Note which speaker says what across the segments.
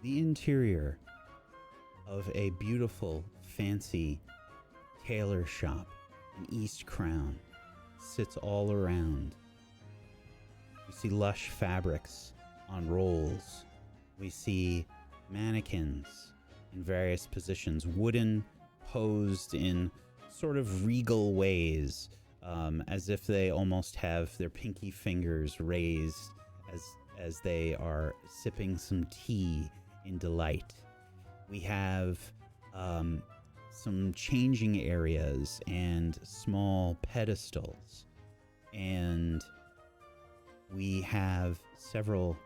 Speaker 1: the interior of a beautiful, fancy tailor shop in East Crown sits all around. We see lush fabrics on rolls. We see mannequins in various positions, wooden, posed in sort of regal ways, as if they almost have their pinky fingers raised as they are sipping some tea in delight. We have some changing areas and small pedestals, and we have several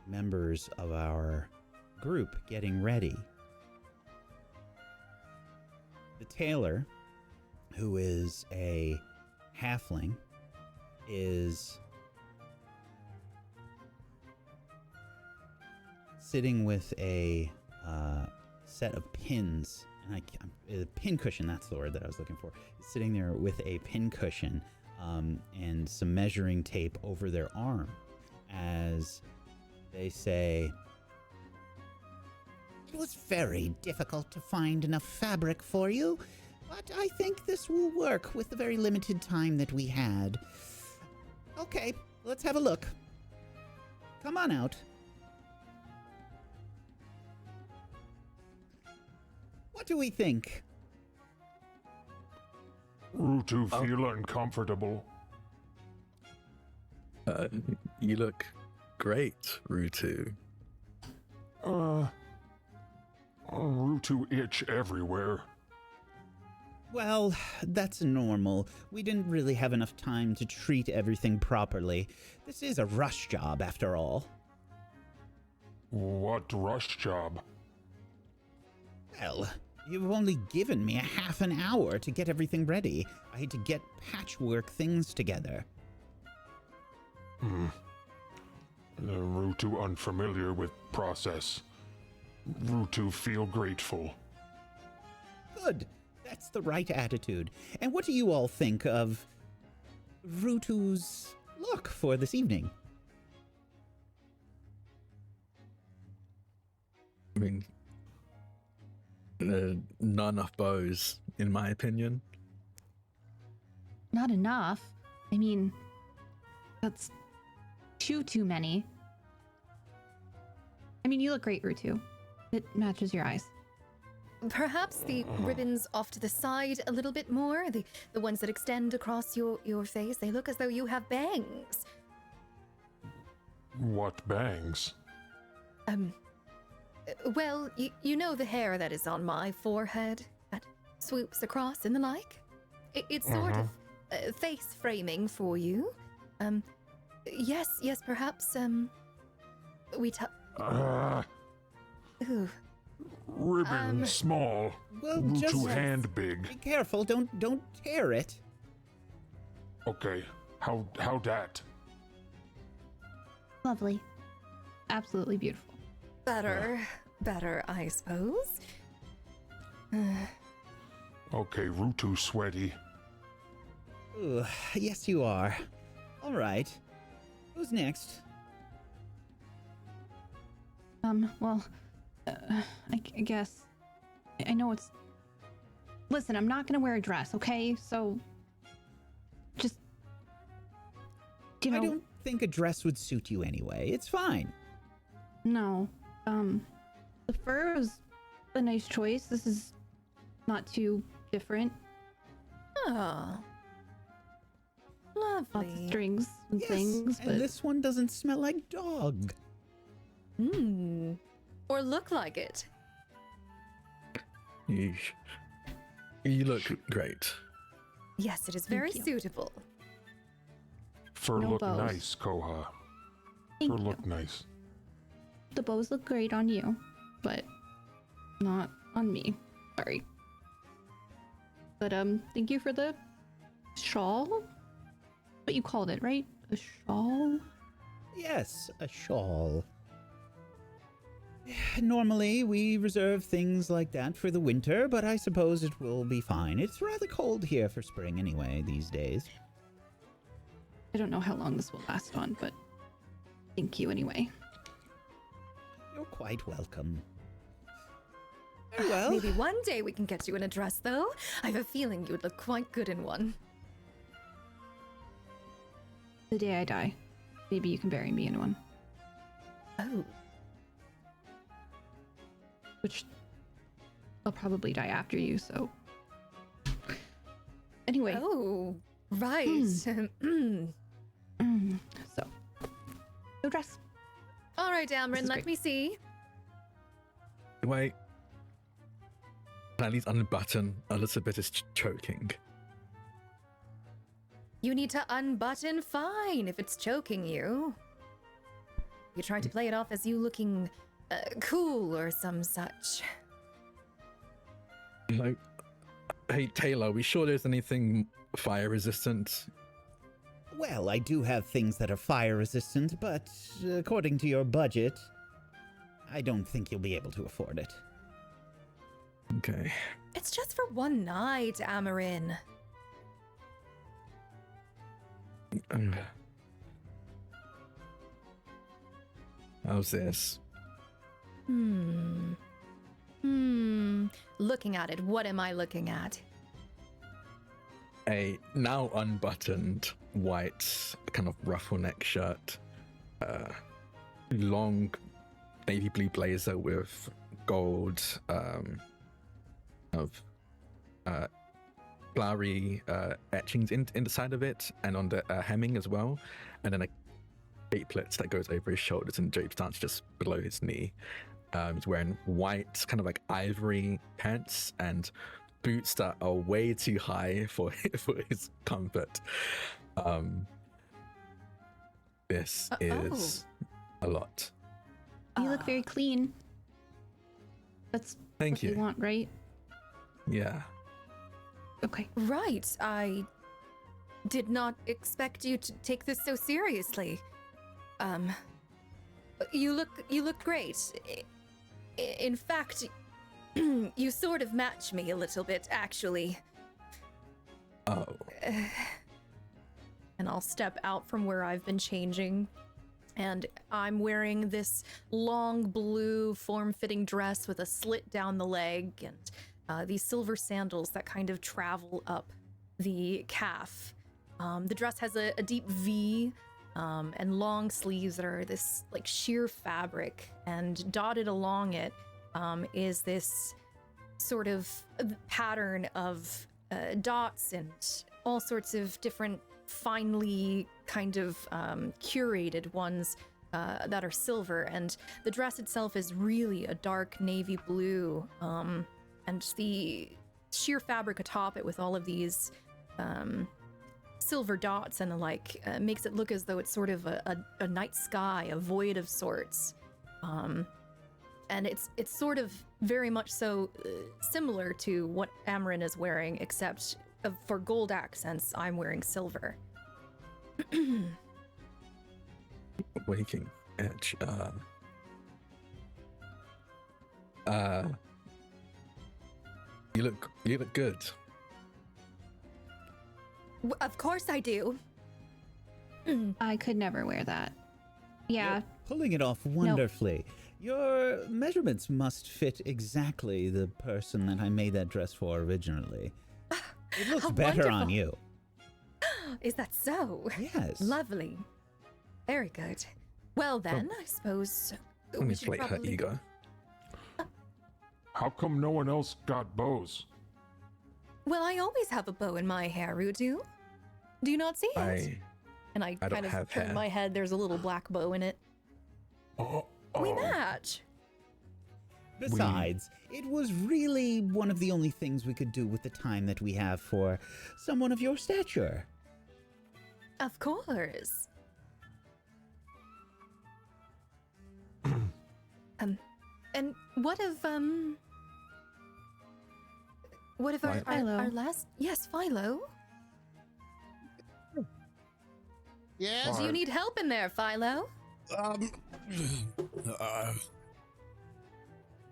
Speaker 1: members of our group getting ready. The tailor, who is a halfling, is sitting with a set of pins, and a pin cushion, that's the word that I was looking for. He's sitting there with a pin cushion and some measuring tape over their arm as they say,
Speaker 2: "It was very difficult to find enough fabric for you, but I think this will work with the very limited time that we had. Okay, let's have a look. Come on out." What do we think?
Speaker 3: Rutu feel uncomfortable.
Speaker 4: You look great, Rutu.
Speaker 3: Rutu itch everywhere.
Speaker 1: well, that's normal. We didn't really have enough time to treat everything properly. This is a rush job, after all.
Speaker 3: What rush job?
Speaker 1: Well, you've only given me a half an hour to get everything ready. I had to get patchwork things together.
Speaker 3: Rutu unfamiliar with process. Rutu feel grateful.
Speaker 1: Good. That's the right attitude. And what do you all think of Rutu's look for this evening?
Speaker 4: I mean, not enough bows, in my opinion.
Speaker 5: Not enough. I mean, that's too many. I mean, you look great, Rutu. It matches your eyes.
Speaker 6: Perhaps the ribbons off to the side a little bit more. The ones that extend across your face. They look as though you have bangs.
Speaker 3: What bangs?
Speaker 6: Well, you know the hair that is on my forehead that swoops across and the like? It's sort of face framing for you. Yes, perhaps, we Ooh.
Speaker 3: Ribbon small.
Speaker 1: Well,
Speaker 3: Rutu
Speaker 1: just
Speaker 3: hand big.
Speaker 1: be careful. Don't tear it.
Speaker 3: Okay, how that?
Speaker 5: Lovely. Absolutely beautiful.
Speaker 6: Better, I suppose.
Speaker 3: Okay, Rutu sweaty.
Speaker 1: Ooh, yes, you are. All right. Who's next?
Speaker 5: Well, I guess. I know it's... Listen, I'm not gonna wear a dress, okay? So, just... You know...
Speaker 1: I don't think a dress would suit you anyway. It's fine.
Speaker 5: No. The fur is a nice choice. This is not too different.
Speaker 6: Oh.
Speaker 5: Lots of
Speaker 6: Lovely.
Speaker 5: strings and
Speaker 1: Yes,
Speaker 5: things,
Speaker 1: and
Speaker 5: but...
Speaker 1: this one doesn't smell like dog.
Speaker 6: Or look like it.
Speaker 4: You look great.
Speaker 6: Yes, it is very
Speaker 5: you.
Speaker 6: suitable.
Speaker 3: Fur
Speaker 5: No
Speaker 3: look
Speaker 5: bows.
Speaker 3: nice, Koha.
Speaker 5: Thank
Speaker 3: Fur
Speaker 5: you.
Speaker 3: look nice.
Speaker 5: The bows look great on you, but not on me. Sorry. But thank you for the shawl. What you called it, right? A shawl?
Speaker 1: Yes, a shawl. Normally, we reserve things like that for the winter, but I suppose it will be fine. It's rather cold here for spring anyway, these days.
Speaker 5: I don't know how long this will last on, but thank you anyway.
Speaker 1: You're quite
Speaker 2: quite welcome. Very well.
Speaker 6: Maybe one day we can get you in a dress, though. I have a feeling you would look quite good in one.
Speaker 5: The day I die, maybe you can bury me in one.
Speaker 6: Oh.
Speaker 5: Which I'll probably die after you, so. Anyway.
Speaker 6: Oh, right.
Speaker 5: So, no dress.
Speaker 6: All right,
Speaker 5: This
Speaker 6: Amryn,
Speaker 5: is
Speaker 6: let
Speaker 5: great.
Speaker 6: me see.
Speaker 4: Wait. Can I at least unbutton? Elizabeth is choking.
Speaker 6: You need to unbutton. Fine, if it's choking you. You try to play it off as you looking cool or some such.
Speaker 4: Like, hey Taylor, are we sure there's anything fire resistant?
Speaker 2: Well, I do have things that are fire resistant, but according to your budget, I don't think you'll be able to afford it.
Speaker 4: Okay.
Speaker 6: It's just for one night, Amryn.
Speaker 4: How's this?
Speaker 6: Looking at it, what am I looking at?
Speaker 4: A now unbuttoned white kind of ruffle neck shirt, long navy blue blazer with gold of flowery etchings in the side of it and on the hemming as well, and then a capelet that goes over his shoulders and drapes down to just below his knee. He's wearing white, kind of like ivory pants and boots that are way too high for his comfort. This is a lot.
Speaker 5: You look very clean. That's
Speaker 4: Thank
Speaker 5: what
Speaker 4: you.
Speaker 5: you want, right?
Speaker 4: Yeah.
Speaker 6: Okay. Right. I did not expect you to take this so seriously. You look great. In fact, you sort of match me a little bit, actually.
Speaker 4: Oh.
Speaker 6: And I'll step out from where I've been changing. And I'm wearing this long blue form-fitting dress with a slit down the leg and these silver sandals that kind of travel up the calf. The dress has a deep V and long sleeves that are this like sheer fabric, and dotted along it is this sort of pattern of dots and all sorts of different finely kind of curated ones that are silver. And the dress itself is really a dark navy blue, and the sheer fabric atop it with all of these silver dots and the like makes it look as though it's sort of a night sky, a void of sorts. And it's sort of very much so similar to what Amryn is wearing, except for gold accents, I'm wearing silver.
Speaker 4: Waking edge. You look good.
Speaker 6: Of course I do.
Speaker 5: I could never wear that. Yeah.
Speaker 2: You're pulling it off wonderfully. Your measurements must fit exactly the person that I made that dress for originally. It looks
Speaker 6: How
Speaker 2: better on
Speaker 6: wonderful.
Speaker 2: you.
Speaker 6: Is that so?
Speaker 2: Yes.
Speaker 6: Lovely. Very good. Well then, I suppose
Speaker 4: Let me
Speaker 6: we should
Speaker 4: inflate her
Speaker 6: probably...
Speaker 4: ego.
Speaker 3: How come no one else got bows?
Speaker 6: Well, I always have a bow in my hair, Rudu. Do you not see it? And I
Speaker 4: don't
Speaker 6: kind of
Speaker 4: have
Speaker 6: turn
Speaker 4: hair.
Speaker 6: my head. There's a little black bow in it. We match.
Speaker 2: Besides, it was really one of the only things we could do with the time that we have for someone of your stature.
Speaker 6: Of course. And what of our last? Yes, Philo.
Speaker 7: Yes?
Speaker 6: Do you need help in there, Philo?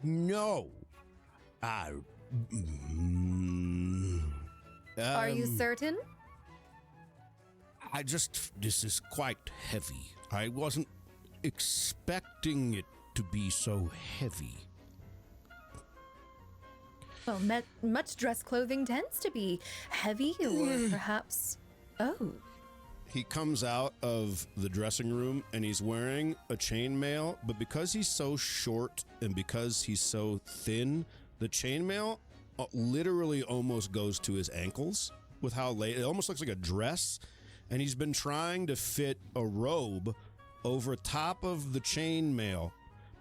Speaker 7: No.
Speaker 6: Are you certain?
Speaker 7: This is quite heavy. I wasn't expecting it to be so heavy?
Speaker 6: Well, much dress clothing tends to be heavy or perhaps... Oh.
Speaker 7: He comes out of the dressing room and he's wearing a chainmail, but because he's so short and because he's so thin, the chainmail literally almost goes to his ankles with how late it almost looks like a dress. And he's been trying to fit a robe over top of the chainmail,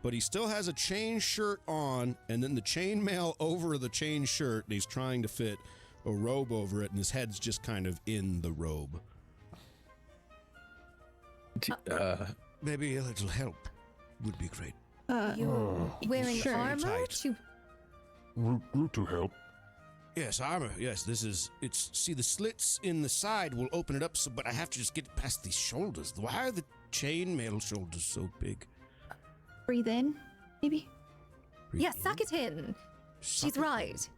Speaker 7: but he still has a chain shirt on and then the chainmail over the chain shirt, and he's trying to fit a robe over it, and his head's just kind of in the robe. Maybe a little help would be great.
Speaker 6: You're wearing
Speaker 5: sure.
Speaker 6: armor
Speaker 7: Tight.
Speaker 6: to...
Speaker 3: Root to help.
Speaker 7: Yes, armor. Yes, see, the slits in the side will open it up, but I have to just get past these shoulders. Why are the chainmail shoulders so big?
Speaker 5: Breathe in, maybe?
Speaker 6: Yes, suck it in. She's right.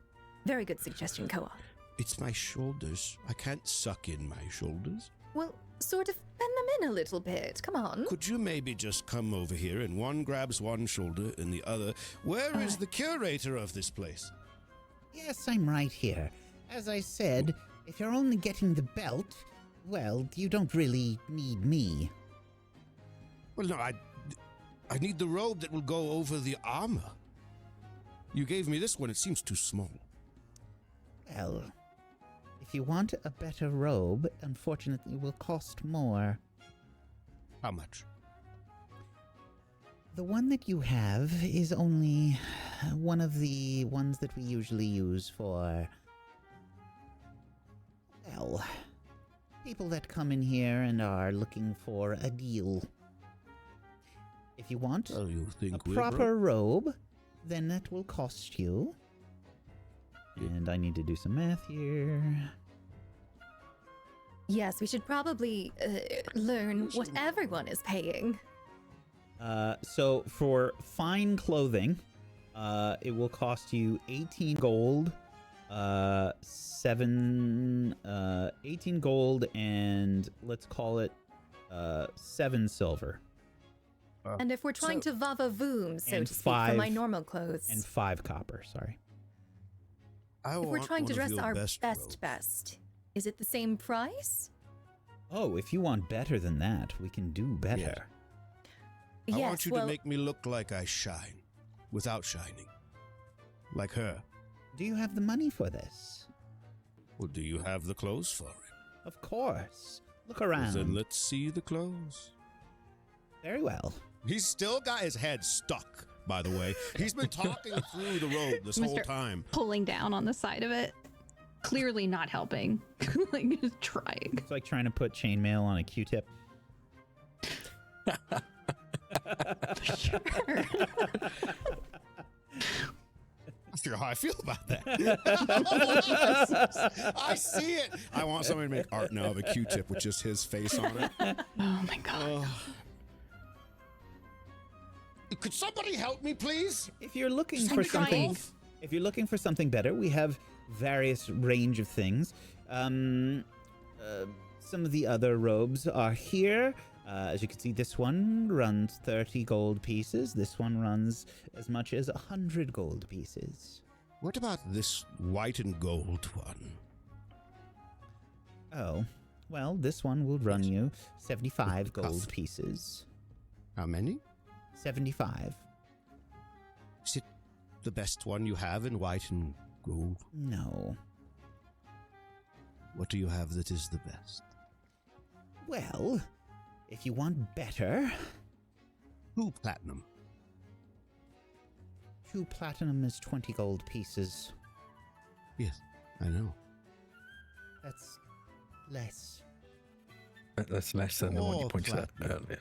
Speaker 6: Very good suggestion, Co-op.
Speaker 7: It's my shoulders. I can't suck in my shoulders.
Speaker 6: Well, sort of bend them in a little bit. Come on.
Speaker 7: Could you maybe just come over here and one grabs one shoulder and the other? Where is the curator of this place?
Speaker 2: Yes, I'm right here. As I said, if you're only getting the belt, well, you don't really need me.
Speaker 7: Well, no, I need the robe that will go over the armor. You gave me this one. It seems too small.
Speaker 2: Well, if you want a better robe, unfortunately, it will cost more.
Speaker 7: How much?
Speaker 2: The one that you have is only one of the ones that we usually use for, well, people that come in here and are looking for a deal. If you want
Speaker 7: Oh, you think
Speaker 2: a
Speaker 7: we're
Speaker 2: proper robe, then that will cost you. And I need to do some math here.
Speaker 6: Yes, we should probably learn what everyone is paying.
Speaker 2: So for fine clothing, it will cost you 18 gold, 18 gold, and let's call it 7 silver.
Speaker 6: And if we're trying to vavavoom, so
Speaker 2: and
Speaker 6: to speak, for my
Speaker 2: 5
Speaker 6: normal clothes.
Speaker 2: And 5 copper, sorry.
Speaker 7: I
Speaker 6: if we're
Speaker 7: want
Speaker 6: trying to
Speaker 7: one of
Speaker 6: dress
Speaker 7: your
Speaker 6: our
Speaker 7: best robes.
Speaker 6: best, is it the same price?
Speaker 2: Oh, if you want better than that, we can do better.
Speaker 7: Yes. I want you to make me look like I shine, without shining. Like her.
Speaker 2: Do you have the money for this?
Speaker 7: Well, do you have the clothes for it?
Speaker 2: Of course. Look
Speaker 7: Well,
Speaker 2: around.
Speaker 7: then let's see the clothes.
Speaker 2: Very well.
Speaker 7: He's still got his head stuck, by the way. He's been talking through the robe this whole time.
Speaker 5: Pulling down on the side of it. Clearly not helping. Like, just trying.
Speaker 1: It's like trying to put chainmail on a Q-tip.
Speaker 5: Sure.
Speaker 7: I figure how I feel about that. I see it. I want somebody to make art now of a Q-tip with just his face on it.
Speaker 5: Oh my god.
Speaker 7: Could somebody help me, please?
Speaker 1: If you're looking
Speaker 7: Just
Speaker 1: for
Speaker 7: help me
Speaker 1: something,
Speaker 7: off.
Speaker 1: if you're looking for something better, we have various range of things. Some of the other robes are here. As you can see, this one runs 30 gold pieces. This one runs as much as 100 gold pieces.
Speaker 7: What about this white and gold one?
Speaker 1: Oh, well, this one will run you 75
Speaker 7: Cuff.
Speaker 1: gold pieces.
Speaker 7: How many?
Speaker 1: 75.
Speaker 7: Is it the best one you have in white and gold?
Speaker 1: No.
Speaker 7: What do you have that is the best?
Speaker 2: Well, if you want better,
Speaker 7: 2 platinum.
Speaker 2: 2 platinum is 20 gold pieces.
Speaker 7: Yes, I know.
Speaker 2: That's less.
Speaker 4: That's less than the one you
Speaker 7: Oh,
Speaker 4: pointed at
Speaker 7: platinum.
Speaker 4: earlier.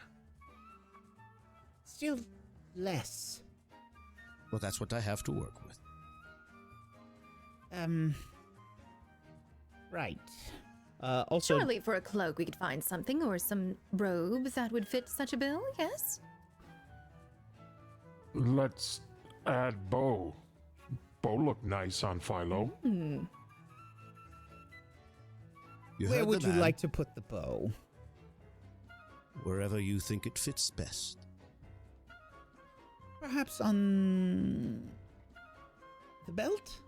Speaker 2: Still less.
Speaker 7: Well, that's what I have to work with.
Speaker 2: Right.
Speaker 1: Also,
Speaker 6: Surely for a cloak we could find something, or some robe that would fit such a bill, yes?
Speaker 3: Let's add bow. Bow look nice on Philo.
Speaker 7: You
Speaker 1: where
Speaker 7: heard
Speaker 1: would
Speaker 7: the
Speaker 1: you
Speaker 7: man.
Speaker 1: like to put the bow?
Speaker 7: Wherever you think it fits best.
Speaker 2: Perhaps on the belt?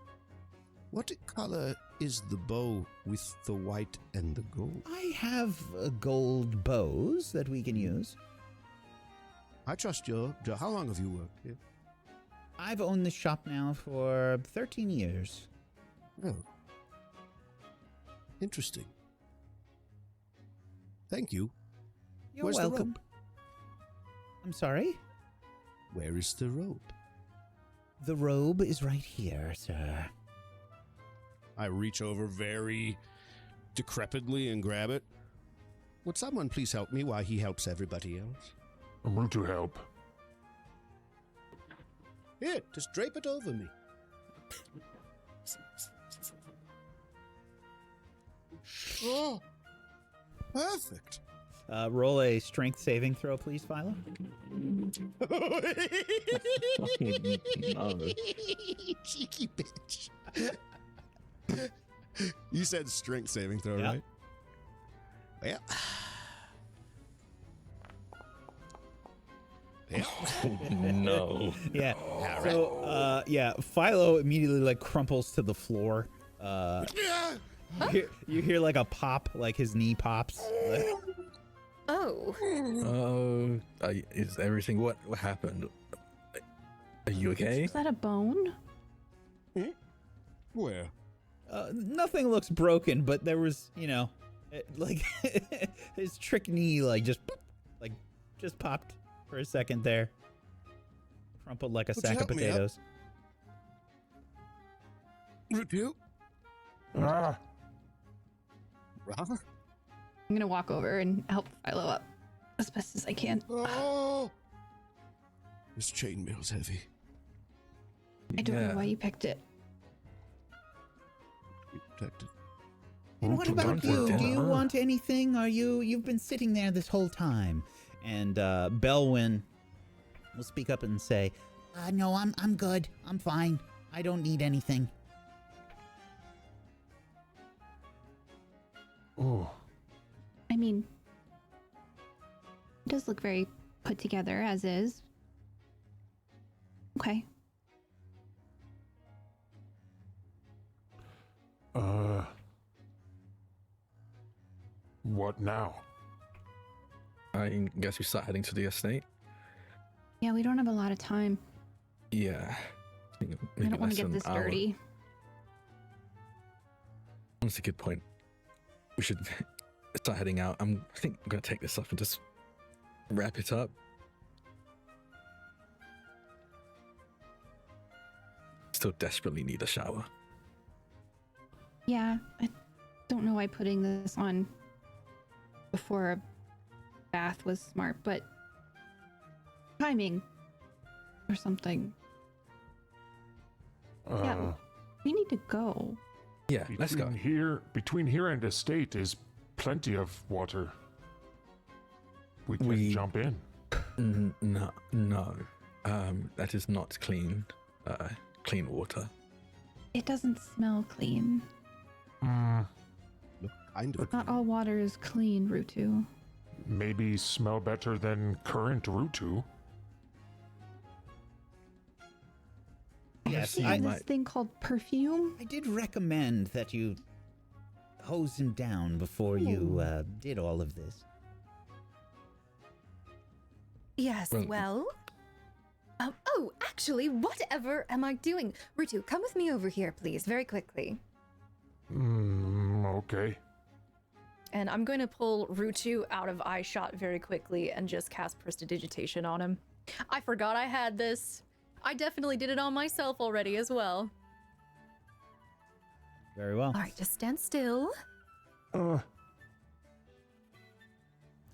Speaker 7: What color is the bow with the white and the gold?
Speaker 2: I have gold bows that we can use.
Speaker 7: I trust your. How long have you worked here?
Speaker 2: I've owned this shop now for 13 years.
Speaker 7: Oh. Interesting. Thank you.
Speaker 2: You're
Speaker 7: Where's
Speaker 2: welcome.
Speaker 7: the rope?
Speaker 2: I'm sorry?
Speaker 7: Where is the rope?
Speaker 2: The robe is right here, sir.
Speaker 7: I reach over very decrepitly and grab it. Would someone please help me while he helps everybody else?
Speaker 3: I'm going to help.
Speaker 7: Here, just drape it over me. Oh, perfect.
Speaker 1: Roll a strength saving throw, please, Philo.
Speaker 4: No.
Speaker 7: Cheeky bitch. You said strength saving throw,
Speaker 1: Yeah.
Speaker 7: right? Yeah. Yeah.
Speaker 4: No.
Speaker 1: Yeah. So, Philo immediately like crumples to the floor. You hear like a pop, like his knee pops.
Speaker 6: Oh.
Speaker 4: Oh, is everything what happened? Are you okay?
Speaker 5: Is that a bone?
Speaker 7: Where?
Speaker 1: Nothing looks broken, but there was, like his trick knee, just popped for a second there. Crumpled like a
Speaker 7: Would you
Speaker 1: sack of
Speaker 7: help me up?
Speaker 1: potatoes.
Speaker 7: Repeat.
Speaker 3: Ah,
Speaker 7: Rather?
Speaker 5: I'm gonna walk over and help Philo up as best as I can.
Speaker 7: Oh! This chainmail's heavy.
Speaker 5: I don't know why you picked it.
Speaker 7: Be protected.
Speaker 2: And what about
Speaker 3: Don't
Speaker 2: you?
Speaker 3: worry.
Speaker 2: Do you want anything? You've been sitting there this whole time.
Speaker 1: And Belwyn will speak up and say,
Speaker 2: No, I'm good. I'm fine. I don't need anything.
Speaker 3: oh,
Speaker 5: I mean, it does look very put together as is. Okay.
Speaker 3: what now?
Speaker 4: I guess we start heading to the estate.
Speaker 5: Yeah, we don't have a lot of time.
Speaker 4: Yeah.
Speaker 5: I don't want to get this dirty.
Speaker 4: That's a good point. We should start heading out. I think I'm going to take this off and just wrap it up. Still desperately need a shower.
Speaker 5: Yeah, I don't know why putting this on before a bath was smart, but timing or something. Yeah, we need to go.
Speaker 4: Yeah, let's go.
Speaker 3: Between here and estate is plenty of water. We can
Speaker 4: We-
Speaker 3: jump in.
Speaker 4: No. That is not clean water.
Speaker 5: It doesn't smell clean.
Speaker 7: Look kind of.
Speaker 5: Not all water is clean, Rutu.
Speaker 3: Maybe smell better than current Rutu.
Speaker 1: yes,
Speaker 5: We
Speaker 1: I
Speaker 5: have this thing called perfume.
Speaker 1: did recommend that you hose him down before you did all of this.
Speaker 6: Yes, well. Oh, actually, whatever am I doing? Rutu, come with me over here, please, very quickly.
Speaker 3: Okay.
Speaker 6: And I'm going to pull Rutu out of eye shot very quickly and just cast Prestidigitation on him. I forgot I had this. I definitely did it on myself already as well.
Speaker 1: Very well.
Speaker 6: All right, just stand still.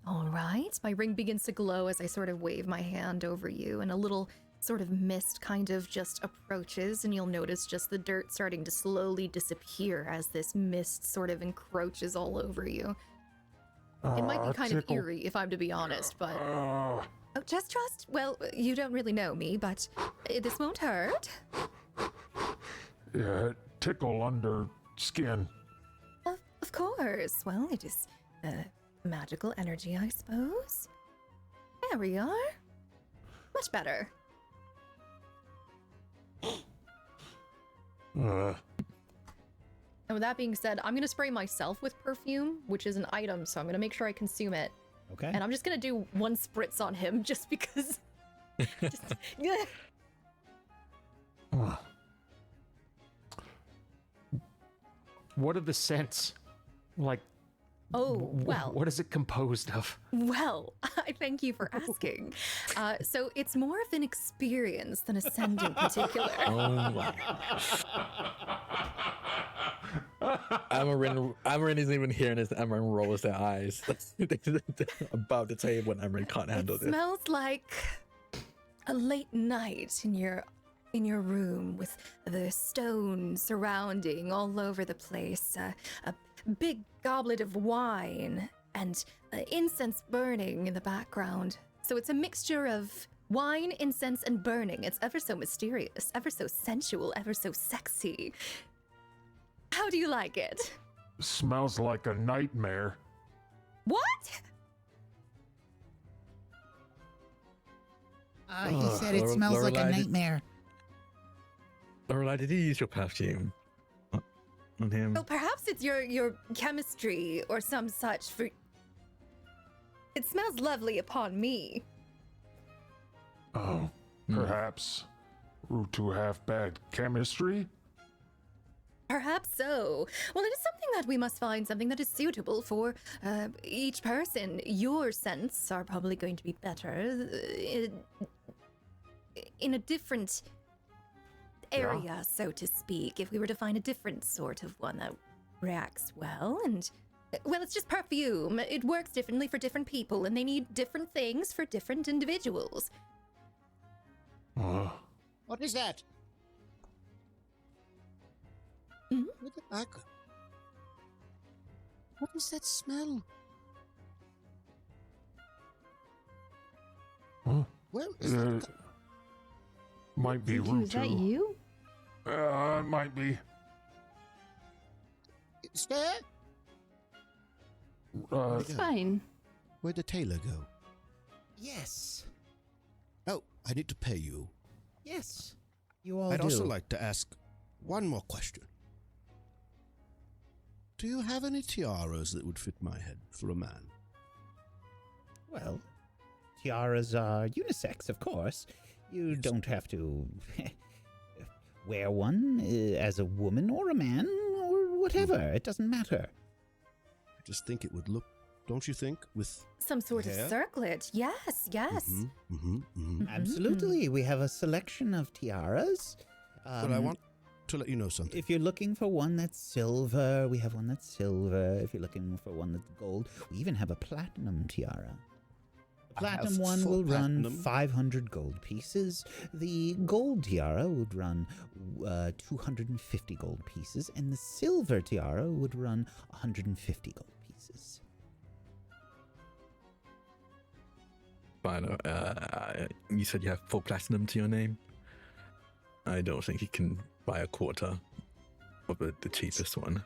Speaker 6: All right, my ring begins to glow as I sort of wave my hand over you, and a little sort of mist kind of just approaches, and you'll notice just the dirt starting to slowly disappear as this mist sort of encroaches all over you. It might be kind of eerie, if I'm to be honest, but... Oh, just trust? Well, you don't really know me, but this won't hurt.
Speaker 3: Yeah, tickle under skin.
Speaker 6: Of course. Well, it is magical energy, I suppose. There we are. Much better. And with that being said, I'm gonna spray myself with perfume, which is an item, so I'm gonna make sure I consume it.
Speaker 1: Okay.
Speaker 6: And I'm just gonna do one spritz on him just because. Yeah.
Speaker 3: What are the scents? Like,
Speaker 6: Oh, well.
Speaker 3: what is it composed of?
Speaker 6: Well, I thank you for asking. So it's more of an experience than a scent in particular.
Speaker 4: Oh my. Amarin isn't even hearing this. Amarin rolls their eyes above the table, and Amarin can't handle
Speaker 6: It
Speaker 4: this.
Speaker 6: smells like a late night in your room with the stone surrounding all over the place, a big goblet of wine, and incense burning in the background. So it's a mixture of wine, incense, and burning. It's ever so mysterious, ever so sensual, ever so sexy. How do you like it?
Speaker 3: Smells like a nightmare.
Speaker 6: What?
Speaker 2: He said it smells like a
Speaker 4: Lorelei,
Speaker 2: nightmare.
Speaker 4: Lorelei, did you use your perfume on him?
Speaker 6: Well, perhaps it's your chemistry or some such. For it smells lovely upon me.
Speaker 3: Oh, perhaps root to have bad chemistry?
Speaker 6: Perhaps so. Well, it is something that we must find something that is suitable for each person. Your scents are probably going to be better in a different area, so to speak. If we were to find a different sort of one that reacts well, and well, it's just perfume. It works differently for different people, and they need different things for different individuals.
Speaker 2: What is that?
Speaker 6: Mhm.
Speaker 2: Look at that. What is that smell? Where is that?
Speaker 3: Might be root
Speaker 5: Is that
Speaker 3: to.
Speaker 5: you?
Speaker 3: It might be.
Speaker 2: It's there?
Speaker 5: It's fine.
Speaker 7: Where'd the tailor go?
Speaker 2: Yes.
Speaker 7: Oh, I need to pay you.
Speaker 2: Yes. You all
Speaker 7: I'd
Speaker 2: do.
Speaker 7: also like to ask one more question. Do you have any tiaras that would fit my head for a man?
Speaker 2: Well, tiaras are unisex, of course. You don't have to wear one as a woman or a man or whatever. It doesn't matter.
Speaker 7: I just think it would look, don't you think, with...
Speaker 6: Some sort
Speaker 7: Hair?
Speaker 6: of circlet. Yes, yes.
Speaker 2: Absolutely. We have a selection of tiaras.
Speaker 7: But I want to let you know something.
Speaker 2: If you're looking for one that's silver, we have one that's silver. If you're looking for one that's gold, we even have a platinum tiara. The platinum one
Speaker 7: full
Speaker 2: will run
Speaker 7: platinum.
Speaker 2: 500 gold pieces. The gold tiara would run 250 gold pieces, and the silver tiara would run 150 gold pieces.
Speaker 4: Fine. You said you have 4 platinum to your name. I don't think you can buy a quarter of the cheapest one.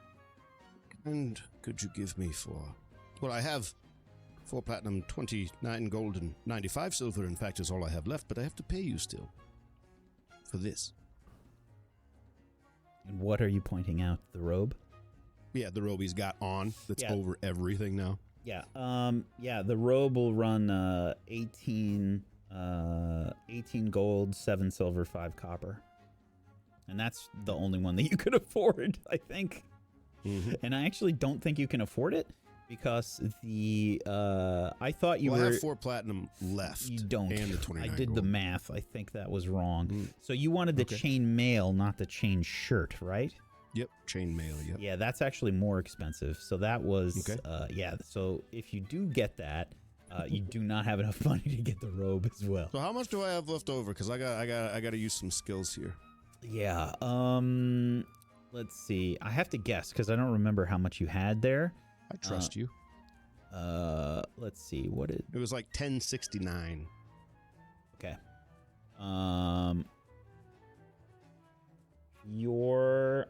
Speaker 7: And could you give me 4? Well, I have 4 platinum, 29 gold, and 95 silver, in fact, is all I have left, but I have to pay you still. For this.
Speaker 1: And what are you pointing out? The robe?
Speaker 7: Yeah, the robe he's got on, that's
Speaker 1: Yeah.
Speaker 7: over everything now.
Speaker 1: Yeah. The robe will run 18 gold, 7 silver, 5 copper. And that's the only one that you could afford, I think.
Speaker 7: Mm-hmm.
Speaker 1: And I actually don't think you can afford it because I thought you
Speaker 7: I
Speaker 1: were.
Speaker 7: have 4 platinum left.
Speaker 1: You don't.
Speaker 7: And the 29
Speaker 1: I did the
Speaker 7: gold.
Speaker 1: math. I think that was wrong.
Speaker 7: Mm.
Speaker 1: So you wanted the
Speaker 7: Okay.
Speaker 1: chain mail, not the chain shirt, right?
Speaker 7: Yep, chainmail, yep.
Speaker 1: Yeah, that's actually more expensive. So that was,
Speaker 7: Okay.
Speaker 1: So if you do get that, you do not have enough money to get the robe as well.
Speaker 7: So how much do I have left over? Because I got to use some skills here.
Speaker 1: Yeah. Let's see. I have to guess because I don't remember how much you had there.
Speaker 7: I trust you.
Speaker 1: Let's see. What it?
Speaker 7: It was like 1069.
Speaker 1: Okay. Your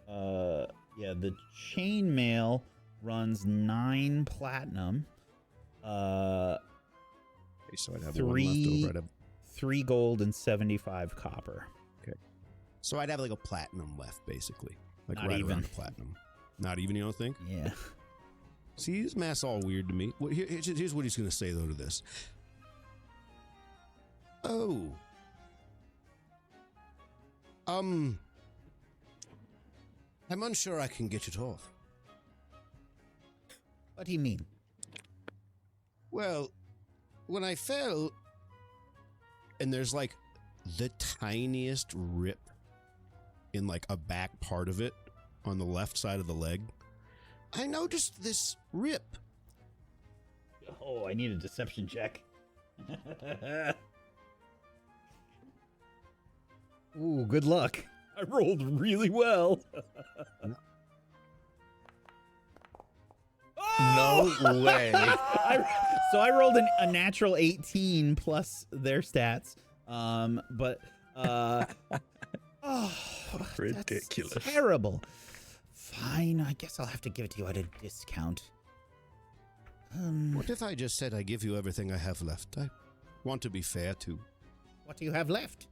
Speaker 1: the chainmail runs 9 platinum.
Speaker 7: Okay, so I'd have
Speaker 1: 3
Speaker 7: one left over. I'd have
Speaker 1: 3 gold and 75 copper.
Speaker 7: So I'd have like a platinum left, basically. Like
Speaker 1: Not
Speaker 7: right
Speaker 1: even.
Speaker 7: around a platinum. Not even, you don't think?
Speaker 1: Yeah.
Speaker 7: See, this math's all weird to me. Well, here's what he's going to say, though, to this. Oh. I'm unsure I can get it off.
Speaker 2: What do you mean?
Speaker 7: Well, when I fell, and there's like the tiniest rip in like a back part of it on the left side of the leg, I noticed this rip.
Speaker 1: Oh, I need a deception check. Ooh, good luck. I rolled really well.
Speaker 4: No way.
Speaker 1: So I rolled a natural 18 plus their stats. But
Speaker 2: Oh,
Speaker 4: Ridiculous.
Speaker 2: That's terrible. Fine, I guess I'll have to give it to you at a discount.
Speaker 7: What if I just said I give you everything I have left? I want to be fair too.
Speaker 2: What do you have left?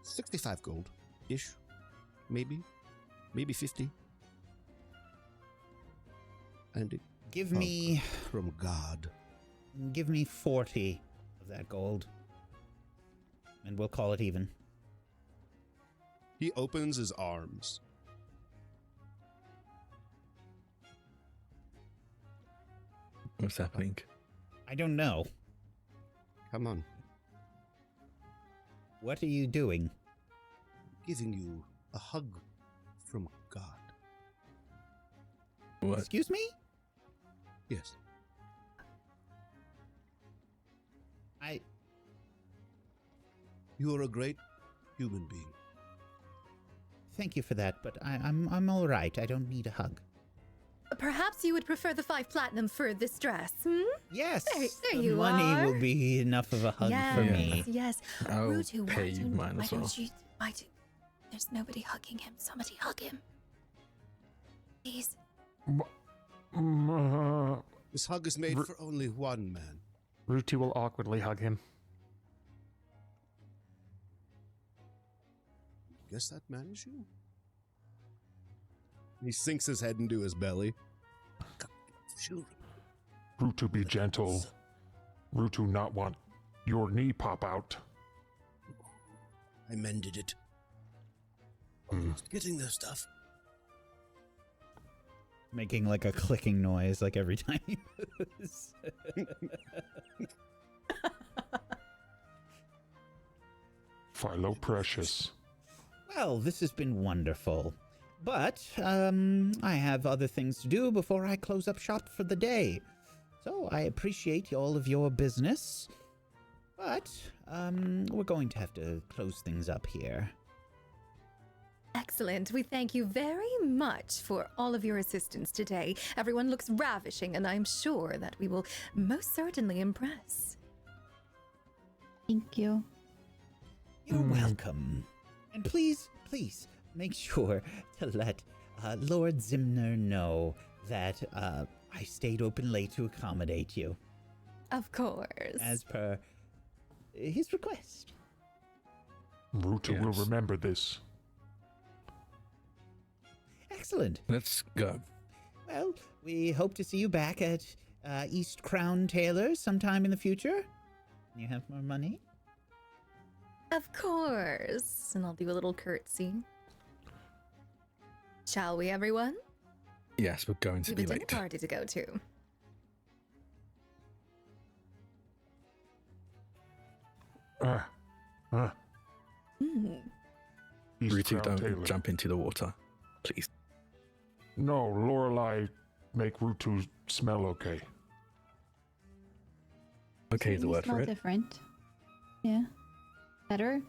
Speaker 7: 65 gold ish. Maybe 50. And it
Speaker 2: Give me
Speaker 7: from God.
Speaker 2: 40 of that gold. And we'll call it even.
Speaker 7: He opens his arms.
Speaker 4: What's happening?
Speaker 2: I don't know.
Speaker 7: Come on.
Speaker 2: What are you doing?
Speaker 7: Giving you a hug from God.
Speaker 4: What?
Speaker 2: Excuse me?
Speaker 7: Yes. You are a great human being.
Speaker 2: Thank you for that, but I'm all right. I don't need a hug.
Speaker 6: Perhaps you would prefer the 5 platinum for this dress, hmm?
Speaker 2: Yes.
Speaker 6: There
Speaker 2: the
Speaker 6: you
Speaker 2: money
Speaker 6: are.
Speaker 2: will be enough of a hug for me.
Speaker 6: Yes.
Speaker 4: I'll
Speaker 6: Rutu,
Speaker 4: pay you mine as well.
Speaker 6: There's nobody hugging him. Somebody hug him. Please.
Speaker 7: This hug is made for only one man.
Speaker 3: Rutu will awkwardly hug him.
Speaker 7: Guess that man is you. He sinks his head into his belly. Shoot.
Speaker 3: Rutu, be gentle. Rutu not want your knee pop out.
Speaker 7: I mended it. Almost getting their stuff.
Speaker 1: Making like a clicking noise like every time he moves.
Speaker 3: Philo Precious.
Speaker 2: Well, this has been wonderful. But, I have other things to do before I close up shop for the day. So, I appreciate all of your business. But, we're going to have to close things up here.
Speaker 6: Excellent. We thank you very much for all of your assistance today. Everyone looks ravishing, and I'm sure that we will most certainly impress.
Speaker 5: Thank you.
Speaker 2: You're welcome. And please, make sure to let Lord Zimner know that I stayed open late to accommodate you,
Speaker 6: Of course.
Speaker 2: as per his request.
Speaker 3: Rutu will
Speaker 4: Yes.
Speaker 3: remember this.
Speaker 2: Excellent.
Speaker 4: Let's go.
Speaker 2: Well, we hope to see you back at East Crown Tailors sometime in the future. You have more money?
Speaker 6: Of course. And I'll do a little curtsy. Shall we, everyone?
Speaker 4: Yes, we're going to
Speaker 6: We
Speaker 4: be
Speaker 6: have a dinner
Speaker 4: late.
Speaker 6: party to go to.
Speaker 3: East
Speaker 4: Rutu,
Speaker 3: Crown
Speaker 4: don't
Speaker 3: Taylor.
Speaker 4: jump into the water, please.
Speaker 3: No, Lorelei make Rutu smell okay.
Speaker 4: Okay, is the
Speaker 5: Certainly
Speaker 4: word
Speaker 5: smell
Speaker 4: for it.
Speaker 5: different. Yeah. Better?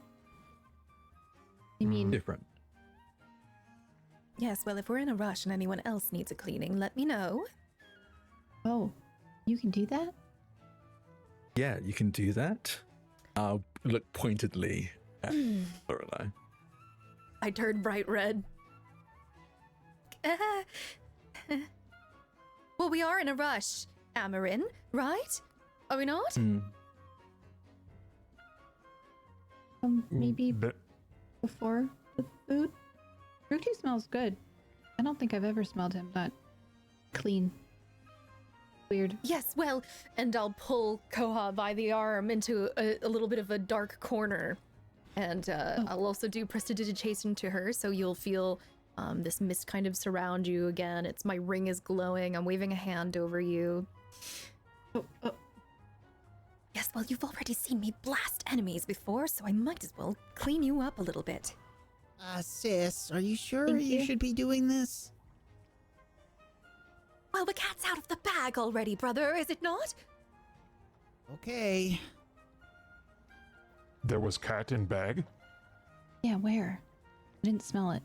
Speaker 5: You mean
Speaker 4: Different.
Speaker 6: Yes, well, if we're in a rush and anyone else needs a cleaning, let me know.
Speaker 5: oh, you can do that?
Speaker 4: Yeah, you can do that. I'll look pointedly at Lorelei.
Speaker 6: I turned bright red. Well, we are in a rush, Amarin, right? Are we not?
Speaker 5: Maybe
Speaker 3: Be-
Speaker 5: before the food? Ruti smells good. I don't think I've ever smelled him that clean. Weird.
Speaker 6: Yes, well, and I'll pull Koha by the arm into a little bit of a dark corner. And I'll also do prestidigitation to her, so you'll feel this mist kind of surround you again. My ring is glowing. I'm waving a hand over you.
Speaker 5: Oh.
Speaker 6: Yes, well, you've already seen me blast enemies before, so I might as well clean you up a little bit.
Speaker 2: Sis, are you sure
Speaker 5: Thank
Speaker 2: you
Speaker 5: you.
Speaker 2: should be doing this?
Speaker 6: Well, the cat's out of the bag already, brother, is it not?
Speaker 2: Okay.
Speaker 3: there was cat in bag?
Speaker 5: Yeah, where? I didn't smell it.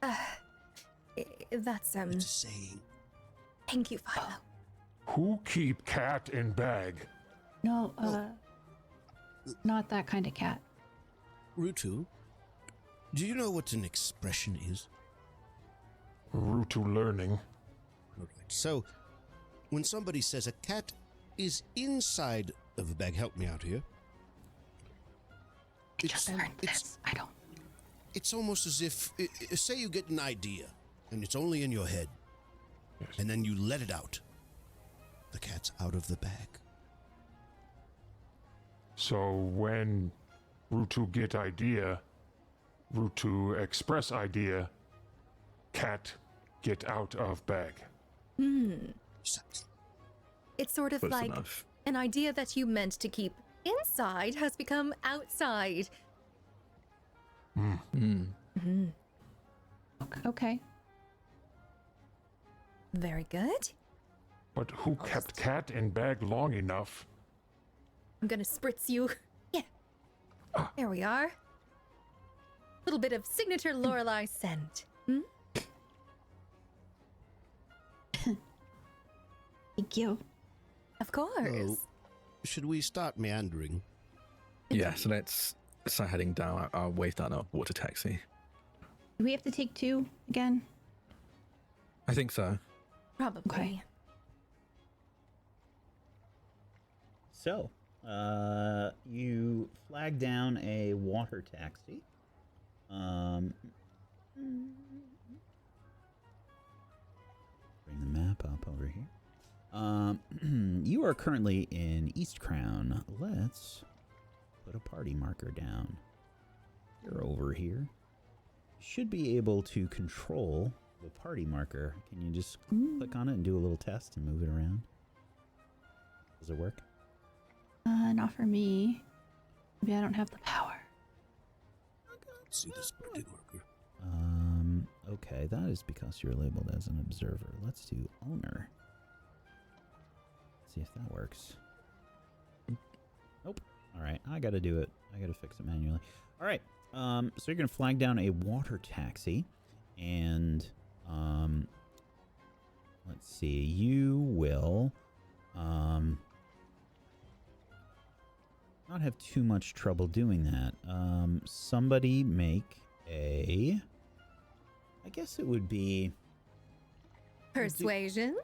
Speaker 6: That's,
Speaker 7: It's a saying.
Speaker 6: thank you, Philo.
Speaker 3: Who keep cat in bag?
Speaker 5: No, not that kind of cat.
Speaker 7: Rutu, do you know what an expression is?
Speaker 3: Rutu learning.
Speaker 7: All right. So, when somebody says a cat is inside of a bag, help me out here.
Speaker 5: I just learned this. I don't.
Speaker 7: It's almost as if, say you get an idea, and it's only in your head, and then you let it out. The cat's out of the bag.
Speaker 3: So when Rutu get idea, Rutu express idea, cat get out of bag.
Speaker 6: It's sort of
Speaker 4: Close
Speaker 6: like
Speaker 4: enough.
Speaker 6: an idea that you meant to keep inside has become outside.
Speaker 5: Okay.
Speaker 6: Very good.
Speaker 3: But who kept cat in bag long enough?
Speaker 6: I'm gonna spritz you. Yeah. There we are. Little bit of signature Lorelei scent.
Speaker 5: Thank you.
Speaker 6: Of course.
Speaker 7: Oh, should we start meandering?
Speaker 4: Yeah, so let's start heading down. I'll wave down a water taxi.
Speaker 5: Do we have to take 2 again?
Speaker 4: I think so.
Speaker 6: Probably.
Speaker 5: Okay.
Speaker 1: So, you flag down a water taxi. Bring the map up over here. You are currently in East Crown. Let's put a party marker down. You're over here. Should be able to control the party marker. Can you just click on it and do a little test and move it around? Does it work?
Speaker 5: Not for me. Maybe I don't have the power.
Speaker 7: Let's see this party marker.
Speaker 1: Okay, that is because you're labeled as an observer. Let's do owner. See if that works. Nope. All right, I gotta do it. I gotta fix it manually. All right. So you're gonna flag down a water taxi, and let's see. You will not have too much trouble doing that. Somebody make a. I guess it would be.
Speaker 6: Persuasion.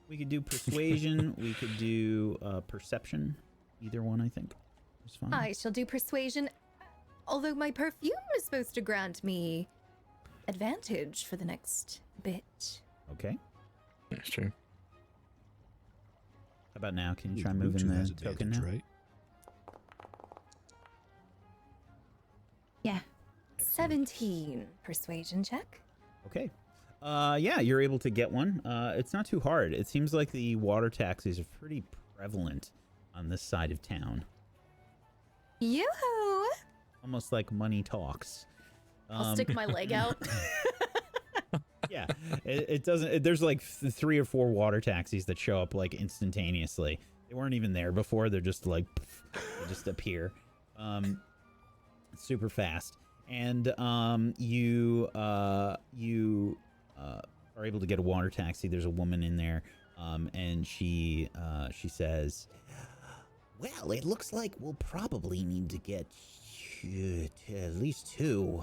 Speaker 1: We could do persuasion. We could do perception. Either one, I think, is fine.
Speaker 6: I shall do persuasion. Although my perfume is supposed to grant me advantage for the next bit.
Speaker 1: Okay.
Speaker 4: That's true.
Speaker 1: How about now? Can you try
Speaker 7: Rutu
Speaker 1: moving
Speaker 7: has
Speaker 1: the token
Speaker 7: advantage,
Speaker 1: now?
Speaker 7: right?
Speaker 5: Yeah.
Speaker 6: 17 persuasion check.
Speaker 1: Okay. Yeah, you're able to get one. It's not too hard. It seems like the water taxis are pretty prevalent on this side of town.
Speaker 6: Yoo-hoo!
Speaker 1: Almost like money talks.
Speaker 6: I'll stick my leg out.
Speaker 1: Yeah, it doesn't. There's like 3 or 4 water taxis that show up like instantaneously. They weren't even there before. They're just like, they just appear, super fast. And you are able to get a water taxi. There's a woman in there, and she says,
Speaker 2: Well, it looks like we'll probably need to get at least 2.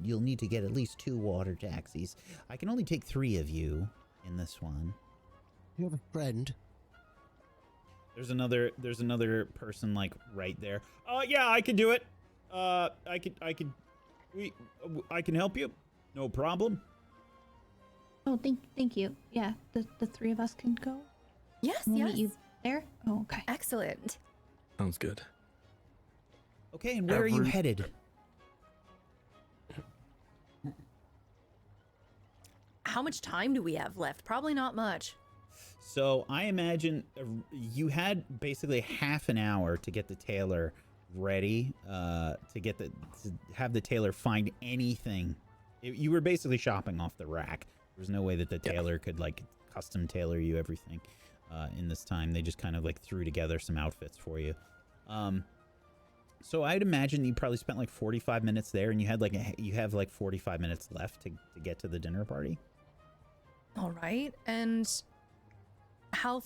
Speaker 2: You'll need to get at least 2 water taxis. I can only take 3 of you in this one.
Speaker 7: You have a friend?
Speaker 1: There's another person like right there. Yeah, I can do it. I can help you. No problem.
Speaker 5: Oh, thank you. Yeah, the three of us can go.
Speaker 6: Yes,
Speaker 5: We'll
Speaker 6: yes.
Speaker 5: meet you there. Oh, okay.
Speaker 6: Excellent.
Speaker 4: Sounds good.
Speaker 1: Okay, and where are you headed?
Speaker 6: How much time do we have left? Probably not much.
Speaker 1: So I imagine you had basically half an hour to get the tailor ready, to have the tailor find anything. You were basically shopping off the rack. There's no way that the tailor could like custom tailor you everything in this time. They just kind of like threw together some outfits for you. So I'd imagine you probably spent like 45 minutes there, and you have like 45 minutes left to get to the dinner party.
Speaker 6: All right. And how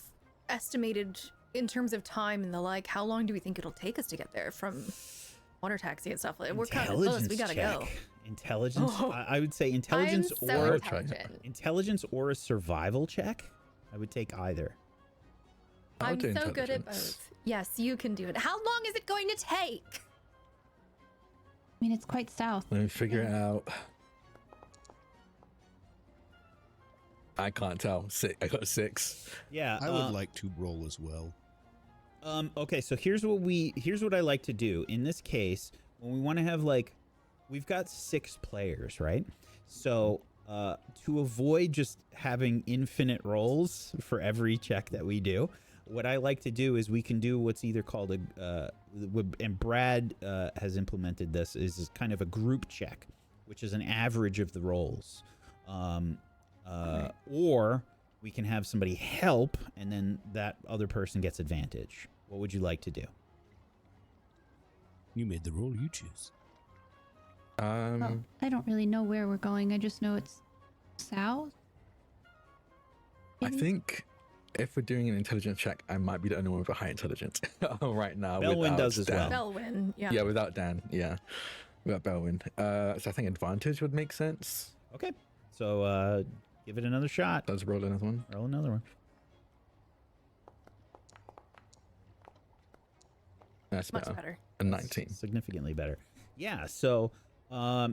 Speaker 6: estimated in terms of time and the like, how long do we think it'll take us to get there from water taxi and stuff? We're kind of close. We gotta go.
Speaker 1: Intelligence. I would say intelligence intelligence or a survival check. I would take either.
Speaker 6: I'm so good at both. Yes, you can do it. How long is it going to take?
Speaker 5: I mean, it's quite south.
Speaker 4: Let me figure it out. I can't tell. I got 6.
Speaker 1: Yeah.
Speaker 7: I would like to roll as well.
Speaker 1: Okay, so here's what I like to do. In this case, when we want to have we've got 6 players, right? So to avoid just having infinite rolls for every check that we do, what I like to do is we can do what's either called and Brad has implemented this, is kind of a group check, which is an average of the rolls. Or we can have somebody help, and then that other person gets advantage. What would you like to do?
Speaker 7: You made the roll, you choose.
Speaker 5: Well, I don't really know where we're going. I just know it's south.
Speaker 4: I think if we're doing an intelligence check, I might be the only one with a high intelligence right now.
Speaker 1: Belwyn does as well.
Speaker 6: Belwyn, yeah.
Speaker 4: Yeah, without Dan, yeah. Without Belwyn. So I think advantage would make sense.
Speaker 1: Okay. So give it another shot.
Speaker 4: Let's roll another one.
Speaker 1: Roll another one.
Speaker 4: That's
Speaker 6: Much better.
Speaker 4: A 19.
Speaker 1: Significantly better. Yeah, so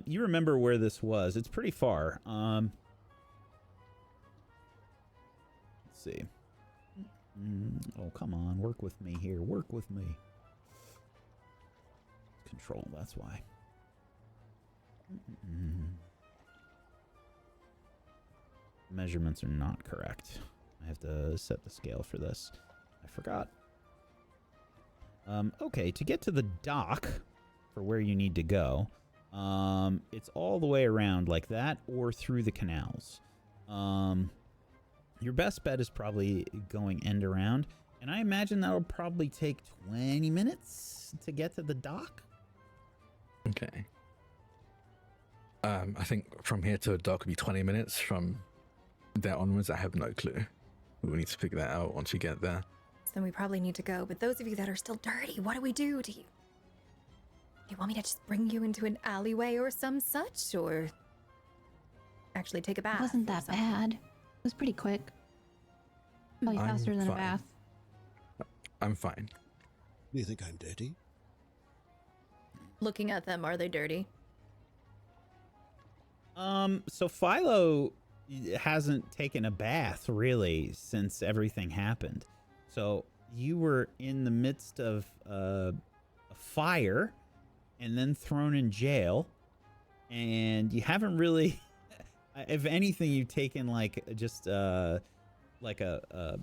Speaker 1: you remember where this was. It's pretty far. Let's see. Oh, come on. Work with me here. Work with me. Control, that's why. Measurements are not correct. I have to set the scale for this. I forgot. Okay, to get to the dock for where you need to go, it's all the way around like that or through the canals. Your best bet is probably going end around, and I imagine that'll probably take 20 minutes to get to the dock.
Speaker 4: Okay. I think from here to the dock would be 20 minutes. From there onwards, I have no clue. We'll need to figure that out once we get there.
Speaker 6: Then we probably need to go. But those of you that are still dirty, what do we do? Do you want me to just bring you into an alleyway or some such, or actually take a bath?
Speaker 5: It wasn't that bad. It was pretty quick. Probably faster than a bath.
Speaker 4: I'm fine.
Speaker 7: Do you think I'm dirty?
Speaker 6: Looking at them, are they dirty?
Speaker 1: So Philo hasn't taken a bath really since everything happened. So you were in the midst of a fire and then thrown in jail, and you haven't really, if anything, you've taken like just like a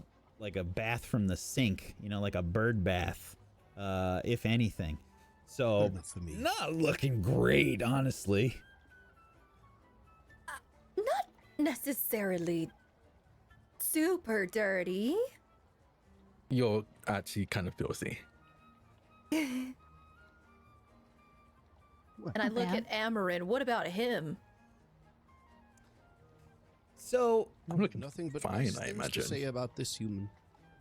Speaker 1: bath from the sink, like a bird bath, if anything. So not looking great, honestly.
Speaker 6: Not necessarily super dirty.
Speaker 4: You're actually kind of filthy.
Speaker 6: And I look at Amarin. What about him?
Speaker 1: So
Speaker 7: nothing but
Speaker 4: fine,
Speaker 7: nice
Speaker 4: I
Speaker 7: things
Speaker 4: imagine.
Speaker 7: to say about this human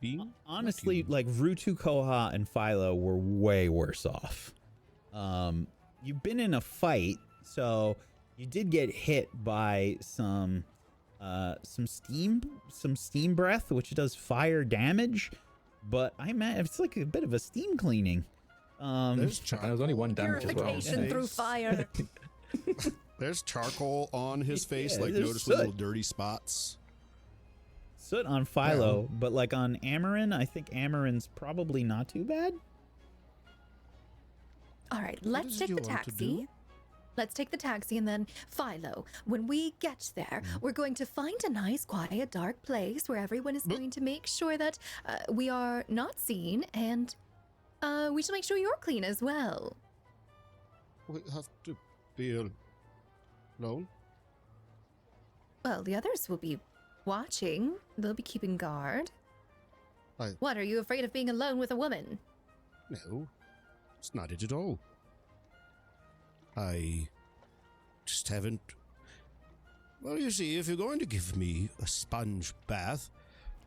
Speaker 7: being.
Speaker 1: Honestly, like Rutu Koha and Philo were way worse off. You've been in a fight, so you did get hit by some steam breath, which does fire damage. but I imagine it's like a bit of a steam cleaning.
Speaker 7: There's
Speaker 4: There's only one damage as well.
Speaker 6: Purification through fire.
Speaker 7: There's charcoal on his face,
Speaker 1: Yeah,
Speaker 7: like
Speaker 1: there's
Speaker 7: noticeable
Speaker 1: soot.
Speaker 7: little dirty spots.
Speaker 1: Soot on Philo, but like on Amarin, I think Amarin's probably not too bad.
Speaker 6: All right,
Speaker 7: What
Speaker 6: let's
Speaker 7: is it
Speaker 6: take
Speaker 7: you
Speaker 6: the
Speaker 7: want to
Speaker 6: taxi.
Speaker 7: do?
Speaker 6: Let's take the taxi and then Philo. When we get there, we're going to find a nice, quiet, dark place where everyone is going to make sure that we are not seen, and we shall make sure you're clean as well.
Speaker 7: We have to be alone.
Speaker 6: Well, the others will be watching. They'll be keeping guard. What, are you afraid of being alone with a woman?
Speaker 7: No, it's not it at all. I just haven't. Well, you see, if you're going to give me a sponge bath,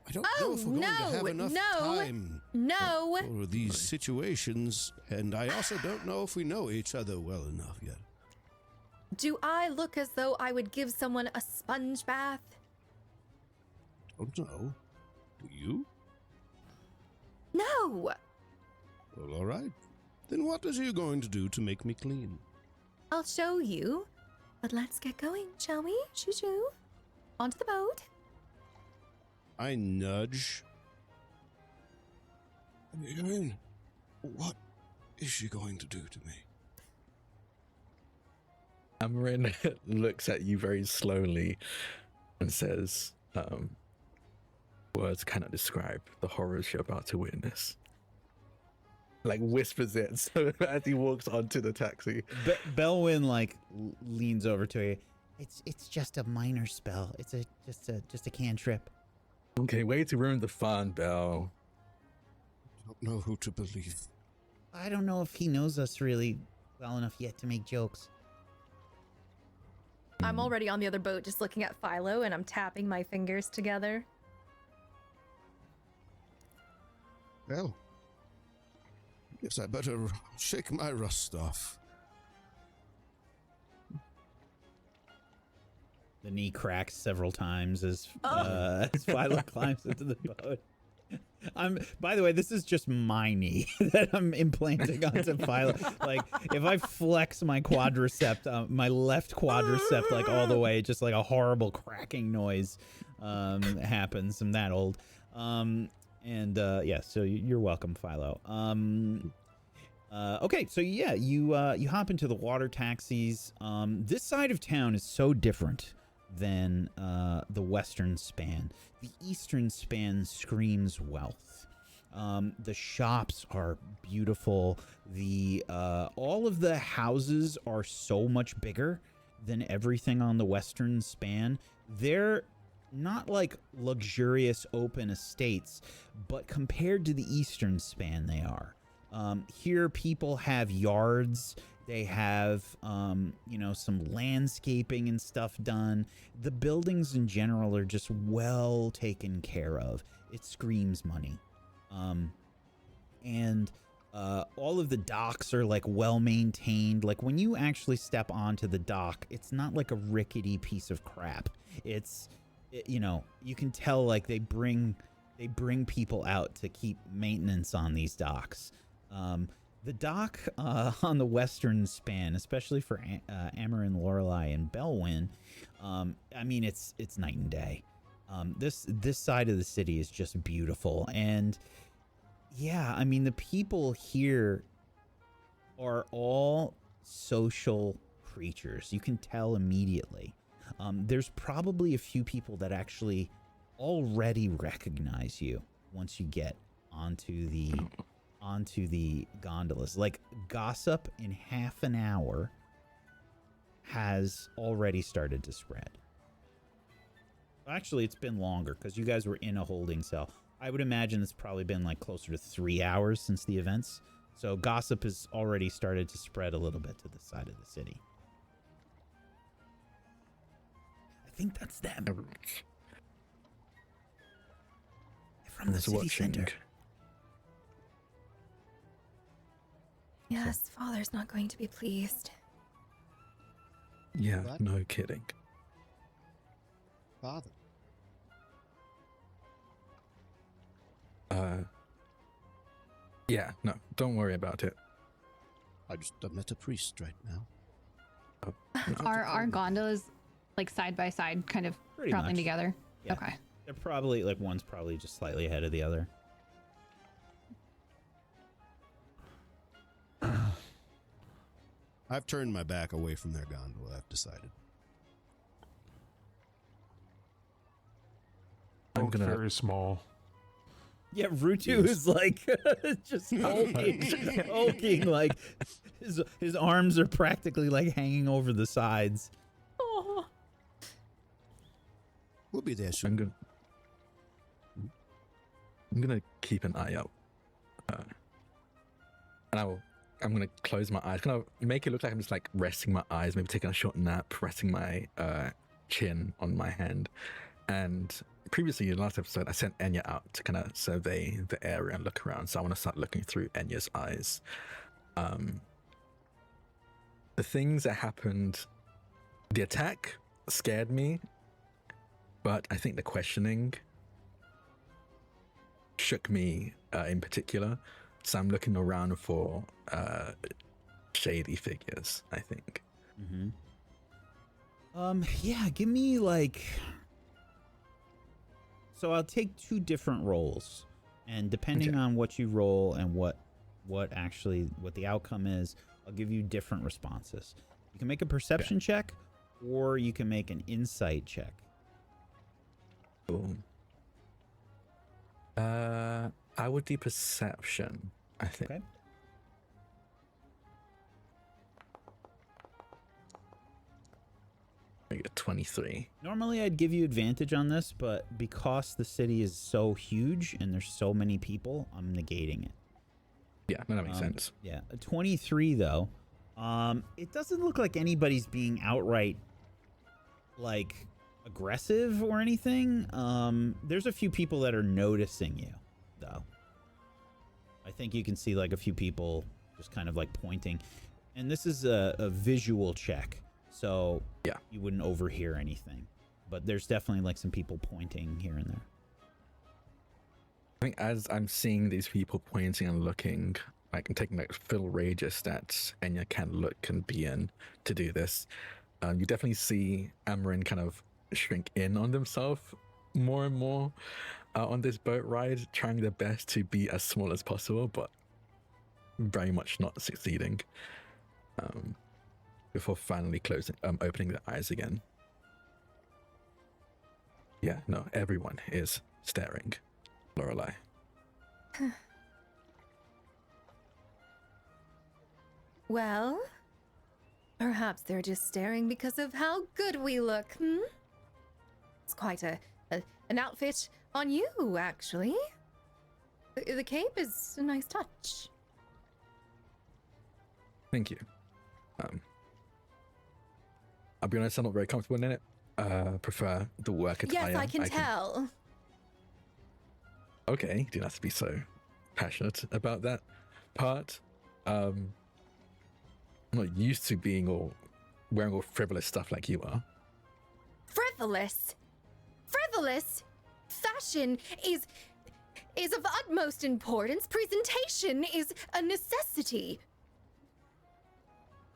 Speaker 7: I don't know if we're going to have enough time
Speaker 6: No!
Speaker 7: for these situations, and I also don't know if we know each other well enough yet.
Speaker 6: Do I look as though I would give someone a sponge bath?
Speaker 7: Don't know. Do you?
Speaker 6: No!
Speaker 7: Well, all right. Then what is you going to do to make me clean?
Speaker 6: I'll show you. But let's get going, shall we? Shoo-shoo. Onto the boat.
Speaker 7: I nudge. I mean, what is she going to do to me?
Speaker 4: Amarin looks at you very slowly and says, words cannot describe the horrors you're about to witness. Like whispers it so as he walks onto the taxi.
Speaker 1: Belwyn like leans over to you.
Speaker 2: It's just a minor spell. It's just a cantrip.
Speaker 4: Okay, way to ruin the fun, Belle.
Speaker 7: Don't know who to believe.
Speaker 2: I don't know if he knows us really well enough yet to make jokes.
Speaker 6: I'm already on the other boat just looking at Philo, and I'm tapping my fingers together.
Speaker 7: Well, guess I better shake my rust off.
Speaker 1: The knee cracks several times as Philo climbs into the boat. By the way, this is just my knee that I'm implanting onto Philo. Like, if I flex my quadriceps, my left quadricep, like all the way, just like a horrible cracking noise happens. I'm that old. Yeah, so you're welcome, Philo. Okay, so yeah, you hop into the water taxis. This side of town is so different than the western span. The eastern span screams wealth. The shops are beautiful. The all of the houses are so much bigger than everything on the western span. They're not like luxurious open estates, but compared to the eastern span, they are. Here, people have yards. They have, some landscaping and stuff done. The buildings in general are just well taken care of. It screams money. And all of the docks are like well maintained. Like when you actually step onto the dock, it's not like a rickety piece of crap. You can tell like they bring people out to keep maintenance on these docks. The dock on the western span, especially for Amarin, Lorelei, and Belwyn, it's night and day. This side of the city is just beautiful, and yeah, I mean the people here are all social creatures. You can tell immediately. There's probably a few people that actually already recognize you once you get onto the gondolas. Like gossip in half an hour has already started to spread. Actually, it's been longer because you guys were in a holding cell. I would imagine it's probably been like closer to 3 hours since the events. So gossip has already started to spread a little bit to the side of the city. I think that's them. From the city center.
Speaker 6: Yes, Father's not going to be pleased.
Speaker 4: Yeah,
Speaker 7: What?
Speaker 4: no kidding.
Speaker 7: Father.
Speaker 4: Yeah, no, don't worry about it.
Speaker 7: I just met a priest right now.
Speaker 5: Are gondolas like side by side, kind of
Speaker 1: Pretty
Speaker 5: traveling
Speaker 1: much.
Speaker 5: together?
Speaker 1: Yeah.
Speaker 5: Okay.
Speaker 1: They're probably like one's probably just slightly ahead of the other.
Speaker 7: I've turned my back away from their gondola, I've decided.
Speaker 4: I'm
Speaker 3: Both
Speaker 4: gonna-
Speaker 3: very small.
Speaker 1: Yeah, Rutu is like just hulking, like his arms are practically like hanging over the sides.
Speaker 5: Oh.
Speaker 7: We'll be there soon.
Speaker 4: I'm gonna keep an eye out, and I'm gonna close my eyes, kind of make it look like I'm just like resting my eyes, maybe taking a short nap, resting my chin on my hand. And previously, in the last episode, I sent Enya out to kind of survey the area and look around. So I want to start looking through Enya's eyes. The things that happened, the attack scared me, but I think the questioning shook me in particular. So I'm looking around for shady figures, I think.
Speaker 1: Yeah, give me like. So I'll take 2 different rolls, and depending
Speaker 4: Okay.
Speaker 1: on what you roll and what the outcome is, I'll give you different responses. You can make a perception check, or you can make an insight check.
Speaker 4: Cool. I would do perception, I think.
Speaker 1: Okay.
Speaker 4: I get 23.
Speaker 1: Normally I'd give you advantage on this, but because the city is so huge and there's so many people, I'm negating it.
Speaker 4: Yeah, no, that makes sense.
Speaker 1: Yeah, a 23 though. It doesn't look like anybody's being outright like aggressive or anything. There's a few people that are noticing you though. I think you can see like a few people just kind of like pointing, and this is a visual check, so
Speaker 4: Yeah.
Speaker 1: you wouldn't overhear anything. But there's definitely like some people pointing here and there.
Speaker 4: I think as I'm seeing these people pointing and looking, like I'm taking like full rages that Enya can look and be in to do this. You definitely see Amarin kind of shrink in on themselves more and more on this boat ride, trying their best to be as small as possible, but very much not succeeding. Before finally opening their eyes again. Yeah, no, everyone is staring. Lorelei.
Speaker 6: Well, perhaps they're just staring because of how good we look, hmm? It's quite an outfit on you, actually. The cape is a nice touch.
Speaker 4: Thank you. I'll be honest, I'm not very comfortable in it. Prefer the work attire.
Speaker 6: Yes, I can tell.
Speaker 4: Okay, you don't have to be so passionate about that part. I'm not used to wearing all frivolous stuff like you are.
Speaker 6: Frivolous? Frivolous? Fashion is of utmost importance. Presentation is a necessity.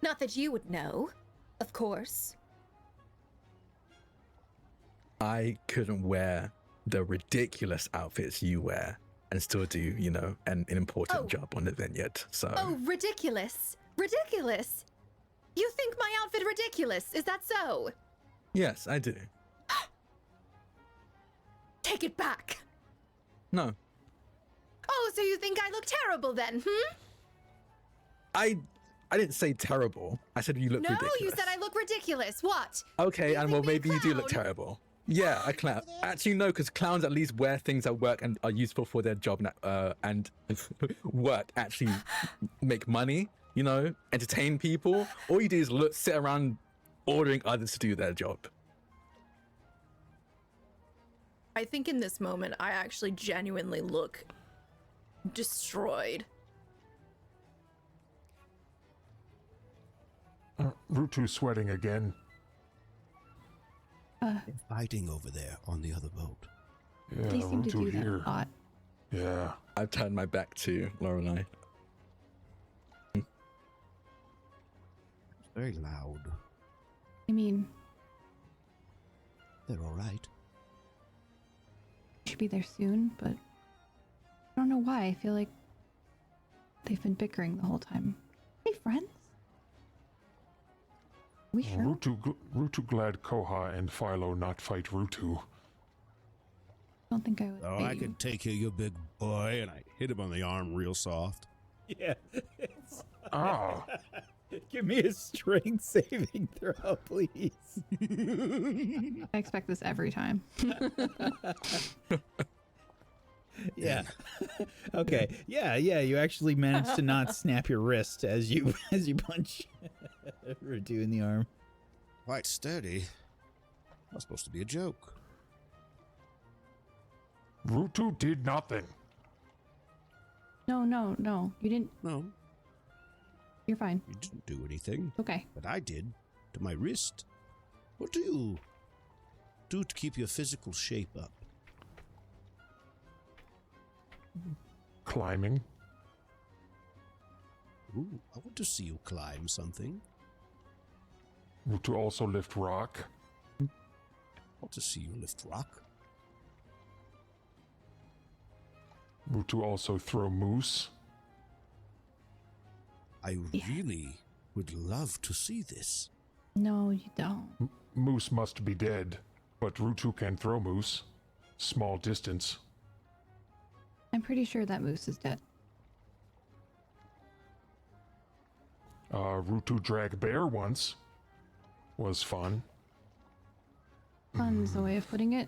Speaker 6: Not that you would know, of course.
Speaker 4: I couldn't wear the ridiculous outfits you wear and still do, an important job on the vineyard. So
Speaker 6: Oh, ridiculous. Ridiculous. You think my outfit ridiculous? Is that so?
Speaker 4: yes, I do.
Speaker 6: Take it back.
Speaker 4: No,
Speaker 6: Oh, so you think I look terrible then, hmm?
Speaker 4: I didn't say terrible. I said you look
Speaker 6: No,
Speaker 4: ridiculous.
Speaker 6: you said I look ridiculous. What?
Speaker 4: Okay,
Speaker 6: You
Speaker 4: and
Speaker 6: think
Speaker 4: well,
Speaker 6: me a
Speaker 4: maybe you do look
Speaker 6: clown?
Speaker 4: terrible. Yeah, a clown. Actually, no, because clowns at least wear things at work and are useful for their job and work. Actually, make money. Entertain people. All you do is sit around ordering others to do their job.
Speaker 6: I think in this moment, I actually genuinely look destroyed.
Speaker 3: Rutu sweating again.
Speaker 7: Fighting over there on the other boat.
Speaker 3: Yeah,
Speaker 5: They seem to
Speaker 3: Rutu
Speaker 5: do that
Speaker 3: here.
Speaker 5: a lot.
Speaker 3: Yeah.
Speaker 4: I've turned my back to Lorelei.
Speaker 7: It's very loud.
Speaker 5: I mean,
Speaker 7: They're all right.
Speaker 5: should be there soon, but I don't know why. I feel like they've been bickering the whole time. Hey, friends. We sure?
Speaker 3: Rutu glad Koha and Philo not fight Rutu.
Speaker 5: Don't think I would.
Speaker 7: Oh,
Speaker 5: fight
Speaker 7: I
Speaker 5: you.
Speaker 7: can take care of your big boy. And I hit him on the arm real soft.
Speaker 1: Yeah.
Speaker 3: Ah,
Speaker 1: Give me a strength saving throw, please.
Speaker 5: I expect this every time.
Speaker 1: Yeah. Okay. Yeah. You actually managed to not snap your wrist as you punch Rutu in the arm.
Speaker 7: Quite sturdy. That's supposed to be a joke.
Speaker 3: Rutu did nothing.
Speaker 5: No. You didn't.
Speaker 7: No,
Speaker 5: You're fine.
Speaker 7: you didn't do anything.
Speaker 5: Okay.
Speaker 7: But I did to my wrist. What do you do to keep your physical shape up?
Speaker 3: Climbing.
Speaker 7: Ooh, I want to see you climb something.
Speaker 3: Rutu also lift rock.
Speaker 7: I want to see you lift rock.
Speaker 3: Rutu also throw moose.
Speaker 7: I
Speaker 5: Yeah.
Speaker 7: really would love to see this.
Speaker 5: No, you don't.
Speaker 3: Moose must be dead, but Rutu can throw moose. Small distance.
Speaker 5: I'm pretty sure that moose is dead.
Speaker 3: Rutu drag bear once. Was fun.
Speaker 5: Fun's the way of putting it.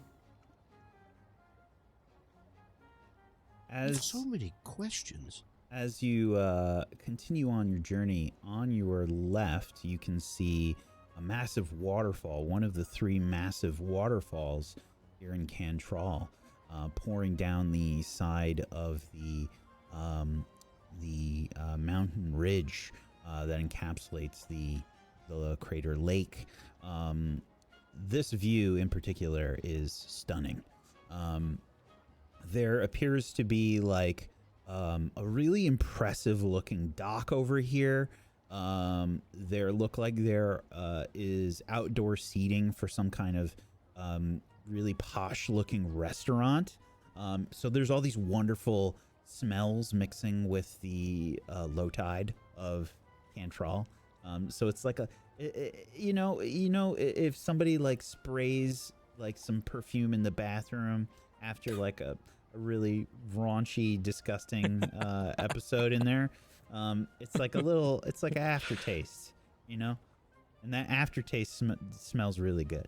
Speaker 7: There's
Speaker 1: As
Speaker 7: so many questions.
Speaker 1: As you continue on your journey, on your left, you can see a massive waterfall, one of the three massive waterfalls here in Cantral, pouring down the side of the mountain ridge that encapsulates the crater lake. This view in particular is stunning. There appears to be like a really impressive looking dock over here. There look like there is outdoor seating for some kind of really posh looking restaurant. So there's all these wonderful smells mixing with the low tide of Cantral. So it's like if somebody like sprays like some perfume in the bathroom after like a really raunchy, disgusting episode in there. It's like it's like an aftertaste, and that aftertaste smells really good.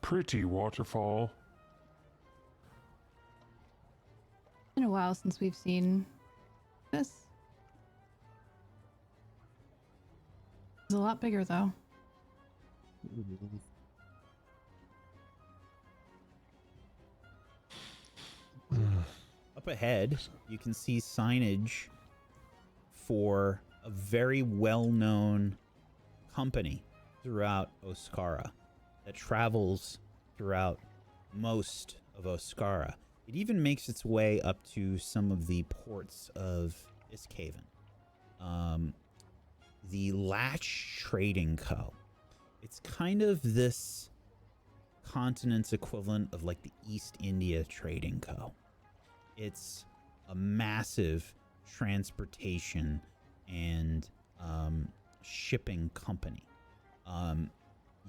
Speaker 3: Pretty waterfall.
Speaker 5: It's been a while since we've seen this. It's a lot bigger though.
Speaker 1: Up ahead, you can see signage for a very well-known company throughout Oskara that travels throughout most of Oskara. It even makes its way up to some of the ports of Wacksteven. The Latch Trading Co. It's kind of this continent's equivalent of like the East India Trading Co. It's a massive transportation and shipping company.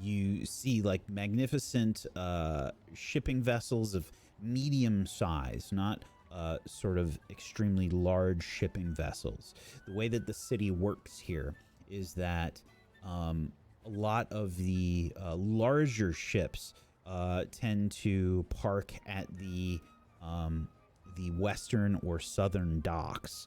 Speaker 1: You see like magnificent shipping vessels of medium size, not sort of extremely large shipping vessels. The way that the city works here is that a lot of the larger ships tend to park at the western or southern docks.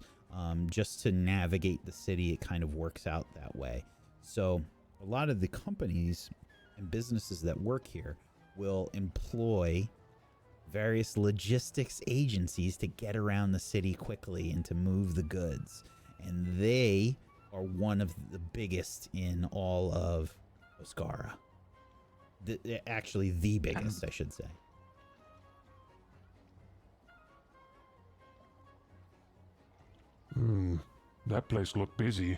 Speaker 1: Just to navigate the city, it kind of works out that way. So a lot of the companies and businesses that work here will employ various logistics agencies to get around the city quickly and to move the goods. And they are one of the biggest in all of Oskara. Actually, the biggest, I should say.
Speaker 3: That place looked busy.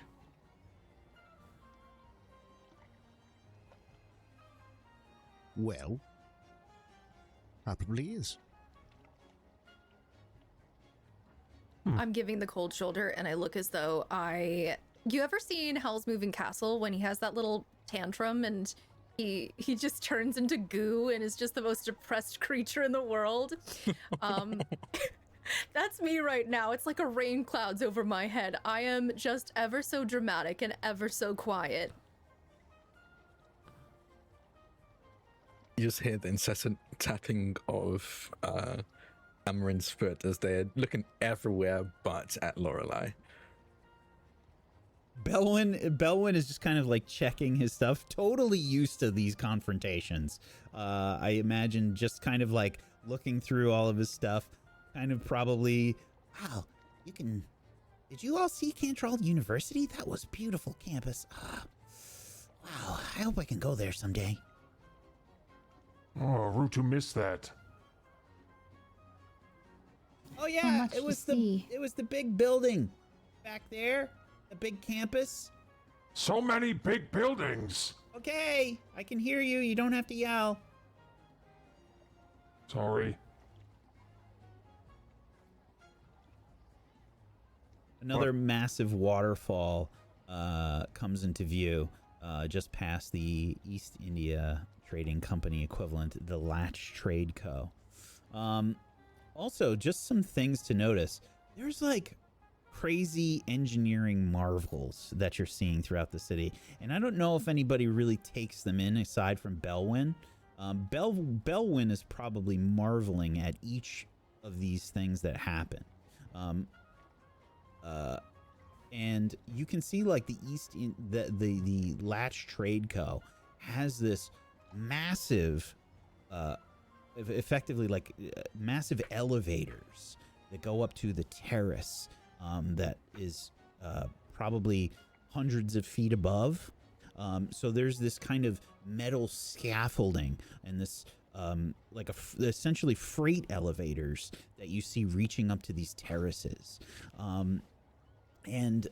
Speaker 7: Well, probably is.
Speaker 6: I'm giving the cold shoulder, and I look as though You ever seen Howl's Moving Castle when he has that little tantrum and he just turns into goo and is just the most depressed creature in the world? That's me right now. It's like a rain clouds over my head. I am just ever so dramatic and ever so quiet.
Speaker 4: You just hear the incessant tapping of Amarin's foot as they're looking everywhere but at Lorelei.
Speaker 1: Belwyn is just kind of like checking his stuff, totally used to these confrontations. I imagine just kind of like looking through all of his stuff, kind of probably,
Speaker 2: wow, did you all see Cantrell University? That was beautiful campus. Wow, I hope I can go there someday.
Speaker 3: Oh, rude to miss that.
Speaker 1: Oh yeah, it was the big building back there, the big campus.
Speaker 3: So many big buildings.
Speaker 1: Okay, I can hear you. You don't have to yell.
Speaker 3: Sorry.
Speaker 1: Another massive waterfall comes into view just past the East India Trading Company equivalent, the Latch Trade Co. Also, just some things to notice. There's like crazy engineering marvels that you're seeing throughout the city. And I don't know if anybody really takes them in aside from Belwyn. Belwyn is probably marveling at each of these things that happen. And you can see like the Latch Trade Co. has this massive, effectively like massive elevators that go up to the terrace that is probably hundreds of feet above. So there's this kind of metal scaffolding and this like essentially freight elevators that you see reaching up to these terraces. And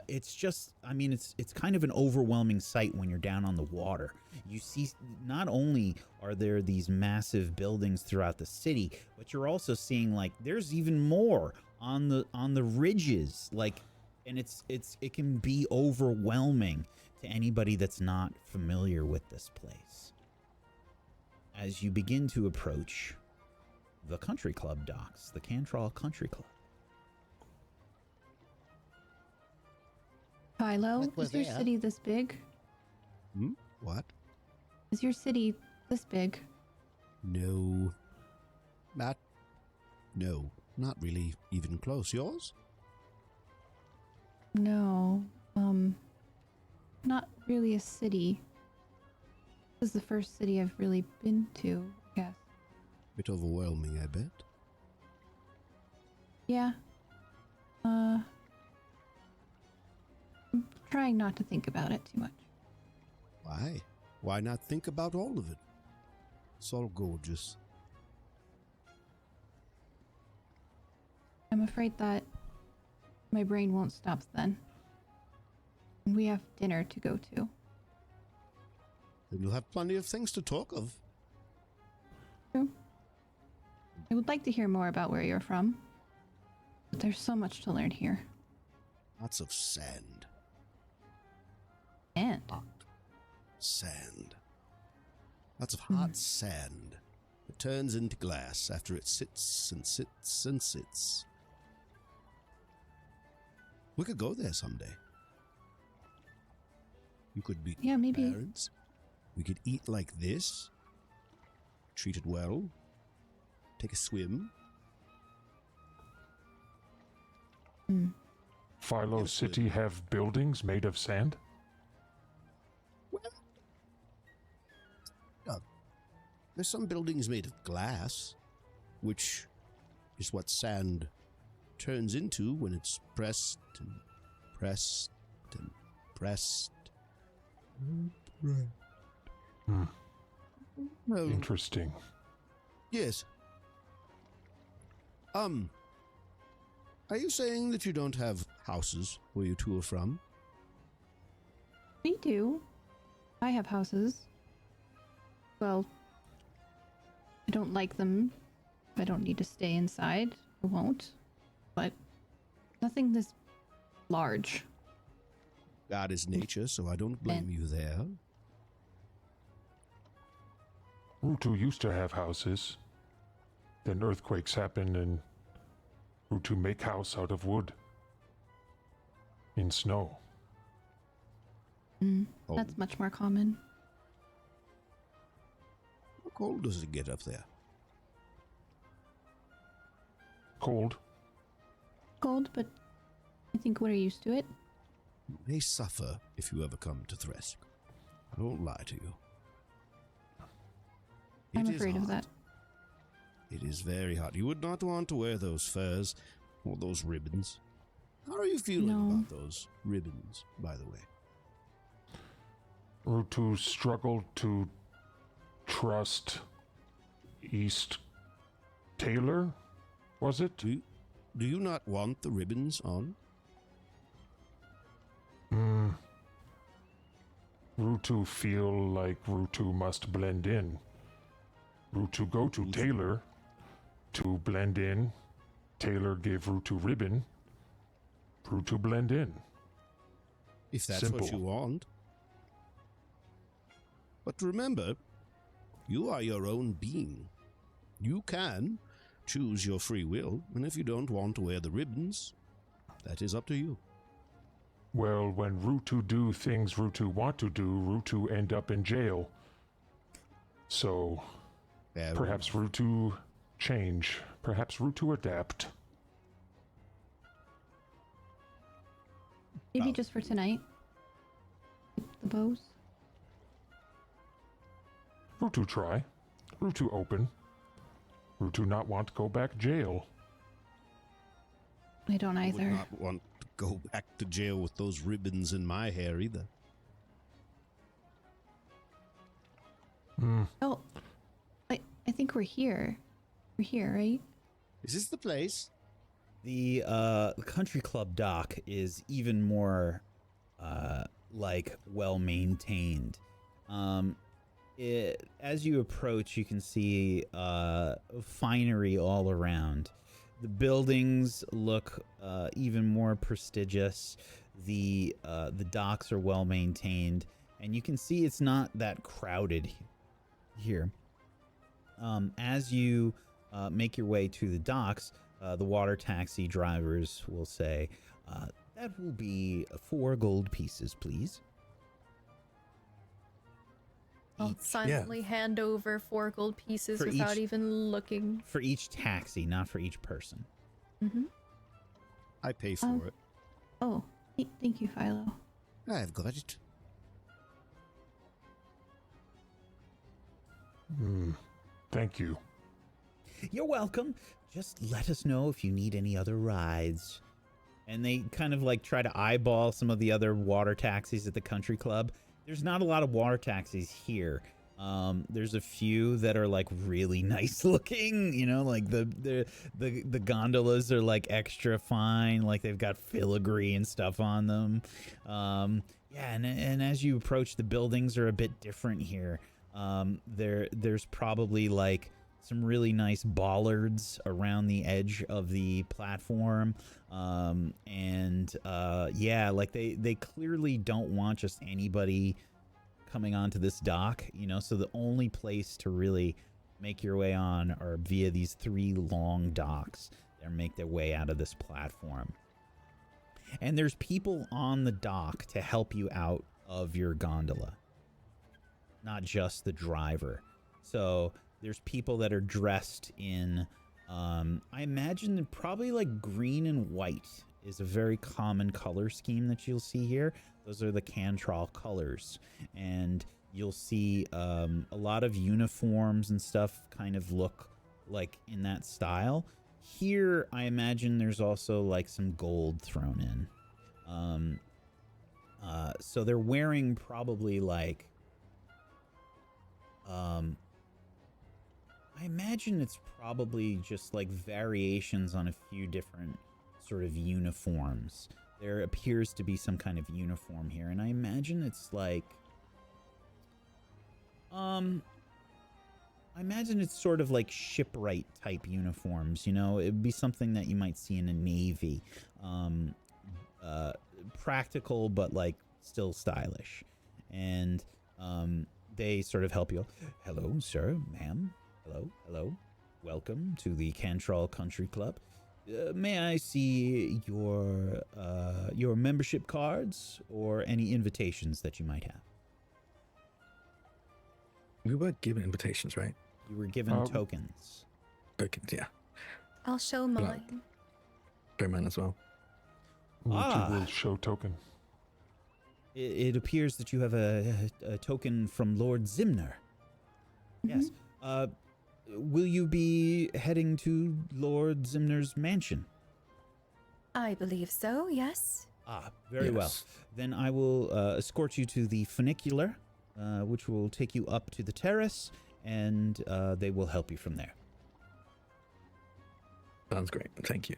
Speaker 1: it's just, I mean, it's kind of an overwhelming sight when you're down on the water. You see, not only are there these massive buildings throughout the city, but you're also seeing like there's even more on the ridges. Like, and it can be overwhelming to anybody that's not familiar with this place. As you begin to approach the country club docks, the Cantrell Country Club.
Speaker 5: Philo, is your city this big?
Speaker 7: What?
Speaker 5: Is your city this big?
Speaker 7: No. Not really even close. Yours?
Speaker 5: No. Not really a city. This is the first city I've really been to, I guess.
Speaker 7: Bit overwhelming, I bet.
Speaker 5: Yeah. I'm trying not to think about it too much.
Speaker 7: Why? Why not think about all of it? It's all gorgeous.
Speaker 5: I'm afraid that my brain won't stop then. And we have dinner to go to.
Speaker 7: Then you'll have plenty of things to talk of.
Speaker 5: True. I would like to hear more about where you're from. But there's so much to learn here.
Speaker 7: Lots of sand.
Speaker 5: And
Speaker 7: Sand. Lots of hot sand that turns into glass after it sits and sits and sits. We could go there someday. You could meet
Speaker 5: Yeah, maybe.
Speaker 7: parents. We could eat like this. Treat it well. Take a swim.
Speaker 3: Philo
Speaker 7: Yes,
Speaker 3: City have buildings made of sand?
Speaker 7: There's some buildings made of glass, which is what sand turns into when it's pressed and pressed and pressed.
Speaker 3: Interesting.
Speaker 7: Yes. Are you saying that you don't have houses where you two are from?
Speaker 5: We do. I have houses. Well, I don't like them. If I don't need to stay inside, I won't. But nothing this large.
Speaker 7: God is nature, so I don't blame you there.
Speaker 3: Rutu used to have houses. Then earthquakes happened and Rutu make house out of wood. In snow.
Speaker 5: That's much more common.
Speaker 7: How cold does it get up there?
Speaker 3: Cold.
Speaker 5: Cold, but I think we're used to it.
Speaker 7: You may suffer if you ever come to Thresk. I won't lie to you.
Speaker 5: I'm
Speaker 7: It is
Speaker 5: afraid of
Speaker 7: hot.
Speaker 5: that.
Speaker 7: It is very hot. You would not want to wear those furs or those ribbons. How are you feeling
Speaker 5: No.
Speaker 7: about those ribbons, by the way?
Speaker 3: Rutu struggled to trust East Taylor, was it?
Speaker 7: Do you not want the ribbons on?
Speaker 3: Rutu feel like Rutu must blend in. Rutu go to Taylor to blend in. Taylor give Rutu ribbon. Rutu blend in.
Speaker 7: If that's what
Speaker 3: Simple.
Speaker 7: you want. But remember, you are your own being. You can choose your free will, and if you don't want to wear the ribbons, that is up to you.
Speaker 3: Well, when Rutu do things Rutu want to do, Rutu end up in jail. So,
Speaker 7: Fair
Speaker 3: perhaps Rutu change. Perhaps Rutu adapt.
Speaker 5: Maybe just for tonight. The bows.
Speaker 3: Rutu try. Rutu open. Rutu not want to go back jail.
Speaker 5: I don't
Speaker 7: I would
Speaker 5: either.
Speaker 7: not want to go back to jail with those ribbons in my hair either.
Speaker 5: Oh, I think we're here. We're here, right?
Speaker 7: Is this the place?
Speaker 1: The country club dock is even more like well maintained. As you approach, you can see finery all around. The buildings look even more prestigious. The docks are well maintained, and you can see it's not that crowded here. As you make your way to the docks, the water taxi drivers will say, "That will be 4 gold pieces, please."
Speaker 6: I'll silently hand over 4 gold pieces
Speaker 1: For
Speaker 6: without
Speaker 1: each-
Speaker 6: even looking.
Speaker 1: For each taxi, not for each person.
Speaker 6: Mm-hmm.
Speaker 7: I pay for it.
Speaker 5: Oh, thank you, Philo.
Speaker 7: I've got it.
Speaker 3: Thank you.
Speaker 1: You're welcome. Just let us know if you need any other rides. And they kind of like try to eyeball some of the other water taxis at the country club. There's not a lot of water taxis here. There's a few that are like really nice looking, you know, like the gondolas are like extra fine, like they've got filigree and stuff on them. Yeah, and as you approach, the buildings are a bit different here. There's probably like some really nice bollards around the edge of the platform. Yeah, like they clearly don't want just anybody coming onto this dock, you know, so the only place to really make your way on are via these 3 long docks that make their way out of this platform. And there's people on the dock to help you out of your gondola, not just the driver. So there's people that are dressed in, I imagine probably like green and white is a very common color scheme that you'll see here. Those are the Cantrall colors. And you'll see a lot of uniforms and stuff kind of look like in that style. Here, I imagine there's also like some gold thrown in. So they're wearing probably like I imagine it's probably just like variations on a few different sort of uniforms. There appears to be some kind of uniform here, and I imagine it's like I imagine it's sort of like shipwright type uniforms, you know? It'd be something that you might see in a navy. Practical, but like still stylish. And they sort of help you. Hello, sir, ma'am. Hello. Welcome to the Cantrell Country Club. May I see your membership cards or any invitations that you might have?
Speaker 4: We were given invitations, right?
Speaker 1: You were given tokens.
Speaker 4: Tokens, yeah.
Speaker 6: I'll show mine.
Speaker 4: Show mine as well.
Speaker 3: Rutu will show token.
Speaker 1: It appears that you have a token from Lord Zimner. Yes. Will you be heading to Lord Zimner's mansion?
Speaker 6: I believe so, yes.
Speaker 1: Very well. Then I will escort you to the funicular, which will take you up to the terrace, and they will help you from there.
Speaker 4: Sounds great. Thank you.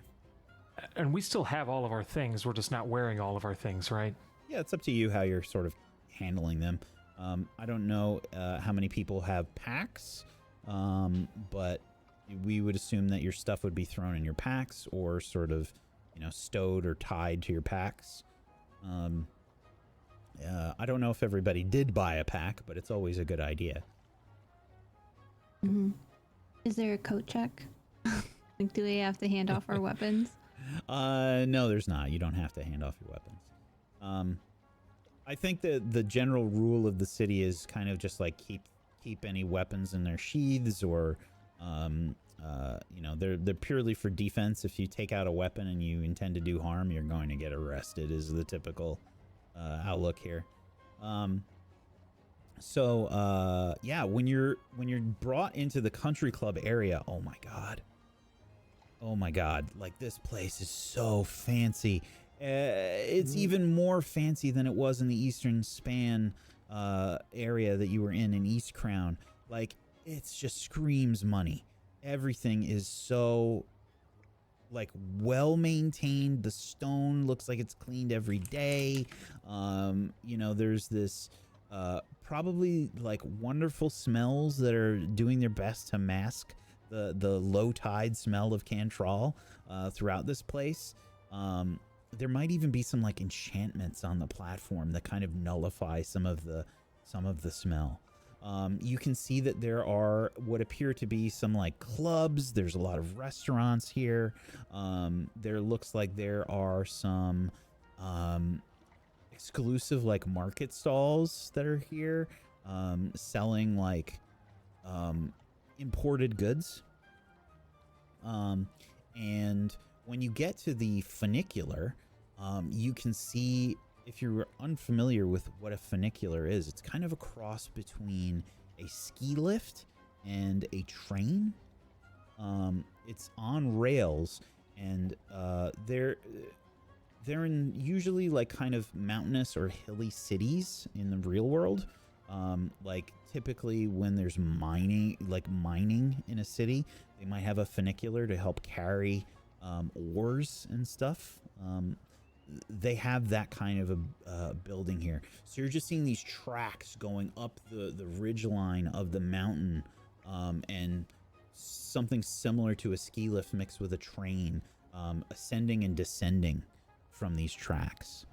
Speaker 8: And we still have all of our things. We're just not wearing all of our things, right?
Speaker 1: Yeah, it's up to you how you're sort of handling them. I don't know how many people have packs, but we would assume that your stuff would be thrown in your packs or sort of, stowed or tied to your packs. I don't know if everybody did buy a pack, but it's always a good idea.
Speaker 5: Mm-hmm. Is there a coat check? Like, do we have to hand off our weapons?
Speaker 1: No, there's not. You don't have to hand off your weapons. I think that the general rule of the city is kind of just like keep any weapons in their sheaths, or they're purely for defense. If you take out a weapon and you intend to do harm, you're going to get arrested, is the typical outlook here. When you're brought into the country club area, oh my god, like, this place is so fancy. It's even more fancy than it was in the Eastern Span area that you were in East Crown. Like, it just screams money. Everything is so, like, well maintained. The stone looks like it's cleaned every day. There's this probably like wonderful smells that are doing their best to mask the low tide smell of Cantrell throughout this place. There might even be some like enchantments on the platform that kind of nullify some of the smell. You can see that there are what appear to be some like clubs. There's a lot of restaurants here. There looks like there are some exclusive like market stalls that are here, selling like imported goods. And when you get to the funicular, you can see, if you're unfamiliar with what a funicular is, it's kind of a cross between a ski lift and a train. It's on rails, and they're in usually like kind of mountainous or hilly cities in the real world. Like typically when there's mining in a city, they might have a funicular to help carry ores and stuff. They have that kind of a building here. So you're just seeing these tracks going up the ridge line of the mountain, and something similar to a ski lift mixed with a train, ascending and descending from these tracks.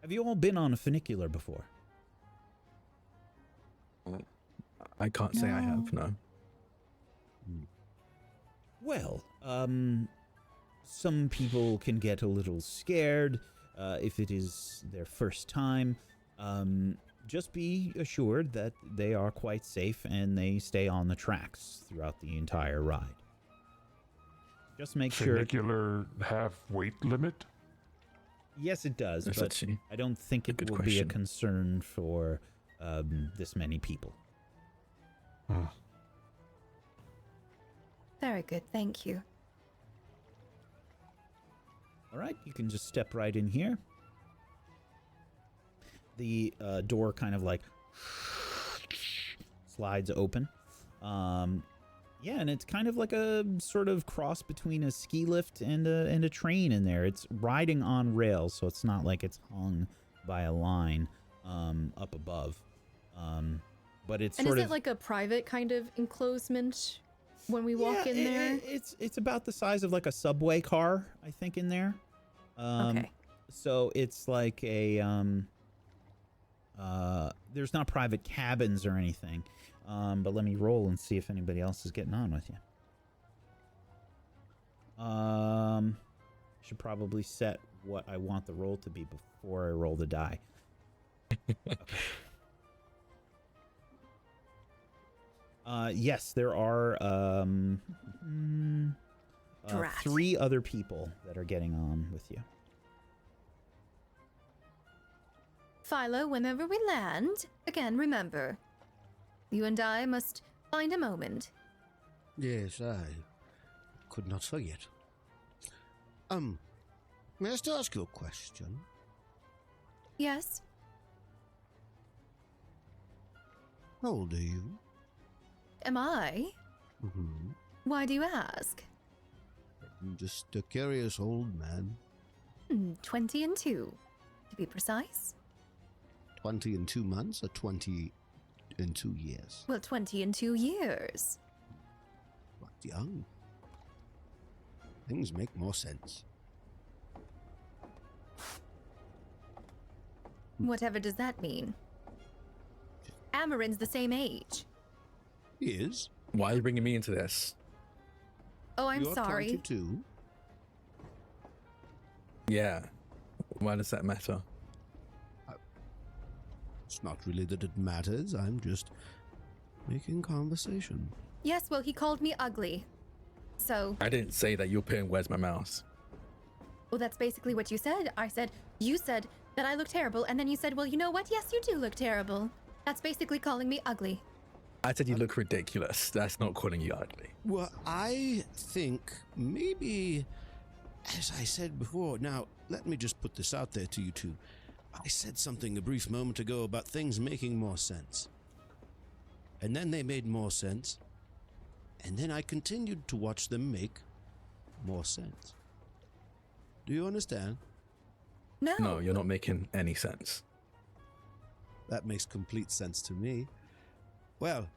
Speaker 1: Have you all been on a funicular before?
Speaker 4: I can't say I have, no.
Speaker 1: Well, some people can get a little scared if it is their first time. Just be assured that they are quite safe and they stay on the tracks throughout the entire ride. Just make sure.
Speaker 3: Funicular have weight limit?
Speaker 1: Yes, it does,
Speaker 4: That's
Speaker 1: but I don't think it will be a concern for this many people.
Speaker 6: Very good, thank you.
Speaker 1: All right, you can just step right in here. The door kind of like slides open. Yeah, and it's kind of like a sort of cross between a ski lift and a train in there. It's riding on rails, so it's not like it's hung by a line up above. But it's
Speaker 6: And
Speaker 1: sort
Speaker 6: is
Speaker 1: of
Speaker 6: it like a private kind of enclosement when we walk in there?
Speaker 1: It's about the size of like a subway car, I think, in there.
Speaker 6: Okay.
Speaker 1: So it's like a there's not private cabins or anything. But let me roll and see if anybody else is getting on with you. Should probably set what I want the roll to be before I roll the die. Okay. Yes, there are 3 other people that are getting on with you.
Speaker 6: Philo, whenever we land, again, remember, you and I must find a moment.
Speaker 7: Yes, I could not forget. May I just ask you a question?
Speaker 6: Yes?
Speaker 7: How old are you?
Speaker 6: Am I?
Speaker 7: Mm-hmm.
Speaker 6: Why do you ask?
Speaker 7: I'm just a curious old man.
Speaker 6: 20 and 2, to be precise.
Speaker 7: 20 and 2 months or 20 and 2 years?
Speaker 6: Well, 20 and 2 years.
Speaker 7: Quite young. Things make more sense.
Speaker 6: Whatever does that mean? Amarin's the same age.
Speaker 7: He is.
Speaker 4: Why are you bringing me into this?
Speaker 6: Oh, I'm
Speaker 7: You're
Speaker 6: sorry.
Speaker 7: 22.
Speaker 4: Yeah. Why does that matter?
Speaker 7: It's not really that it matters. I'm just making conversation.
Speaker 6: Yes, well, he called me ugly. So,
Speaker 4: I didn't say that. You're putting where's my mouse.
Speaker 6: well, that's basically what you said. You said that I look terrible, and then you said, well, you know what? Yes, you do look terrible. That's basically calling me ugly.
Speaker 4: I said you look ridiculous. That's not calling you ugly.
Speaker 7: Well, I think maybe, as I said before, now let me just put this out there to you two. I said something a brief moment ago about things making more sense. And then they made more sense. And then I continued to watch them make more sense. Do you understand?
Speaker 6: No.
Speaker 4: No, you're not making any sense.
Speaker 7: That makes complete sense to me. Well,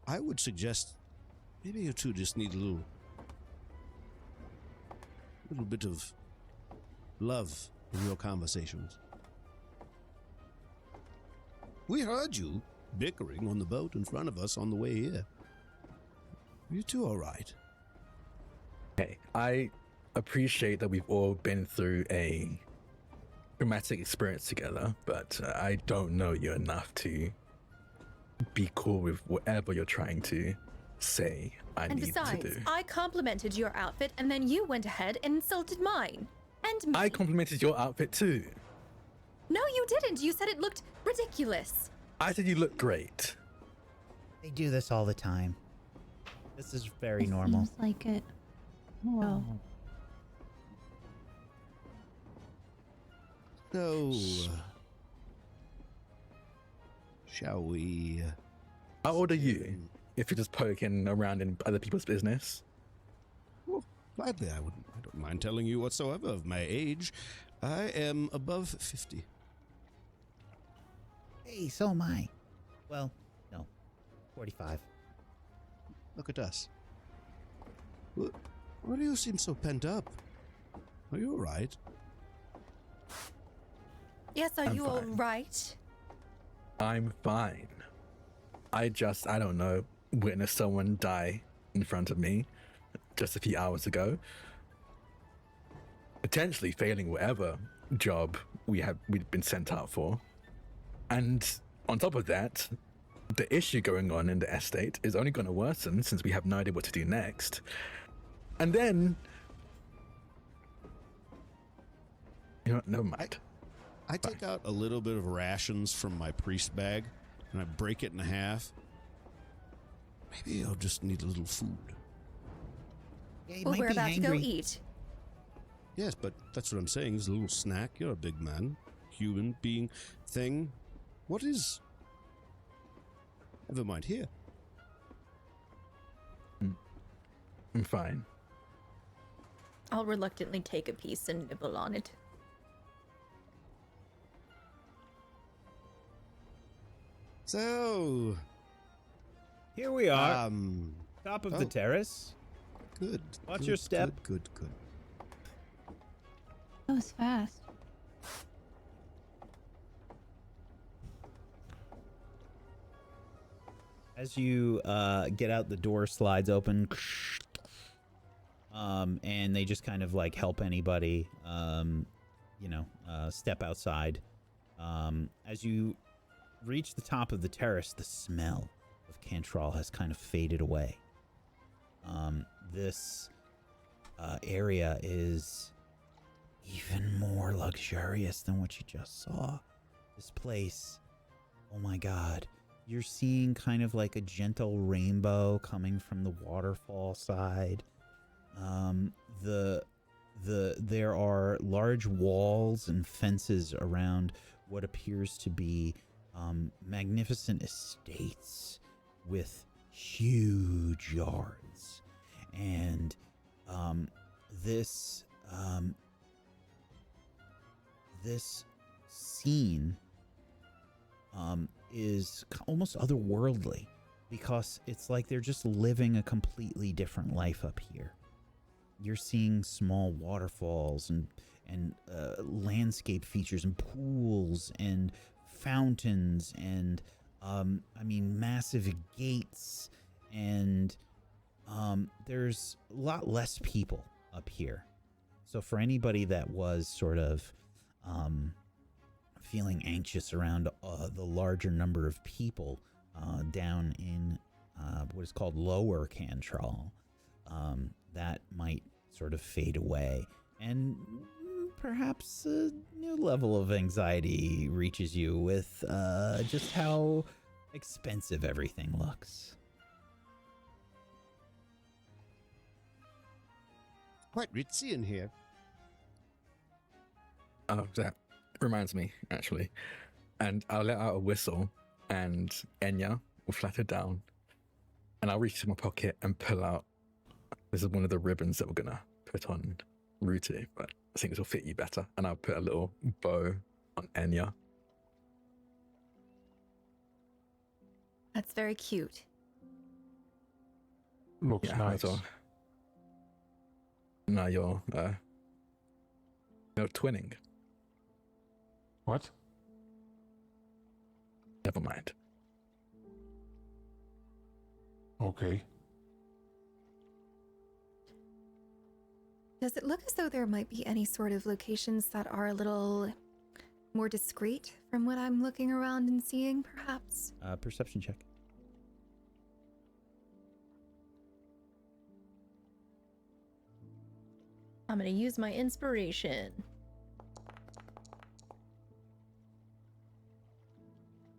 Speaker 7: I would suggest maybe you two just need a little bit of love in your conversations. We heard you bickering on the boat in front of us on the way here. You two all right?
Speaker 4: Okay, I appreciate that we've all been through a traumatic experience together, but I don't know you enough to be cool with whatever you're trying to say I
Speaker 6: And
Speaker 4: need
Speaker 6: besides,
Speaker 4: to do.
Speaker 6: I complimented your outfit, and then you went ahead and insulted mine. And me.
Speaker 4: I complimented your outfit too.
Speaker 6: No, you didn't. You said it looked ridiculous.
Speaker 4: I said you look great.
Speaker 2: They do this all the time.
Speaker 1: This is very
Speaker 5: It
Speaker 1: normal.
Speaker 5: Seems like it. Oh.
Speaker 7: So, shall we?
Speaker 4: How old are you? If you're just poking around in other people's business.
Speaker 7: Well, gladly, I don't mind telling you whatsoever of my age. I am above 50.
Speaker 2: Hey, so am I. Well, no. 45.
Speaker 7: Look at us. Why do you seem so pent up? Are you all right?
Speaker 6: Yes, are
Speaker 4: I'm
Speaker 6: you all
Speaker 4: fine.
Speaker 6: right?
Speaker 4: I'm fine. I don't know, witnessed someone die in front of me just a few hours ago. Potentially failing whatever job we'd been sent out for. And on top of that, the issue going on in the estate is only going to worsen since we have no idea what to do next. And then... You know what, never mind.
Speaker 7: I take out a little bit of rations from my priest bag, and I break it in half. Maybe I'll just need a little food.
Speaker 2: Yeah, you
Speaker 6: Well,
Speaker 2: might
Speaker 6: we're
Speaker 2: be
Speaker 6: about to go
Speaker 2: hangry.
Speaker 6: eat.
Speaker 7: Yes, but that's what I'm saying. Is a little snack. You're a big man, human being, thing. What is Never mind here.
Speaker 4: I'm fine.
Speaker 6: I'll reluctantly take a piece and nibble on it.
Speaker 7: So,
Speaker 1: Here we are, top of the
Speaker 7: oh.
Speaker 1: terrace.
Speaker 7: good.
Speaker 1: Watch
Speaker 7: good,
Speaker 1: your step.
Speaker 7: Good.
Speaker 5: That was fast.
Speaker 1: As you get out, the door slides open. And they just kind of like help anybody, step outside. As you reach the top of the terrace, the smell of Cantrell has kind of faded away. This area is even more luxurious than what you just saw. This place, oh my god. You're seeing kind of like a gentle rainbow coming from the waterfall side. There are large walls and fences around what appears to be magnificent estates with huge yards, and this scene is almost otherworldly, because it's like they're just living a completely different life up here. You're seeing small waterfalls and landscape features and pools and fountains and massive gates, and there's a lot less people up here. So for anybody that was sort of feeling anxious around the larger number of people down in what is called Lower Cantrell, that might sort of fade away, and perhaps a new level of anxiety reaches you with just how expensive everything looks.
Speaker 7: Quite ritzy in here.
Speaker 4: Oh, that reminds me, actually. And I'll let out a whistle, and Enya will flatter down, and I'll reach to my pocket and pull out. This is one of the ribbons that we're gonna put on Rutu, but I think this will fit you better. And I'll put a little bow on Enya.
Speaker 6: That's very cute.
Speaker 3: Looks nice.
Speaker 4: That's all. Now you're twinning.
Speaker 3: What?
Speaker 4: Never mind.
Speaker 3: Okay.
Speaker 6: Does it look as though there might be any sort of locations that are a little more discreet from what I'm looking around and seeing, perhaps?
Speaker 1: Perception check.
Speaker 6: I'm gonna use my inspiration.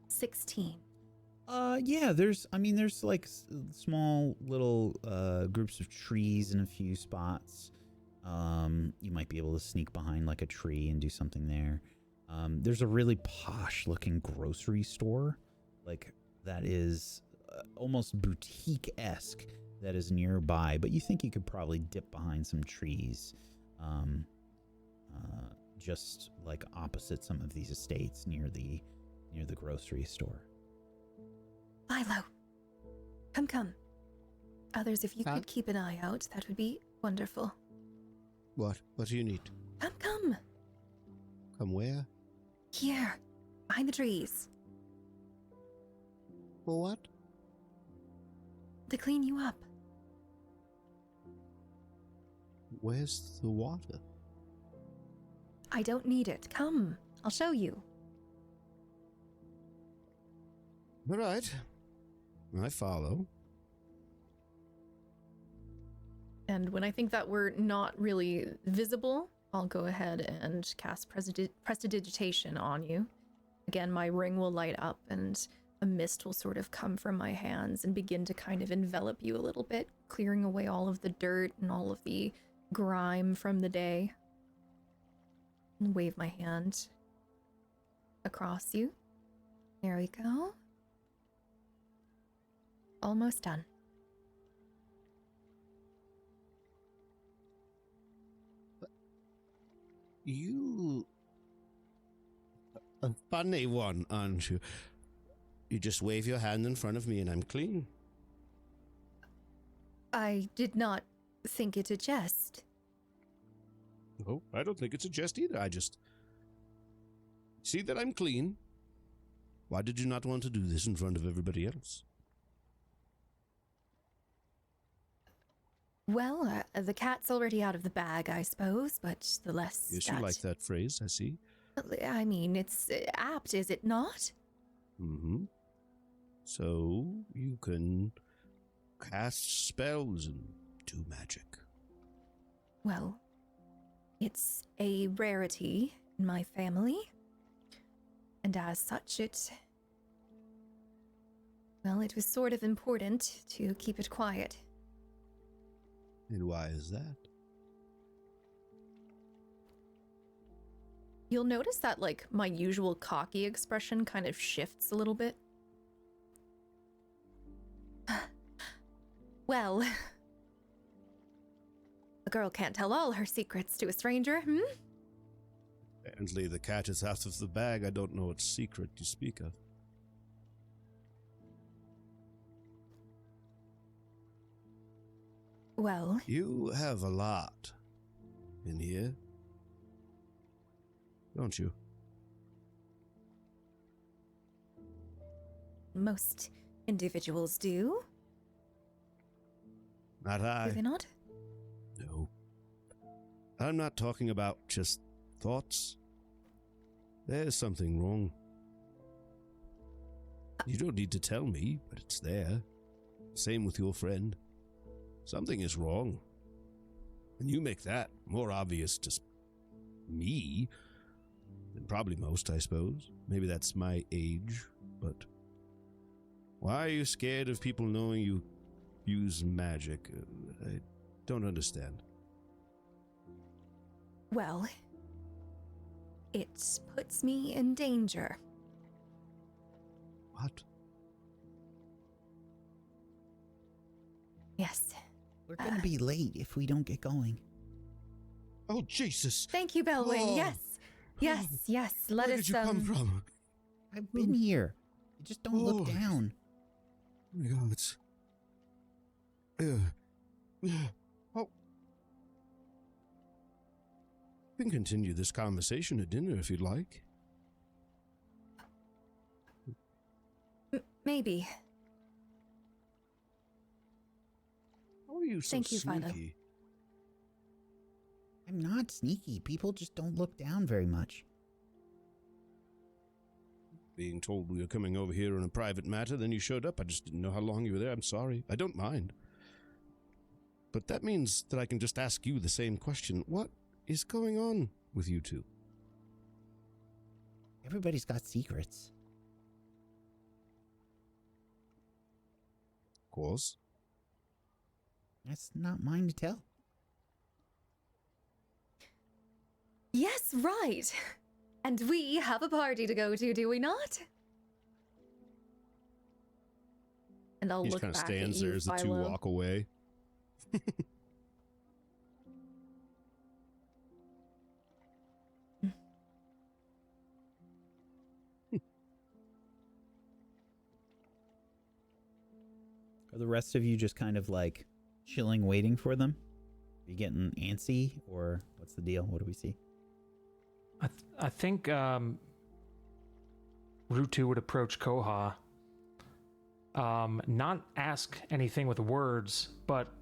Speaker 6: 16.
Speaker 1: Yeah, there's like small little groups of trees in a few spots. You might be able to sneak behind like a tree and do something there. There's a really posh looking grocery store, like that is almost boutique-esque, that is nearby, but you think you could probably dip behind some trees, just like opposite some of these estates near the grocery store.
Speaker 6: Philo, come. Others, if you could keep an eye out, that would be wonderful.
Speaker 7: What do you need?
Speaker 6: Come.
Speaker 7: Come where?
Speaker 6: Here, behind the trees.
Speaker 7: For what?
Speaker 6: To clean you up.
Speaker 7: Where's the water?
Speaker 6: I don't need it. Come, I'll show you.
Speaker 7: All right. I follow.
Speaker 6: And when I think that we're not really visible, I'll go ahead and cast Prestidigitation on you. Again, my ring will light up and a mist will sort of come from my hands and begin to kind of envelop you a little bit, clearing away all of the dirt and all of the grime from the day. And wave my hand across you. There we go. almost done.
Speaker 7: You... a funny one, aren't you? You just wave your hand in front of me and I'm clean.
Speaker 6: I did not think it a jest.
Speaker 7: No, I don't think it's a jest either. I just see that I'm clean. Why did you not want to do this in front of everybody else?
Speaker 6: Well, the cat's already out of the bag, I suppose, but the less
Speaker 7: Yes, you like that phrase, I see.
Speaker 6: I mean, it's apt, is it not?
Speaker 7: Mm-hmm. So, you can cast spells and do magic.
Speaker 6: Well, it's a rarity in my family. And as such, it was sort of important to keep it quiet.
Speaker 7: And why is that?
Speaker 6: You'll notice that, like, my usual cocky expression kind of shifts a little bit. Well, a girl can't tell all her secrets to a stranger, hmm?
Speaker 7: Apparently the cat is out of the bag. I don't know what secret you speak of.
Speaker 6: Well,
Speaker 7: You have a lot in here, don't you?
Speaker 6: most individuals do,
Speaker 7: Not
Speaker 6: do
Speaker 7: I.
Speaker 6: they not?
Speaker 7: No. I'm not talking about just thoughts. There's something wrong. You don't need to tell me, but it's there. Same with your friend. Something is wrong. And you make that more obvious to me than probably most, I suppose. Maybe that's my age, but why are you scared of people knowing you use magic? I don't understand.
Speaker 6: Well, it puts me in danger.
Speaker 7: What?
Speaker 6: Yes.
Speaker 2: We're gonna be late if we don't get going.
Speaker 7: Oh, Jesus!
Speaker 6: Thank you, Belwyn.
Speaker 7: Oh.
Speaker 6: Yes. Yes, yes. Let
Speaker 7: Where
Speaker 6: us,
Speaker 7: did you come from?
Speaker 2: I've been here. You just don't look
Speaker 7: Oh.
Speaker 2: down.
Speaker 7: Oh my God, it's... Oh. We can continue this conversation at dinner if you'd like.
Speaker 6: Maybe.
Speaker 7: How are you so
Speaker 6: Thank you, Philo.
Speaker 7: sneaky?
Speaker 2: I'm not sneaky. People just don't look down very much.
Speaker 7: Being told we were coming over here on a private matter, then you showed up. I just didn't know how long you were there. I'm sorry. I don't mind. But that means that I can just ask you the same question. What is going on with you two?
Speaker 2: Everybody's got secrets.
Speaker 7: Of course.
Speaker 2: That's not mine to tell.
Speaker 6: Yes, right. And we have a party to go to, do we not? And I'll
Speaker 7: He
Speaker 6: look
Speaker 7: just kind of
Speaker 6: back at
Speaker 7: stands
Speaker 6: you,
Speaker 7: there as the two
Speaker 6: Philo.
Speaker 7: walk away.
Speaker 1: Are the rest of you just kind of like chilling, waiting for them? Are you getting antsy, or what's the deal? What do we see?
Speaker 8: I think Rutu would approach Koha. Not ask anything with words, but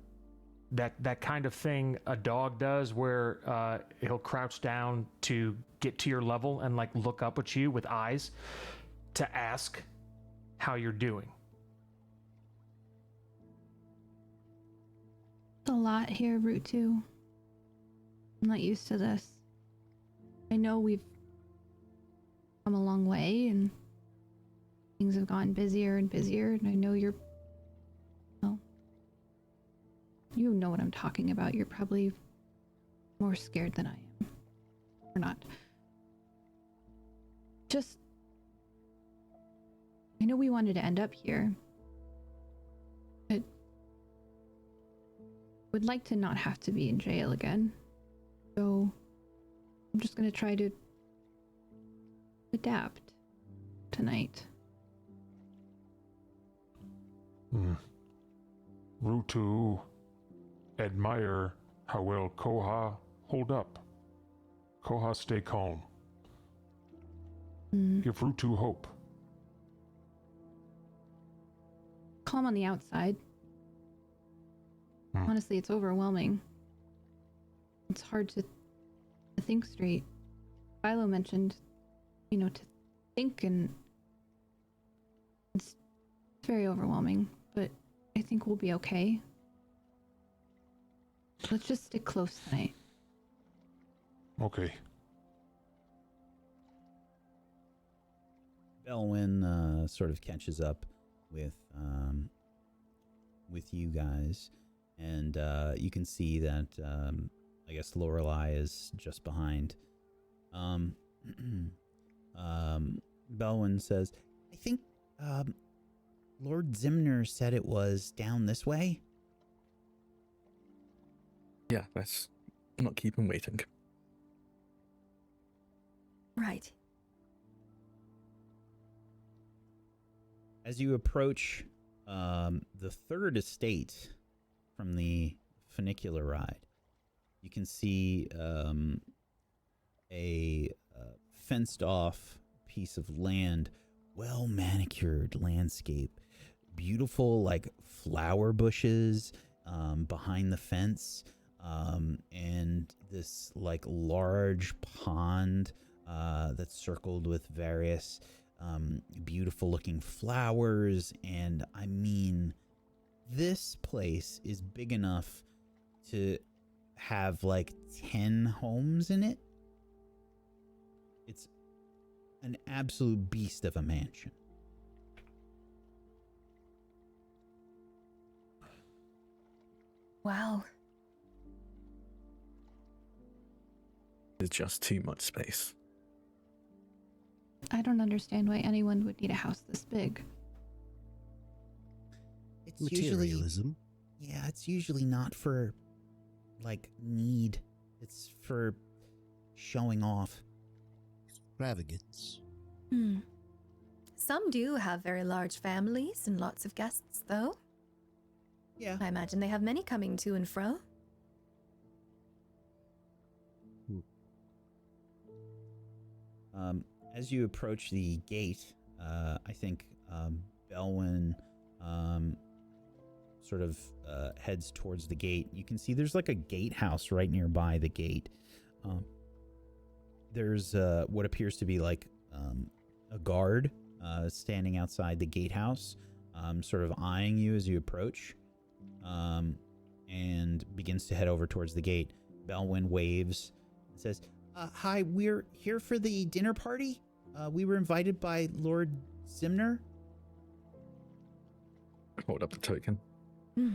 Speaker 8: that kind of thing a dog does, where it'll crouch down to get to your level and like look up at you with eyes to ask how you're doing.
Speaker 5: A lot here, Route 2. I'm not used to this. I know we've come a long way and things have gotten busier and busier, and I know you're... Well, you know what I'm talking about. You're probably more scared than I am. Or not. Just... I know we wanted to end up here. would like to not have to be in jail again. So I'm just gonna try to adapt tonight.
Speaker 3: Rutu admire how well Koha hold up. Koha stay calm. Give Rutu hope.
Speaker 5: Calm on the outside. Honestly, it's overwhelming. It's hard to think straight. Philo mentioned, to think, and it's very overwhelming, but I think we'll be okay. Let's just stick close tonight.
Speaker 3: Okay.
Speaker 1: Belwyn sort of catches up with you guys, and you can see that I guess Lorelei is just behind. Belwyn says,
Speaker 2: I think Lord Zimner said it was down this way.
Speaker 4: Yeah, let's not keep him waiting.
Speaker 6: Right.
Speaker 1: as you approach the third estate from the funicular ride, you can see a fenced off piece of land, well manicured landscape, beautiful like flower bushes behind the fence, and this like large pond that's circled with various beautiful looking flowers. And I mean, this place is big enough to have like 10 homes in it. It's an absolute beast of a mansion.
Speaker 6: Wow.
Speaker 4: There's just too much space.
Speaker 5: I don't understand why anyone would need a house this big.
Speaker 2: It's usually,
Speaker 7: Materialism.
Speaker 2: yeah, it's usually not for, like, need. It's for showing off.
Speaker 7: Extravagance.
Speaker 6: Some do have very large families and lots of guests, though.
Speaker 2: Yeah.
Speaker 6: I imagine they have many coming to and fro.
Speaker 1: As you approach the gate, I think Belwyn sort of heads towards the gate. You can see there's like a gatehouse right nearby the gate. There's what appears to be like a guard standing outside the gatehouse, sort of eyeing you as you approach, and begins to head over towards the gate. Belwyn waves and says,
Speaker 2: Hi, we're here for the dinner party. We were invited by Lord Zimner.
Speaker 4: Hold up the token.
Speaker 1: The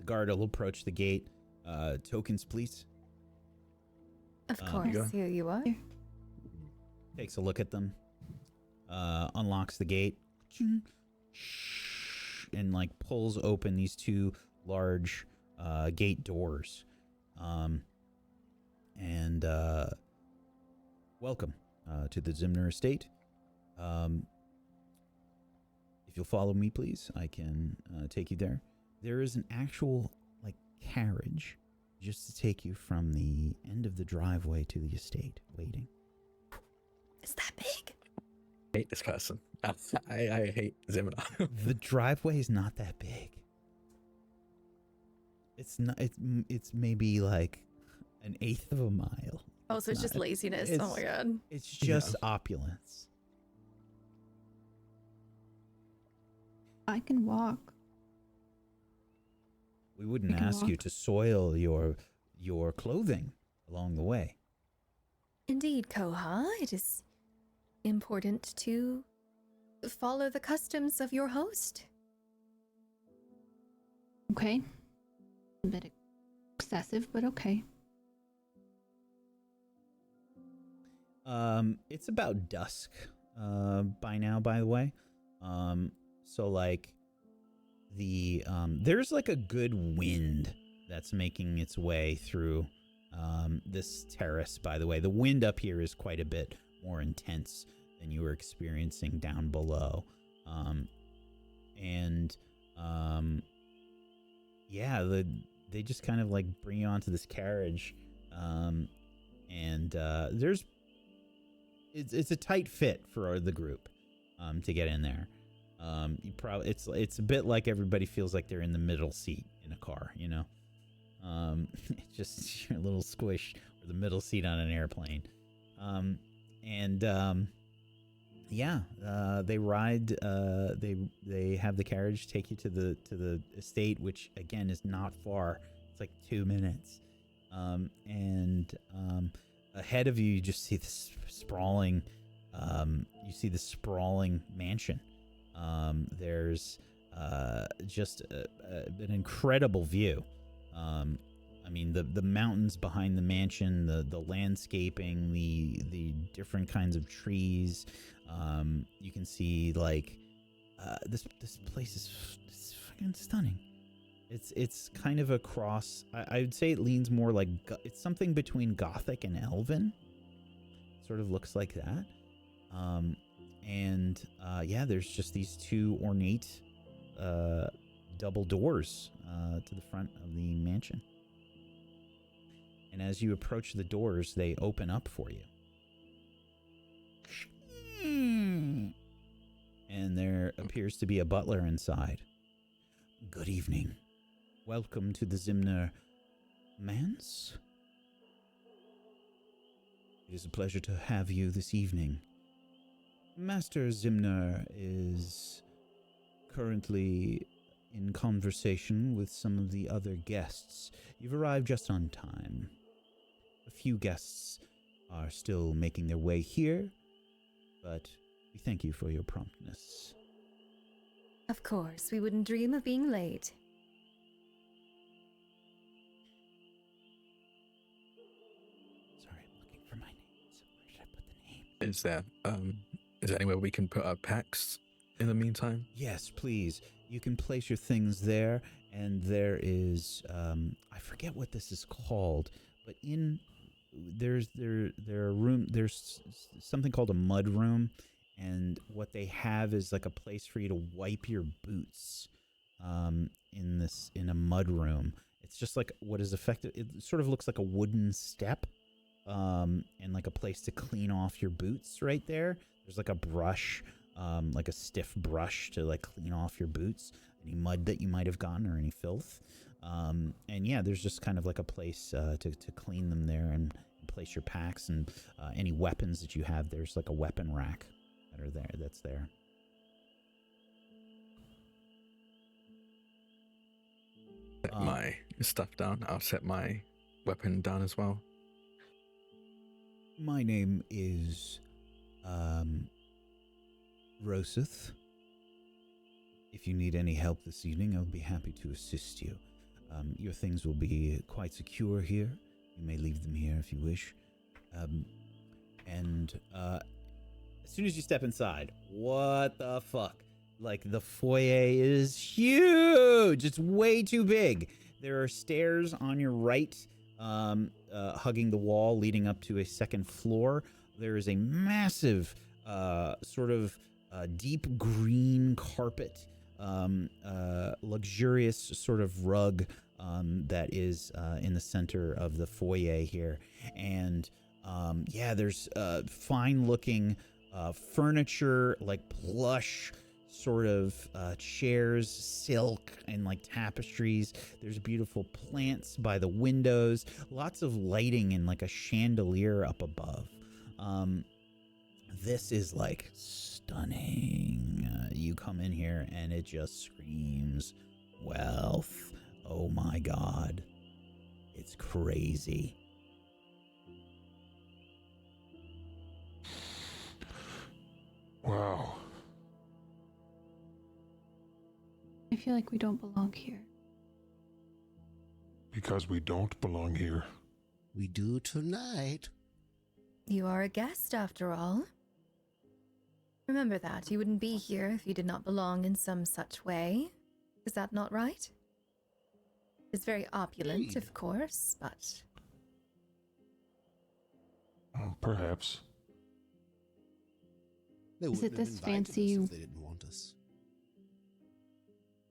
Speaker 1: guard will approach the gate. Tokens, please.
Speaker 6: Of
Speaker 1: you
Speaker 6: course,
Speaker 4: go.
Speaker 6: here you are.
Speaker 1: Takes a look at them. Unlocks the gate. And like pulls open these two large gate doors. And welcome to the Zimner estate. If you'll follow me, please, I can take you there. There is an actual like carriage just to take you from the end of the driveway to the estate waiting.
Speaker 6: Is that big?
Speaker 4: I hate this person. I hate Zimmer.
Speaker 1: The driveway is not that big. It's not. It's maybe like an eighth of a mile.
Speaker 6: Oh, so it's just
Speaker 1: not-
Speaker 6: laziness.
Speaker 1: it's-
Speaker 6: Oh my god.
Speaker 1: It's just opulence.
Speaker 5: I can walk.
Speaker 1: We wouldn't
Speaker 5: I can
Speaker 1: ask you
Speaker 5: walk.
Speaker 1: to soil your clothing along the way.
Speaker 6: Indeed, Koha, it is important to follow the customs of your host.
Speaker 5: Okay. A bit excessive, but okay.
Speaker 1: It's about dusk by now, by the way. So like there's like a good wind that's making its way through this terrace. By the way, the wind up here is quite a bit more intense than you were experiencing down below. They just kind of like bring you onto this carriage, it's a tight fit for the group to get in there. It's a bit like everybody feels like they're in the middle seat in a car, you know. It's just your little squish or the middle seat on an airplane. They ride. They have the carriage take you to the estate, which again is not far. It's like 2 minutes. Ahead of you, you just see this sprawling. You see the sprawling mansion. There's just an incredible view. I mean, the mountains behind the mansion, the landscaping, the different kinds of trees. You can see like this place is fucking stunning. It's kind of a cross. I would say it leans more like it's something between Gothic and Elven. Sort of looks like that. There's just these two ornate double doors to the front of the mansion. And as you approach the doors, they open up for you. And there appears to be a butler inside. Good evening. Welcome to the Zimner Manse. It is a pleasure to have you this evening. Master Zimner is currently in conversation with some of the other guests. You've arrived just on time. A few guests are still making their way here, but we thank you for your promptness.
Speaker 6: Of course, we wouldn't dream of being late.
Speaker 1: Sorry, I'm looking for my names. Where should I put the name?
Speaker 4: Is there anywhere we can put our packs in the meantime?
Speaker 1: Yes, please. You can place your things there, and there is I forget what this is called, but there's something called a mud room, and what they have is like a place for you to wipe your boots in a mud room. It's just like what is effective. It sort of looks like a wooden step, and like a place to clean off your boots right there. There's like a brush, like a stiff brush to like clean off your boots, any mud that you might have gotten or any filth. There's just kind of like a place to clean them there and place your packs and any weapons that you have. There's like a weapon rack that's there.
Speaker 4: Set my stuff down. I'll set my weapon down as well.
Speaker 1: My name is Roseth. If you need any help this evening, I'll be happy to assist you. Your things will be quite secure here. You may leave them here if you wish. As soon as you step inside, what the fuck? Like, the foyer is huge. It's way too big. There are stairs on your right, hugging the wall, leading up to a second floor. There is a massive, deep green carpet, luxurious sort of rug that is in the center of the foyer here. And there's fine-looking furniture, like plush sort of chairs, silk, and like tapestries. There's beautiful plants by the windows, lots of lighting and like a chandelier up above. This is like stunning. You come in here and it just screams wealth. Oh my god. It's crazy.
Speaker 3: Wow.
Speaker 5: I feel like we don't belong here.
Speaker 3: Because we don't belong here.
Speaker 7: We do tonight.
Speaker 6: You are a guest, after all. Remember that. You wouldn't be here if you did not belong in some such way. Is that not right? It's very opulent,
Speaker 7: Indeed.
Speaker 6: of course, but
Speaker 3: Perhaps.
Speaker 7: They
Speaker 5: Is
Speaker 7: wouldn't
Speaker 5: it
Speaker 7: have
Speaker 5: this
Speaker 7: invited
Speaker 5: fancy-
Speaker 7: us if they didn't want us.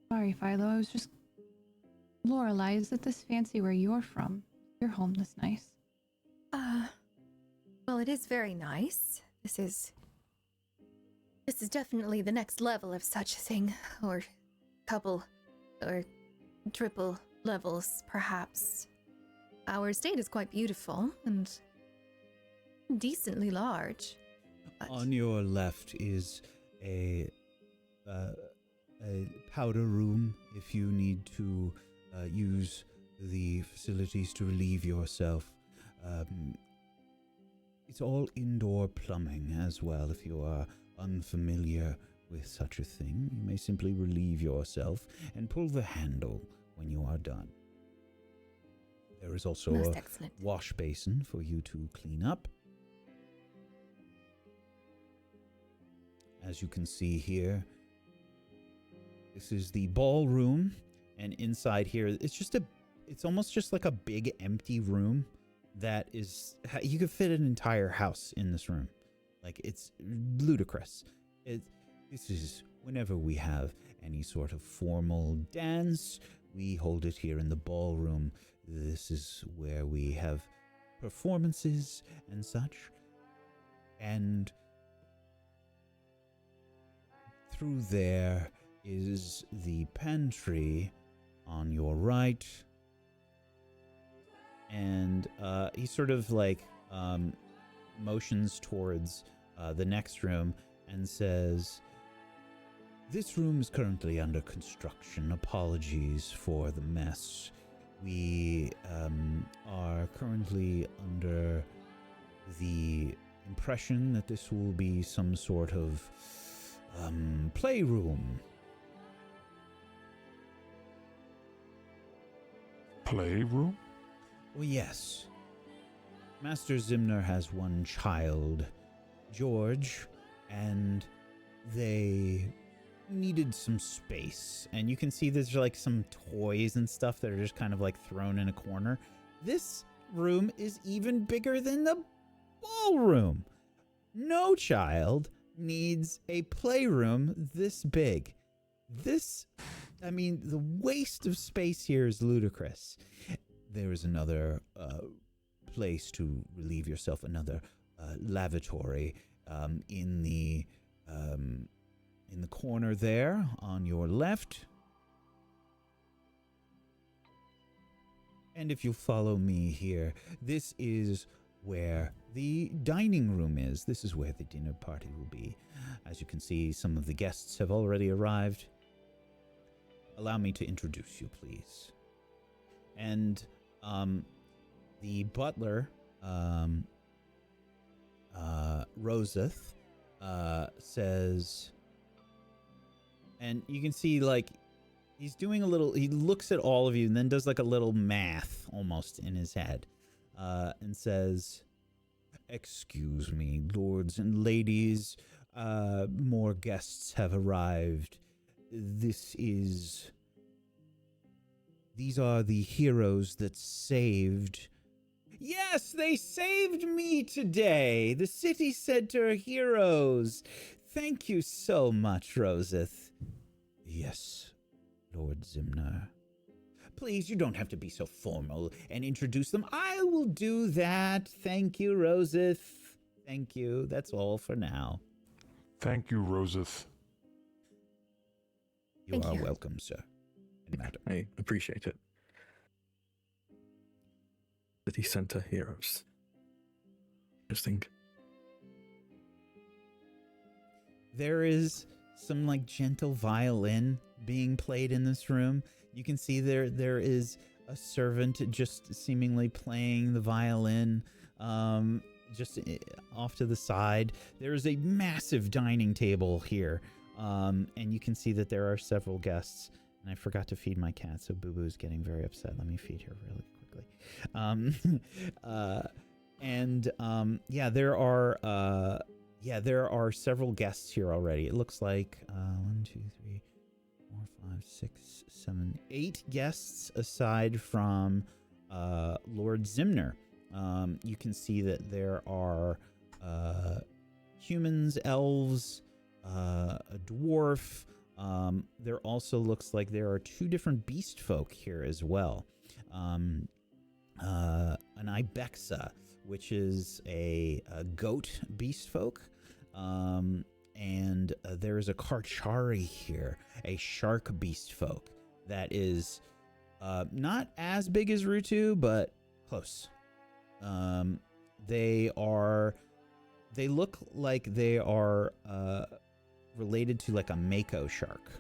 Speaker 5: Sorry, Philo. I was just. Lorelei, is it this fancy where you're from? Your home this nice.
Speaker 6: well, it is very nice. This is definitely the next level of such a thing, or couple, or triple levels, perhaps. Our estate is quite beautiful and decently large. But
Speaker 1: On your left is a powder room if you need to use the facilities to relieve yourself. It's all indoor plumbing as well. If you are unfamiliar with such a thing, you may simply relieve yourself and pull the handle when you are done. There is also
Speaker 6: most
Speaker 1: a
Speaker 6: excellent.
Speaker 1: wash basin for you to clean up. As you can see here, this is the ballroom, and inside here, it's almost just like a big empty room that is, you could fit an entire house in this room. Like, it's ludicrous. This is whenever we have any sort of formal dance, we hold it here in the ballroom. This is where we have performances and such. And through there is the pantry on your right. And he sort of like motions towards the next room and says, "This room is currently under construction. Apologies for the mess. We are currently under the impression that this will be some sort of playroom."
Speaker 3: Playroom?
Speaker 1: Well, yes. Master Zimner has one child, George, and they needed some space. And you can see there's like some toys and stuff that are just kind of like thrown in a corner. This room is even bigger than the ballroom. No child needs a playroom this big. The waste of space here is ludicrous. There is another place to relieve yourself, another lavatory in the corner there on your left. And if you follow me here, this is where the dining room is. This is where the dinner party will be. As you can see, some of the guests have already arrived. Allow me to introduce you, please. And the butler, Roseth, says, and you can see like he's doing he looks at all of you and then does like a little math almost in his head, and says, "Excuse me, lords and ladies, more guests have arrived. These are the heroes that saved..." Yes, they saved me today! The city center heroes! Thank you so much, Roseth. Yes, Lord Zimner. Please, you don't have to be so formal and introduce them. I will do that. Thank you, Roseth. Thank you. That's all for now.
Speaker 3: Thank you, Roseth.
Speaker 1: You
Speaker 6: Thank
Speaker 1: are
Speaker 6: you.
Speaker 1: welcome, sir and madam.
Speaker 4: I appreciate it. City Center Heroes. Interesting.
Speaker 1: There is some like gentle violin being played in this room. You can see there is a servant just seemingly playing the violin just off to the side. There is a massive dining table here, and you can see that there are several guests. And I forgot to feed my cat, so Boo Boo's getting very upset. Let me feed her really quickly. There are several guests here already. It looks like 1, 2, 3, 4, 5, 6, 7, 8 guests aside from Lord Zimner. You can see that there are humans, elves, a dwarf. There also looks like there are 2 different beast folk here as well. An ibexa, which is a goat beast folk. And there's a Karchari here, a shark beast folk that is not as big as Rutu, but close. They look like they are related to like a mako shark.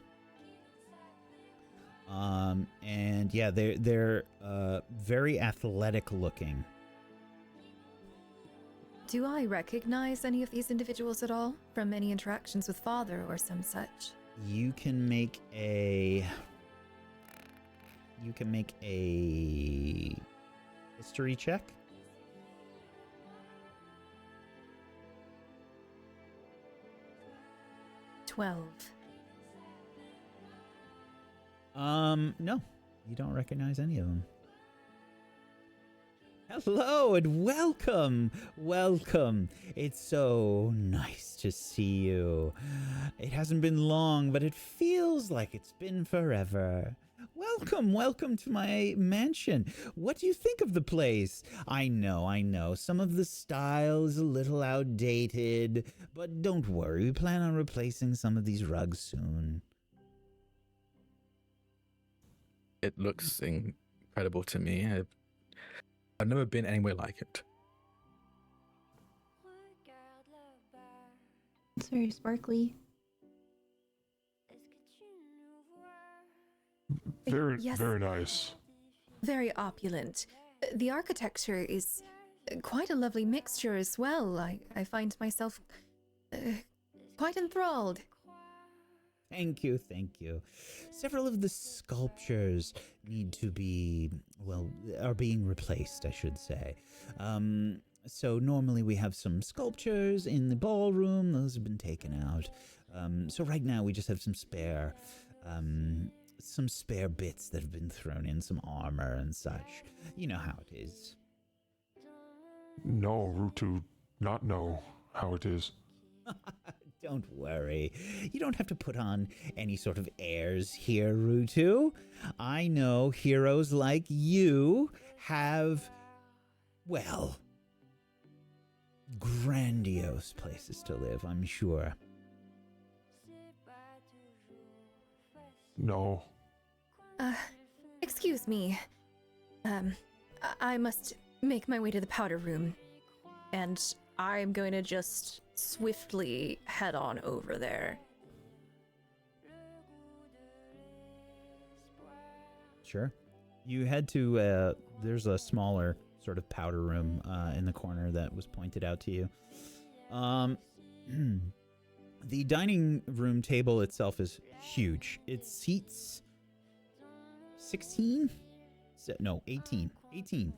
Speaker 1: And yeah, they're very athletic looking.
Speaker 6: Do I recognize any of these individuals at all from any interactions with Father or some such?
Speaker 1: You can make a history check. No, you don't recognize any of them. Hello and welcome. It's so nice to see you. It hasn't been long, but it feels like it's been forever. Welcome to my mansion. What do you think of the place? I know. Some of the style is a little outdated, but don't worry. We plan on replacing some of these rugs soon.
Speaker 4: It looks incredible to me. I've never been anywhere like it.
Speaker 5: It's very sparkly.
Speaker 6: Yes.
Speaker 3: Very nice.
Speaker 6: Very opulent. The architecture is quite a lovely mixture as well. I find myself quite enthralled.
Speaker 1: Thank you. Several of the sculptures are being replaced, I should say. So normally we have some sculptures in the ballroom. Those have been taken out. So right now we just have some spare bits that have been thrown in, some armor and such. You know how it is.
Speaker 3: No, Rutu, not know how it is.
Speaker 1: Don't worry. You don't have to put on any sort of airs here, Rutu. I know heroes like you have, well, grandiose places to live, I'm sure.
Speaker 3: No.
Speaker 6: Excuse me. I must make my way to the powder room. And I'm going to just swiftly head on over there.
Speaker 1: Sure. You head to, there's a smaller sort of powder room in the corner that was pointed out to you. The dining room table itself is huge. It seats 18. 18.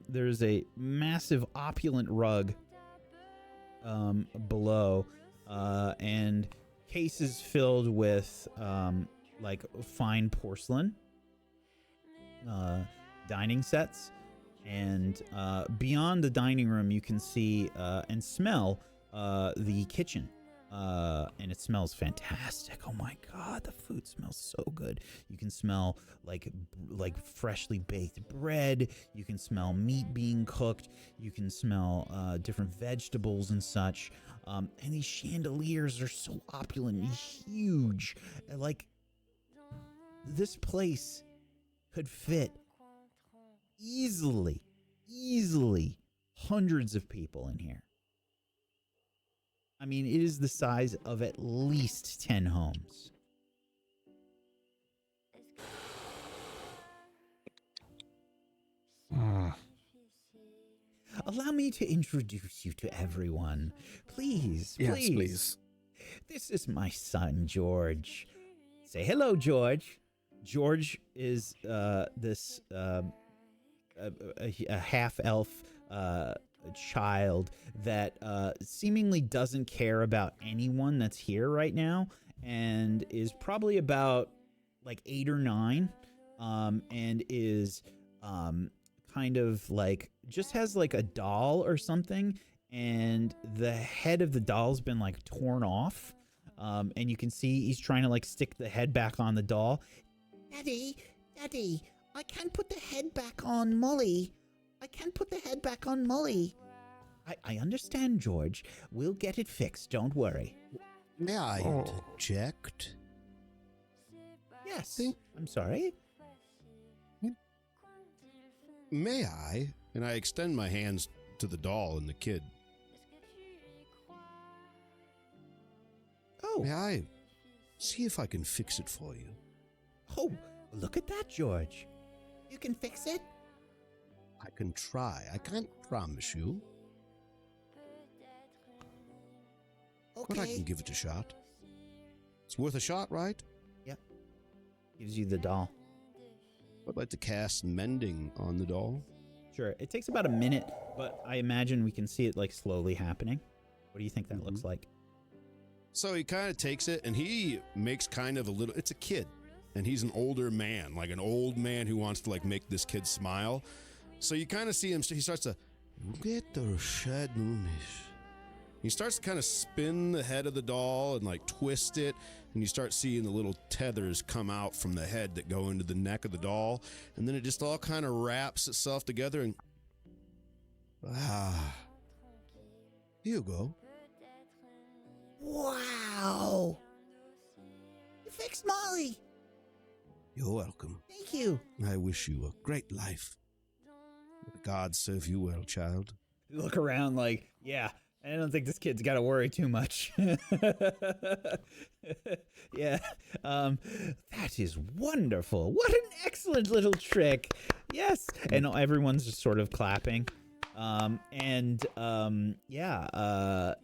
Speaker 1: There's a massive opulent rug below, and cases filled with like fine porcelain, dining sets, and beyond the dining room you can see and smell the kitchen. And it smells fantastic. Oh my god, the food smells so good. You can smell like freshly baked bread. You can smell meat being cooked. You can smell different vegetables and such. And these chandeliers are so opulent and huge. Like, this place could fit easily hundreds of people in here. I mean, it is the size of at least 10 homes. Allow me to introduce you to everyone. Please.
Speaker 4: Yes, please.
Speaker 1: This is my son, George. Say hello, George. George is this a half-elf child that seemingly doesn't care about anyone that's here right now, and is probably about like 8 or 9, and is kind of like just has like a doll or something, and the head of the doll's been like torn off, and you can see he's trying to like stick the head back on the doll.
Speaker 2: Daddy, I can't put the head back on Molly.
Speaker 1: I understand, George. We'll get it fixed. Don't worry.
Speaker 7: May I
Speaker 3: Oh.
Speaker 7: interject?
Speaker 1: Yes. I'm sorry.
Speaker 7: May I? And I extend my hands to the doll and the kid.
Speaker 1: Oh,
Speaker 7: May I see if I can fix it for you?
Speaker 1: oh, look at that, George.
Speaker 2: You can fix it?
Speaker 7: I can try. I can't promise you, but I
Speaker 2: Okay.
Speaker 7: can give it a shot. It's worth a shot, right?
Speaker 1: Gives you the doll.
Speaker 7: I'd like to cast mending on the doll.
Speaker 1: Sure. It takes about a minute, but I imagine we can see it like slowly happening. What do you think that looks like?
Speaker 7: So he kind of takes it and he makes kind of a little, it's a kid and he's an older man, like an old man who wants to like make this kid smile. So you kind of see him, he starts to get the shadows. He starts to kind of spin the head of the doll and like twist it, and you start seeing the little tethers come out from the head that go into the neck of the doll, and then it just all kind of wraps itself together and here you go.
Speaker 2: Wow. You fixed Molly.
Speaker 7: You're welcome.
Speaker 2: Thank you.
Speaker 7: I wish you a great life. May the gods serve you well, child.
Speaker 1: Look around like, yeah, I don't think this kid's got to worry too much. Yeah. That is wonderful. What an excellent little trick. Yes. And everyone's just sort of clapping.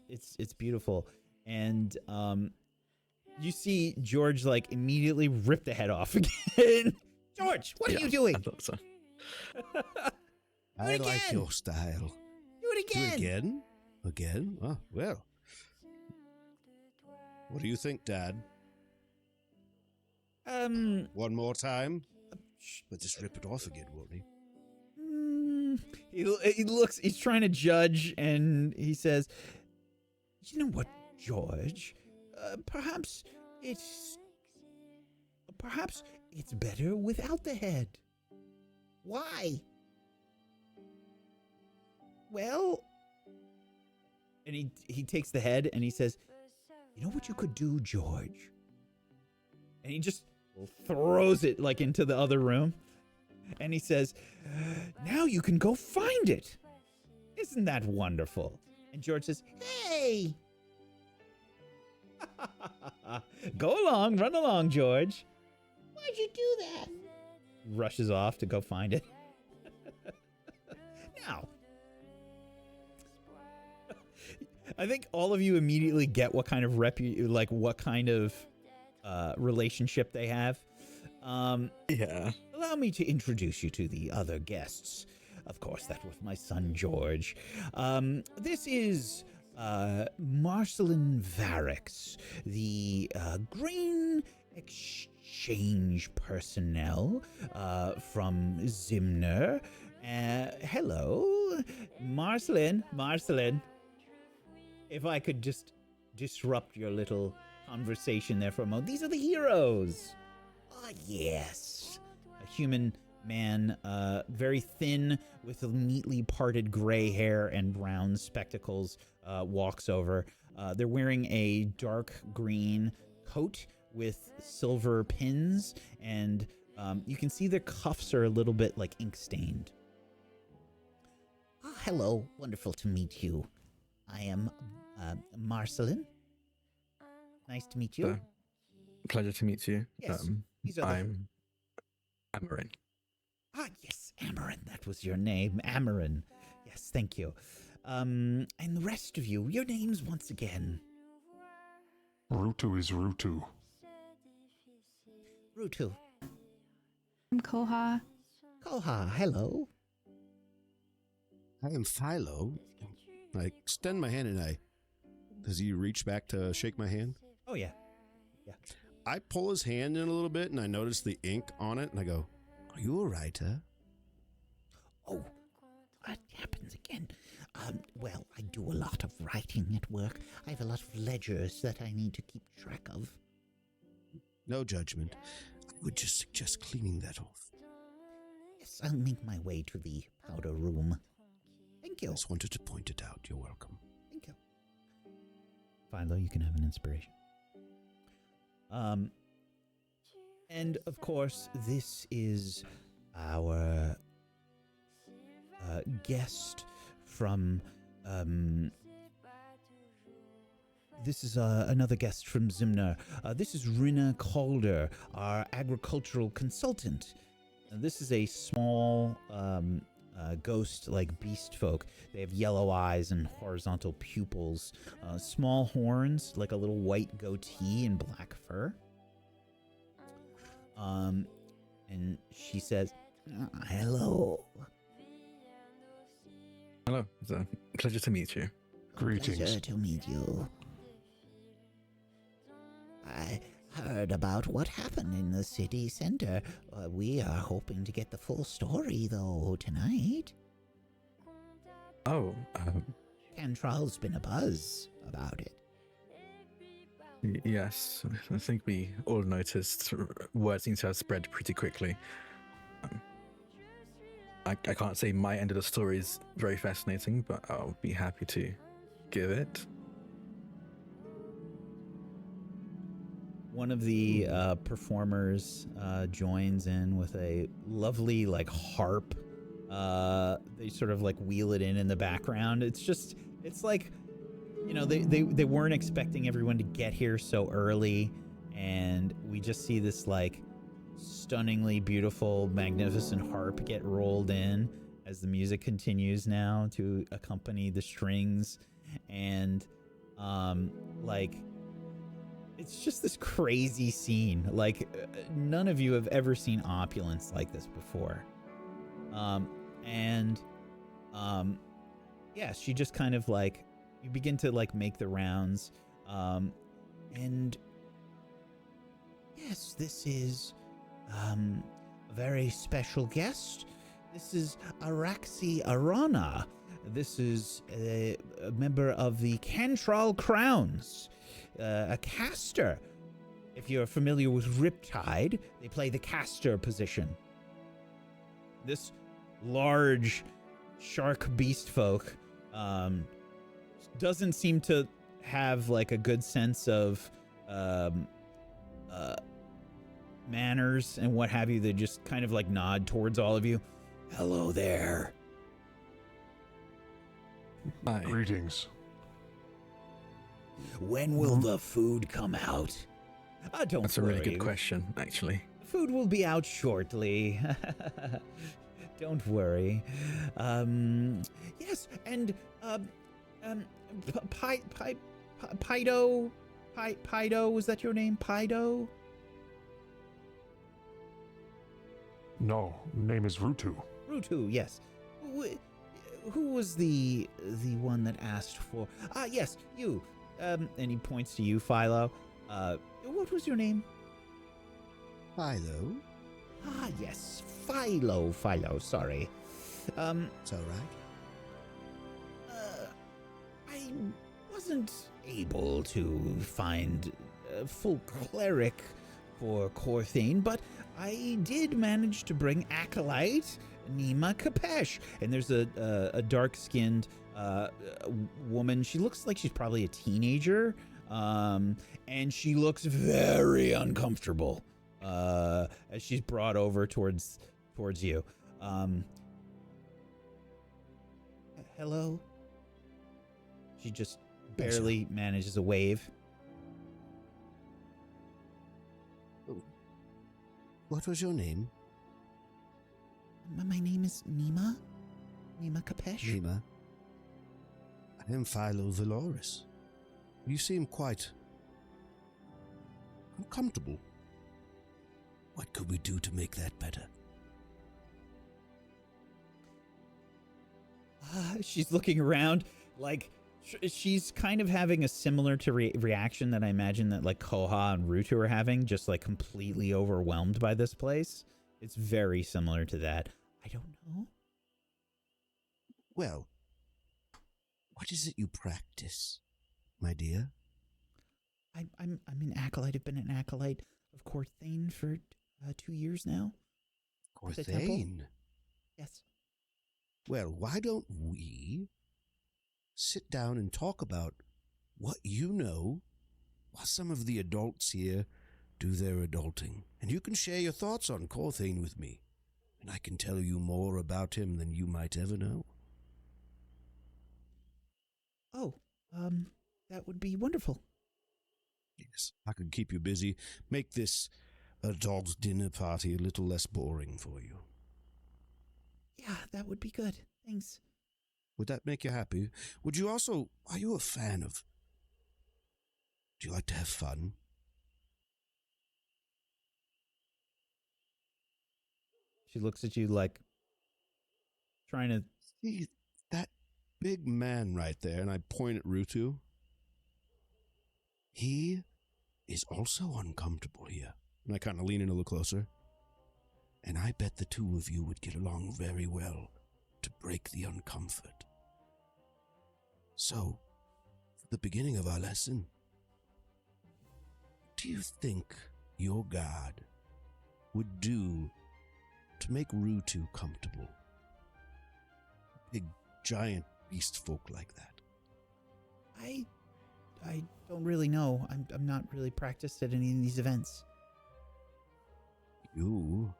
Speaker 1: It's beautiful. And you see George like immediately rip the head off again. George, what are you doing?
Speaker 4: I thought so.
Speaker 7: I
Speaker 2: it
Speaker 7: like
Speaker 2: again.
Speaker 7: your style.
Speaker 2: Do it
Speaker 7: Do
Speaker 2: again.
Speaker 7: it again? Again? Oh, well. What do you think, Dad? One more time? But just rip it off again, won't he?
Speaker 1: He looks, he's trying to judge, and he says, you know what, George? Perhaps it's better without the head.
Speaker 2: Why?
Speaker 1: Well, and he takes the head and he says, you know what you could do, George? And he just throws it like into the other room. And he says, now you can go find it. Isn't that wonderful? And George says,
Speaker 2: Hey.
Speaker 1: go along, run along, George.
Speaker 2: Why'd you do that?
Speaker 1: He rushes off to go find it. Now, I think all of you immediately get what kind of what kind of relationship they have.
Speaker 4: Yeah.
Speaker 1: Allow me to introduce you to the other guests. Of course, that was my son, George. This is Marcelin Varix, the grain exchange personnel from Zimner. Hello, Marcelin. If I could just disrupt your little conversation there for a moment. These are the heroes. Ah, yes. A human man, very thin, with neatly parted gray hair and brown spectacles, walks over. They're wearing a dark green coat with silver pins, and you can see their cuffs are a little bit like ink stained.
Speaker 2: Oh, hello. Wonderful to meet you. I am Marcelin. Nice to meet you.
Speaker 4: Pleasure to meet you.
Speaker 2: Yes, these are the-
Speaker 4: I'm Amarin.
Speaker 2: Ah, yes, Amarin. That was your name, Amarin. Yes, thank you. And the rest of you, your names once again.
Speaker 3: Rutu is Rutu.
Speaker 2: Rutu.
Speaker 5: I'm Koha.
Speaker 2: Koha, hello.
Speaker 7: I am Philo. I extend my hand and does he reach back to shake my hand?
Speaker 1: Oh, yeah. Yeah.
Speaker 7: I pull his hand in a little bit, and I notice the ink on it, and I go, "Are you a writer?"
Speaker 2: Oh, what happens again? Well, I do a lot of writing at work. I have a lot of ledgers that I need to keep track of.
Speaker 7: No judgment. I would just suggest cleaning that off.
Speaker 2: Yes, I'll make my way to the powder room. Thank
Speaker 7: I
Speaker 2: you.
Speaker 7: just wanted to point it out. You're welcome.
Speaker 2: Thank you.
Speaker 1: Philo, you can have an inspiration. And of course, this is our guest from. This is another guest from Zimner. This is Rina Calder, our agricultural consultant. This is a small ghost like beast folk. They have yellow eyes and horizontal pupils, small horns, like a little white goatee and black fur. And she says,
Speaker 2: Hello.
Speaker 4: Hello, it's a pleasure to meet you.
Speaker 3: Greetings.
Speaker 2: Pleasure to meet you. I heard about what happened in the city center. We are hoping to get the full story, though, tonight.
Speaker 4: Oh,
Speaker 2: Cantrell's been a buzz about it.
Speaker 4: yes, I think we all noticed word seems to have spread pretty quickly. I can't say my end of the story is very fascinating, but I'll be happy to give it.
Speaker 1: one of the performers joins in with a lovely like harp. They sort of like wheel it in the background. It's like, you know, they weren't expecting everyone to get here so early, and we just see this like stunningly beautiful, magnificent harp get rolled in as the music continues now to accompany the strings, and like it's just this crazy scene. Like none of you have ever seen opulence like this before. Yeah, she just kind of like, you begin to like make the rounds, and yes, this is a very special guest. This is Araxi Arana. This is a member of the Cantrell Crowns, a caster. If you're familiar with Riptide, they play the caster position. This large shark beast folk doesn't seem to have like a good sense of manners and what have you. They just kind of like nod towards all of you. Hello there.
Speaker 4: Hi.
Speaker 3: Greetings.
Speaker 2: When will the food come out?
Speaker 1: Don't
Speaker 4: That's a
Speaker 1: worry.
Speaker 4: really good question, actually.
Speaker 1: Food will be out shortly. Don't worry. Yes, and Pido, was that your name? Pido?
Speaker 3: No, name is Rutu.
Speaker 1: Rutu, yes. Who was the one that asked for? Yes, you. And he points to you, Philo. What was your name?
Speaker 7: Philo.
Speaker 1: Yes, Philo, sorry.
Speaker 7: It's all right.
Speaker 1: I wasn't able to find a full cleric for Corthane, but I did manage to bring Acolyte Nima Kapesh. And there's a dark-skinned woman. She looks like she's probably a teenager, and she looks very uncomfortable as she's brought over towards you. Hello? She just barely manages a wave.
Speaker 7: What was your name?
Speaker 2: My name is Nima. Nima Kapesh.
Speaker 7: Nima. I am Philo Valoris. You seem quite uncomfortable. What could we do to make that better?
Speaker 1: She's looking around, like She's kind of having a similar to reaction that I imagine that like Koha and Rutu are having, just like completely overwhelmed by this place. It's very similar to that. I don't know.
Speaker 7: Well, what is it you practice, my dear?
Speaker 2: I'm an acolyte. I've been an acolyte of Corthane for 2 years now.
Speaker 7: Corthane?
Speaker 2: Yes.
Speaker 7: Well, why don't we sit down and talk about what you know while some of the adults here do their adulting? And you can share your thoughts on Corthane with me, and I can tell you more about him than you might ever know.
Speaker 2: Oh, that would be wonderful.
Speaker 7: Yes, I could keep you busy, make this adult dinner party a little less boring for you.
Speaker 2: Yeah, that would be good. Thanks.
Speaker 7: Would that make you happy? Would you also, are you a fan of, do you like to have fun?
Speaker 1: She looks at you like trying to...
Speaker 7: See, that big man right there, and I point at Rutu, he is also uncomfortable here. And I kind of lean in a little closer. And I bet the two of you would get along very well to break the uncomfort. So, for the beginning of our lesson, what do you think your god would do to make Rutu comfortable? Big, giant beast folk like that.
Speaker 2: I don't really know. I'm not really practiced at any of these events.
Speaker 7: You?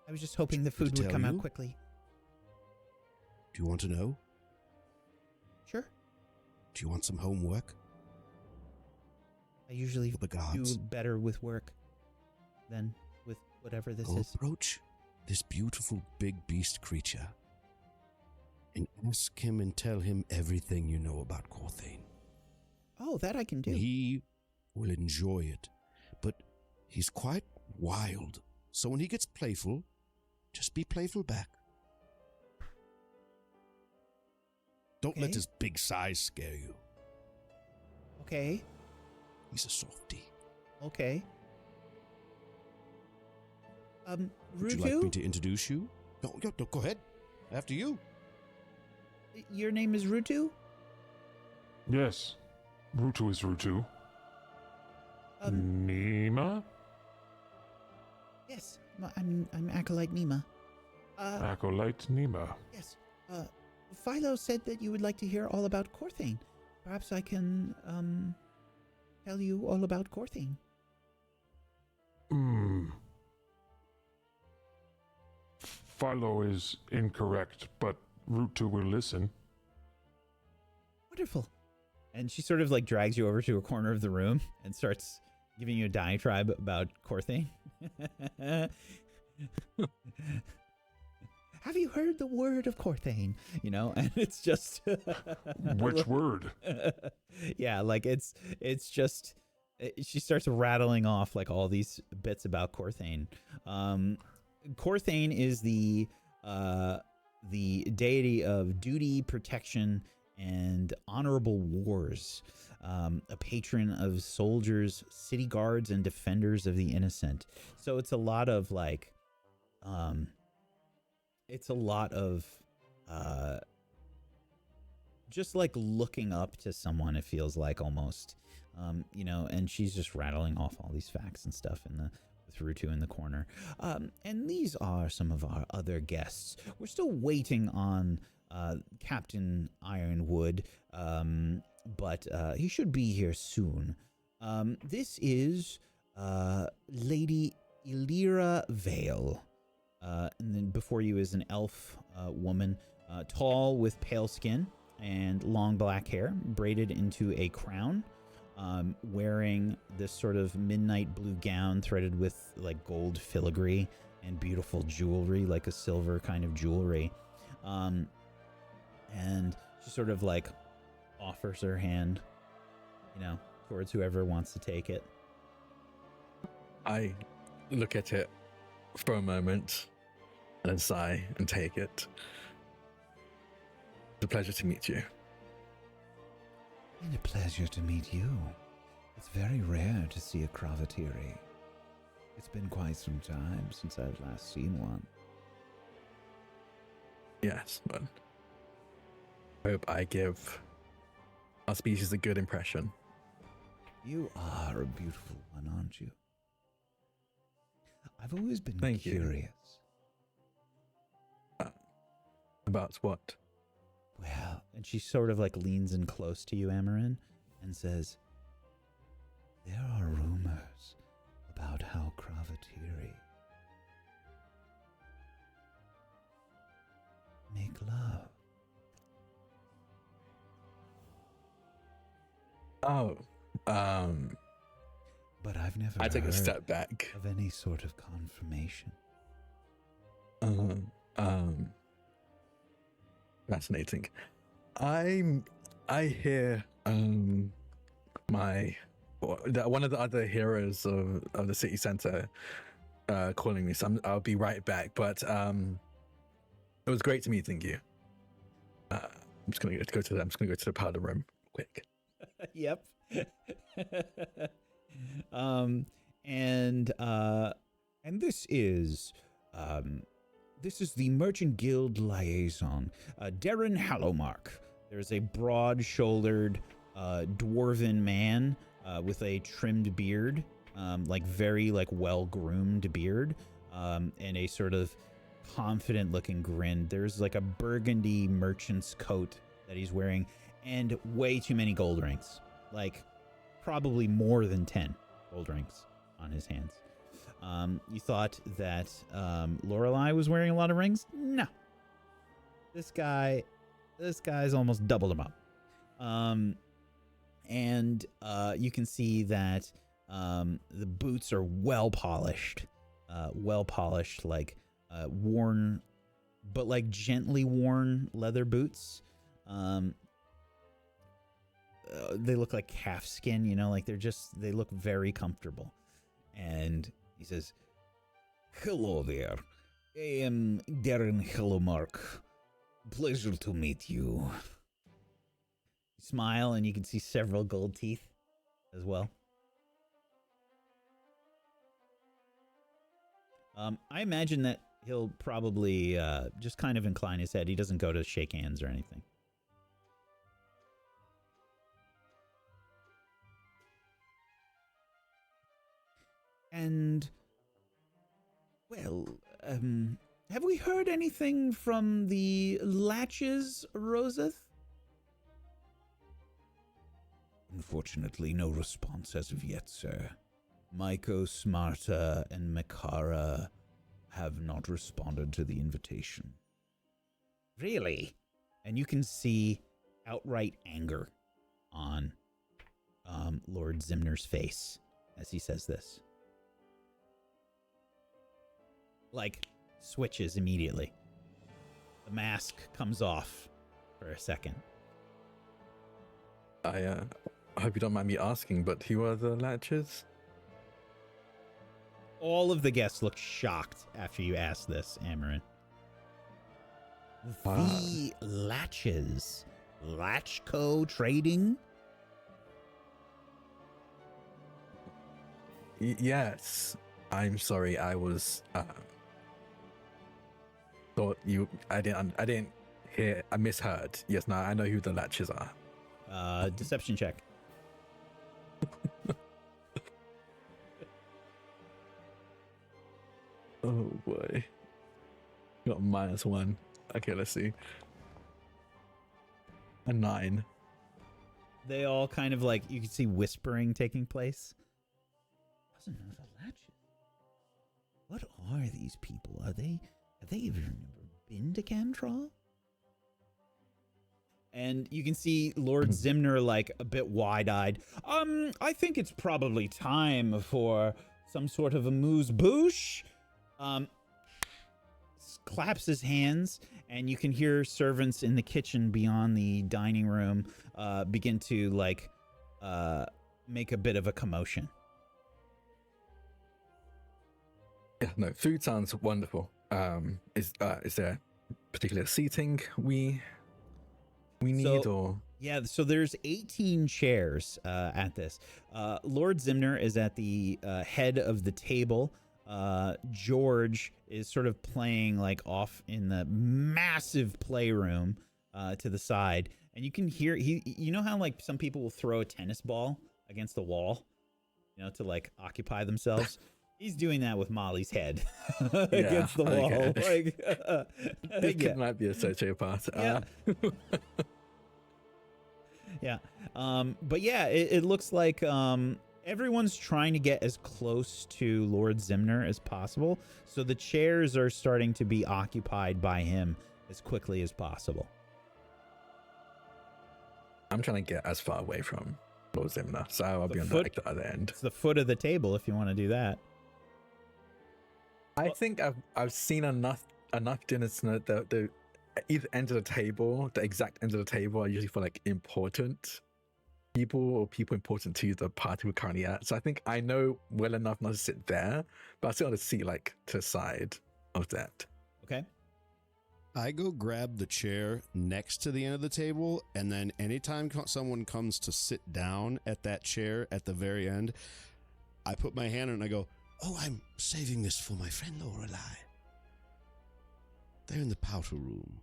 Speaker 2: I was just hoping the food would come out quickly.
Speaker 7: Do you want to know?
Speaker 2: Sure.
Speaker 7: Do you want some homework?
Speaker 2: I usually
Speaker 7: For the gods.
Speaker 2: do better with work than with whatever this
Speaker 7: Go
Speaker 2: is.
Speaker 7: approach this beautiful big beast creature and ask him and tell him everything you know about Corthane.
Speaker 2: Oh, that I can do.
Speaker 7: He will enjoy it, but he's quite wild. So when he gets playful, just be playful back. Don't let
Speaker 2: Okay.
Speaker 7: his big size scare you.
Speaker 2: Okay.
Speaker 7: He's a softie.
Speaker 2: Okay.
Speaker 7: Would you like me to introduce you? No, go ahead. After you.
Speaker 2: Your name is Rutu?
Speaker 3: Yes. Rutu is Rutu. Nima?
Speaker 2: Yes. I'm Acolyte Nima.
Speaker 3: Acolyte Nima.
Speaker 2: Yes. Philo said that you would like to hear all about Corthane. Perhaps I can, tell you all about Corthane.
Speaker 3: Philo is incorrect, but Rutu will listen.
Speaker 2: Wonderful.
Speaker 1: And she sort of like drags you over to a corner of the room and starts giving you a diatribe about Corthane.
Speaker 2: Have you heard the word of Corthane?
Speaker 1: You know, and it's just...
Speaker 3: Which word?
Speaker 1: Yeah, like it's just... She starts rattling off like all these bits about Corthane. Corthane is the deity of duty, protection, and honorable wars. A patron of soldiers, city guards, and defenders of the innocent. So it's a lot of like, just like looking up to someone. It feels like almost, you know. And she's just rattling off all these facts and stuff with Rutu in the corner. And these are some of our other guests. We're still waiting on Captain Ironwood, but he should be here soon. This is Lady Illyra Vale. And then before you is an elf woman, tall with pale skin and long black hair braided into a crown. Wearing this sort of midnight blue gown threaded with like gold filigree and beautiful jewelry, like a silver kind of jewelry. And she sort of like offers her hand, you know, towards whoever wants to take it.
Speaker 4: I look at it for a moment and then sigh and take it. It's a pleasure to meet you.
Speaker 2: And a pleasure to meet you. It's very rare to see a Kravatiri. It's been quite some time since I've last seen one.
Speaker 4: Yes, but I hope I give our species a good impression.
Speaker 2: You are a beautiful one, aren't you? I've always been
Speaker 4: Thank you.
Speaker 2: curious.
Speaker 4: About what?
Speaker 1: Well, and she sort of like leans in close to you, Amarin, and says,
Speaker 2: There are rumors about how Kravatiri make love.
Speaker 4: Oh,
Speaker 2: But I've never
Speaker 4: I take a
Speaker 2: heard
Speaker 4: step back.
Speaker 2: of any sort of confirmation.
Speaker 4: Fascinating. I hear one of the other heroes of the city center calling me, so I'll be right back. But it was great meeting you. I'm just gonna go to the powder room quick.
Speaker 1: "Yep." And this is the Merchant Guild liaison, Darren Hallowmark. There's a broad-shouldered, dwarven man with a trimmed beard, very well-groomed beard, and a sort of confident-looking grin. There's like a burgundy merchant's coat that he's wearing, and way too many gold rings. Like, probably more than 10 gold rings on his hands. You thought that Lorelei was wearing a lot of rings? No. This guy's almost doubled them up. And you can see that the boots are well polished, like worn, but like gently worn leather boots. They look like calf skin, they look very comfortable. And he says, "Hello there. I am Darren Hillowmark. Pleasure to meet you." You smile, and you can see several gold teeth as well. I imagine that he'll probably just kind of incline his head. He doesn't go to shake hands or anything.
Speaker 2: And, well, have we heard anything from the Latches, Roseth? Unfortunately, no response as of yet, sir. Maiko, Smarta, and Makara have not responded to the invitation.
Speaker 1: Really? And you can see outright anger on Lord Zimner's face as he says this. Like, switches immediately. The mask comes off for a second.
Speaker 4: I hope you don't mind me asking, but who are the Latches?
Speaker 1: All of the guests look shocked after you ask this, Amarin.
Speaker 2: The Latches. Latchco Trading?
Speaker 4: Yes. I'm sorry. I was thought you. I didn't hear. I misheard. Yes. Now I know who the Latches are.
Speaker 1: Deception check.
Speaker 4: Oh boy. Got -1. Okay, let's see. A 9.
Speaker 1: They all kind of like, you can see whispering taking place.
Speaker 2: Doesn't know the Latches. What are these people? Have they even ever been to Camtral?
Speaker 1: And you can see Lord Zimner like a bit wide-eyed. I think it's probably time for some sort of a amuse-bouche. Claps his hands, and you can hear servants in the kitchen beyond the dining room begin to like make a bit of a commotion.
Speaker 4: Yeah, no, food sounds wonderful. Is there particular seating we need, or
Speaker 1: Yeah, so there's 18 chairs at this. Lord Zimner is at the head of the table. George is sort of playing like off in the massive playroom to the side, and you can hear you know how like some people will throw a tennis ball against the wall, you know, to like occupy themselves. He's doing that with Molly's head against the wall.
Speaker 4: Okay.
Speaker 1: Like,
Speaker 4: This kid might be a sociopath.
Speaker 1: Yeah. Yeah. But yeah, it looks like everyone's trying to get as close to Lord Zimner as possible. So the chairs are starting to be occupied by him as quickly as possible.
Speaker 4: I'm trying to get as far away from Lord Zimner, so I'll be on the other end.
Speaker 1: It's the foot of the table if you want to do that.
Speaker 4: I think I've seen enough dinners to know that the either end of the table, the exact end of the table, are usually for like important people or people important to the party we're currently at. So I think I know well enough not to sit there, but I still want to see like to the side of that.
Speaker 1: Okay.
Speaker 7: I go grab the chair next to the end of the table, and then anytime someone comes to sit down at that chair at the very end, I put my hand on it and I go, "Oh, I'm saving this for my friend Lorelei. They're in the powder room.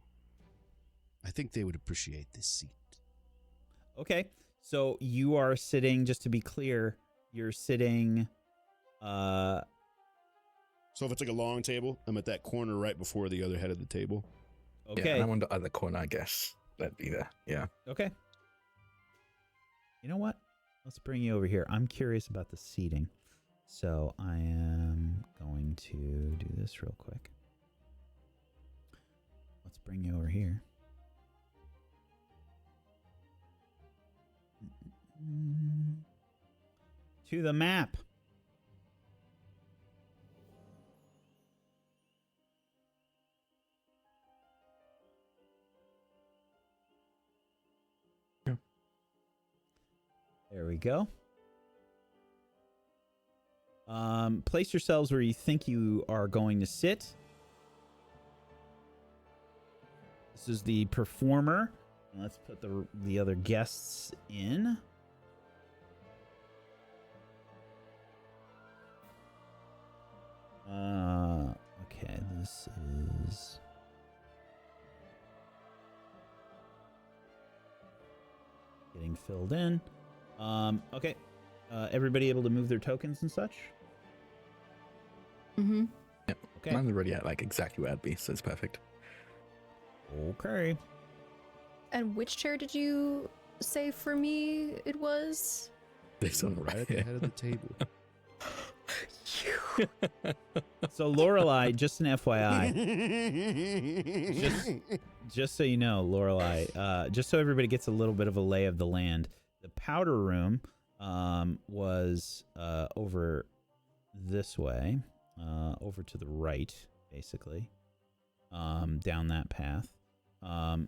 Speaker 7: I think they would appreciate this seat."
Speaker 1: Okay. So you are sitting, just to be clear, you're sitting
Speaker 7: So if it's like a long table, I'm at that corner right before the other head of the table.
Speaker 1: okay.
Speaker 4: Yeah, and I'm on the other corner, I guess. That'd be there. Yeah.
Speaker 1: Okay. You know what? Let's bring you over here. I'm curious about the seating. So I am going to do this real quick. Let's bring you over here. To the map.
Speaker 4: Yeah.
Speaker 1: There we go. Place yourselves where you think you are going to sit. This is the performer. Let's put the other guests in. Okay, this is getting filled in. Okay. Everybody able to move their tokens and such?
Speaker 5: Mm-hmm.
Speaker 4: Yep.
Speaker 1: Okay.
Speaker 4: Mine's already at like exactly where I'd be, so it's perfect.
Speaker 1: Okay.
Speaker 6: And which chair did you say for me it was?
Speaker 4: This one
Speaker 7: Right at the head of the table.
Speaker 1: So Lorelei, just an FYI, just so you know, Lorelei, just so everybody gets a little bit of a lay of the land, the powder room was over this way, over to the right, basically, down that path.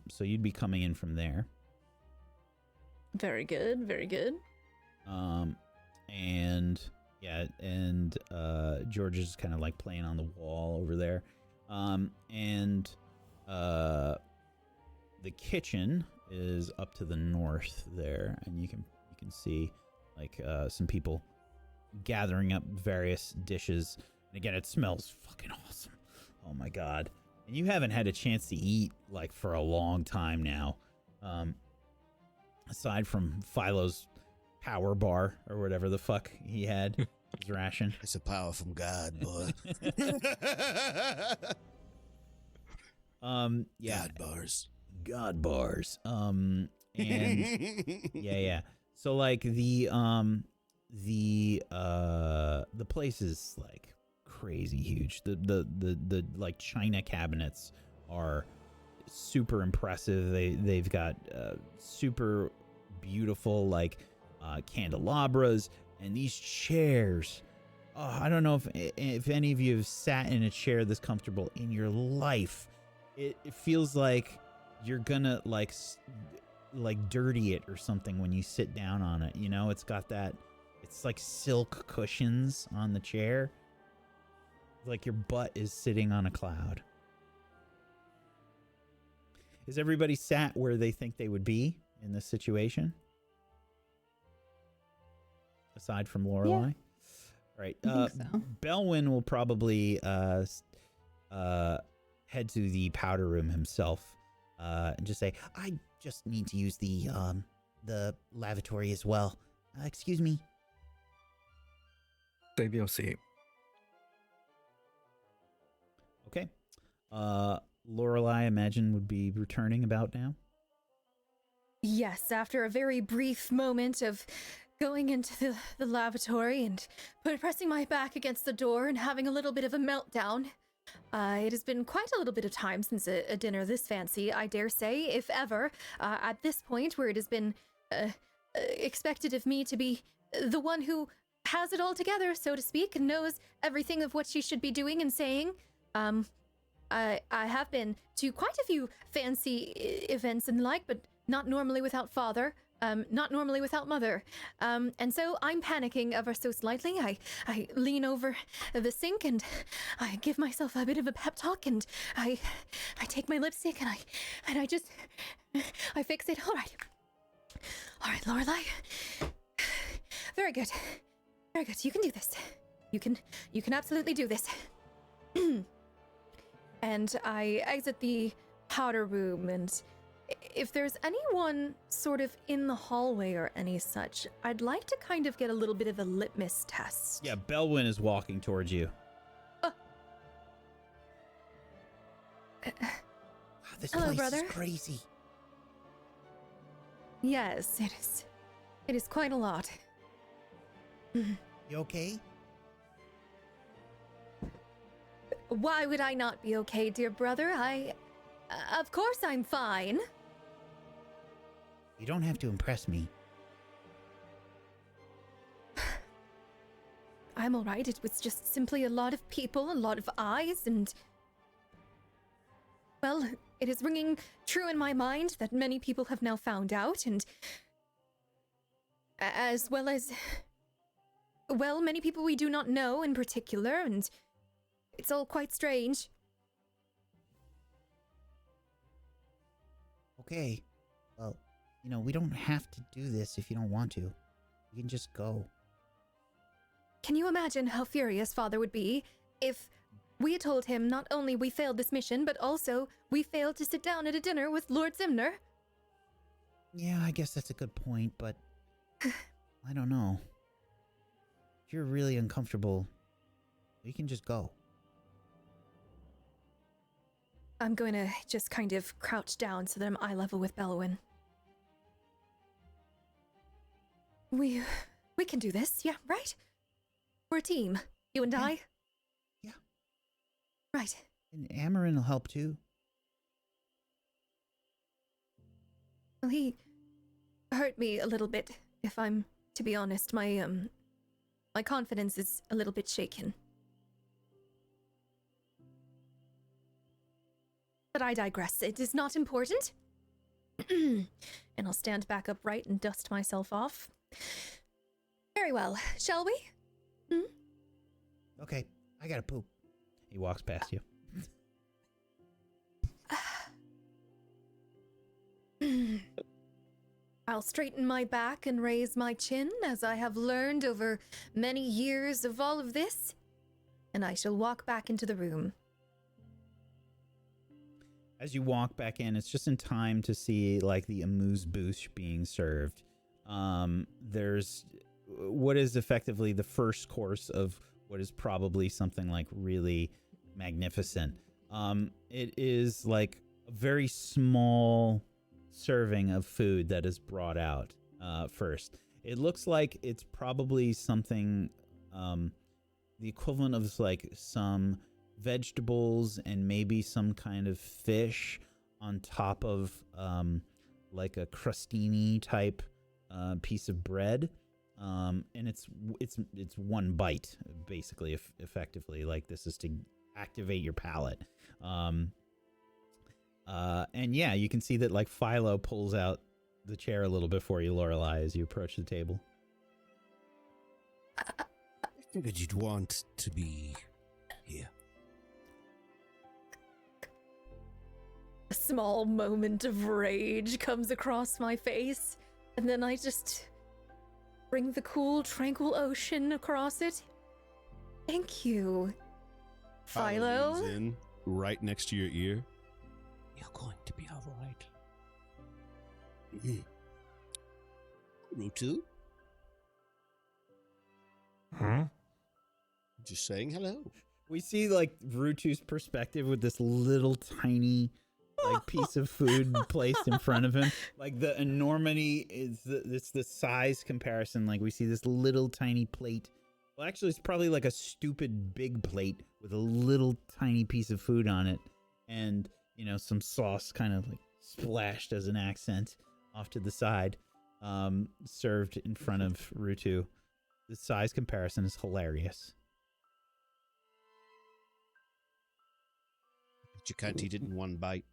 Speaker 1: So you'd be coming in from there.
Speaker 6: Very good, very good.
Speaker 1: And yeah, and George is kind of like playing on the wall over there. And the kitchen is up to the north there, and you can see like some people gathering up various dishes. And again, it smells fucking awesome. Oh my god. And you haven't had a chance to eat like for a long time now. Aside from Philo's power bar or whatever the fuck he had, his ration.
Speaker 7: It's a power from God, boy.
Speaker 1: Yeah.
Speaker 7: God bars.
Speaker 1: God bars. And yeah. So like the place is like crazy huge. The like china cabinets are super impressive. They've got super beautiful like candelabras, and these chairs. Oh, I don't know if any of you have sat in a chair this comfortable in your life. It feels like you're gonna like dirty it or something when you sit down on it. You know, it's got that. It's like silk cushions on the chair. Like your butt is sitting on a cloud. Is everybody sat where they think they would be? in this situation? Aside from Lorelei? All right.
Speaker 5: I think so.
Speaker 1: Belwyn will probably head to the powder room himself and just say,
Speaker 2: I just need to use the lavatory as well. Excuse me.
Speaker 4: Save your seat.
Speaker 1: okay. Lorelei, I imagine, would be returning about now.
Speaker 6: Yes, after a very brief moment of going into the lavatory and pressing my back against the door and having a little bit of a meltdown. It has been quite a little bit of time since a dinner this fancy, I dare say, if ever, at this point where it has been expected of me to be the one who has it all together, so to speak, and knows everything of what she should be doing and saying. I have been to quite a few fancy events and the like, but not normally without father, not normally without mother. And so I'm panicking ever so slightly. I lean over the sink and I give myself a bit of a pep talk, and I take my lipstick and I just fix it. All right, Lorelei. Very good. Very good. You can do this. You can absolutely do this. And I exit the powder room, and if there's anyone sort of in the hallway or any such, I'd like to kind of get a little bit of a litmus test.
Speaker 1: Yeah, Belwyn is walking towards you.
Speaker 2: Wow, this
Speaker 6: Hello,
Speaker 2: place
Speaker 6: brother.
Speaker 2: is crazy.
Speaker 6: Yes, it is. It is quite a lot.
Speaker 2: You okay?
Speaker 6: Why would I not be okay, dear brother? Of course I'm fine.
Speaker 2: You don't have to impress me.
Speaker 6: I'm all right. It was just simply a lot of people, a lot of eyes, and... Well, it is ringing true in my mind that many people have now found out, and... As well as... Well, many people we do not know in particular, and... It's all quite strange.
Speaker 2: Okay. Well, we don't have to do this if you don't want to. You can just go.
Speaker 6: Can you imagine how furious Father would be if we had told him not only we failed this mission, but also we failed to sit down at a dinner with Lord Zimner?
Speaker 2: Yeah, I guess that's a good point, but I don't know. If you're really uncomfortable, you can just go.
Speaker 6: I'm going to just kind of crouch down so that I'm eye level with Belwyn. We can do this, yeah, right? We're a team, you and I.
Speaker 2: Yeah.
Speaker 6: Right.
Speaker 2: And Amarin will help too.
Speaker 6: Well, he hurt me a little bit, if I'm to be honest. My confidence is a little bit shaken. But I digress. It is not important. And I'll stand back upright and dust myself off. Very well. Shall we?
Speaker 2: Okay, I gotta poop.
Speaker 1: He walks past you.
Speaker 6: I'll straighten my back and raise my chin, as I have learned over many years of all of this, and I shall walk back into the room.
Speaker 1: As you walk back in, it's just in time to see like the amuse-bouche being served. There's what is effectively the first course of what is probably something like really magnificent. It is like a very small serving of food that is brought out first. It looks like it's probably something the equivalent of like some vegetables and maybe some kind of fish on top of like a crostini type piece of bread, and it's one bite basically, effectively. Like this is to activate your palate, and yeah, you can see that like Philo pulls out the chair a little bit for you, Lorelei, as you approach the table.
Speaker 7: I figured you'd want to be here.
Speaker 6: small moment of rage comes across my face, and then I just bring the cool, tranquil ocean across it. Thank you, Philo.
Speaker 7: leans in right next to your ear. You're going to be all right. Rutu?
Speaker 3: Hmm?
Speaker 7: Just saying hello.
Speaker 1: We see like Rutu's perspective with this little tiny like piece of food placed in front of him. Like the enormity is it's the size comparison. Like we see this little tiny plate. Well, actually, it's probably like a stupid big plate with a little tiny piece of food on it, and you know some sauce kind of like splashed as an accent off to the side, served in front of Rutu. The size comparison is hilarious.
Speaker 7: But you can't eat it in one bite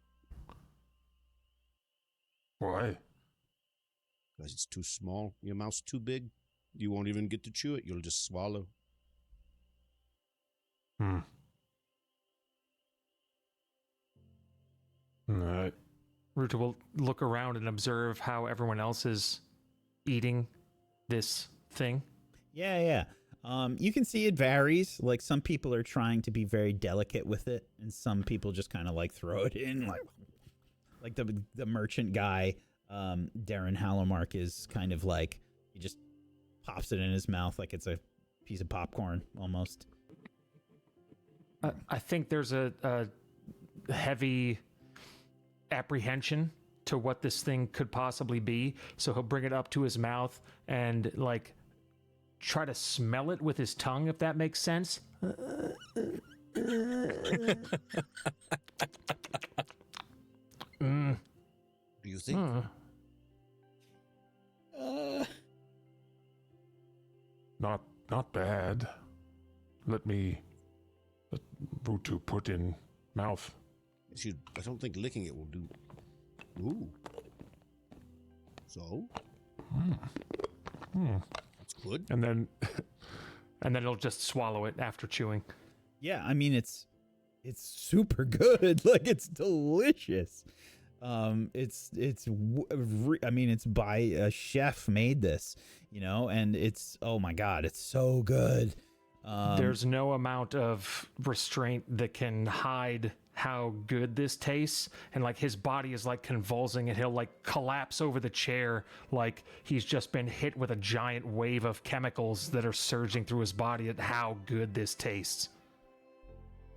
Speaker 3: Why?
Speaker 7: because it's too small. Your mouth's too big. You won't even get to chew it. You'll just swallow.
Speaker 3: Hmm. Alright.
Speaker 8: Ruta will look around and observe how everyone else is eating this thing.
Speaker 1: Yeah. You can see it varies. Like some people are trying to be very delicate with it, and some people just kind of like throw it in, like the merchant guy, Darren Hallomark is kind of like he just pops it in his mouth like it's a piece of popcorn almost.
Speaker 8: I think there's a heavy apprehension to what this thing could possibly be, so he'll bring it up to his mouth and like try to smell it with his tongue, if that makes sense.
Speaker 7: Do you think?
Speaker 3: Not bad. Let Rutu put in mouth.
Speaker 7: I don't think licking it will do. Ooh. So? That's good.
Speaker 8: And then he'll just swallow it after chewing.
Speaker 1: Yeah, I mean it's super good. Like it's delicious. It's by a chef made this, you know, and it's, oh my God, it's so good.
Speaker 8: There's no amount of restraint that can hide how good this tastes, and like his body is like convulsing and he'll like collapse over the chair like he's just been hit with a giant wave of chemicals that are surging through his body at how good this tastes.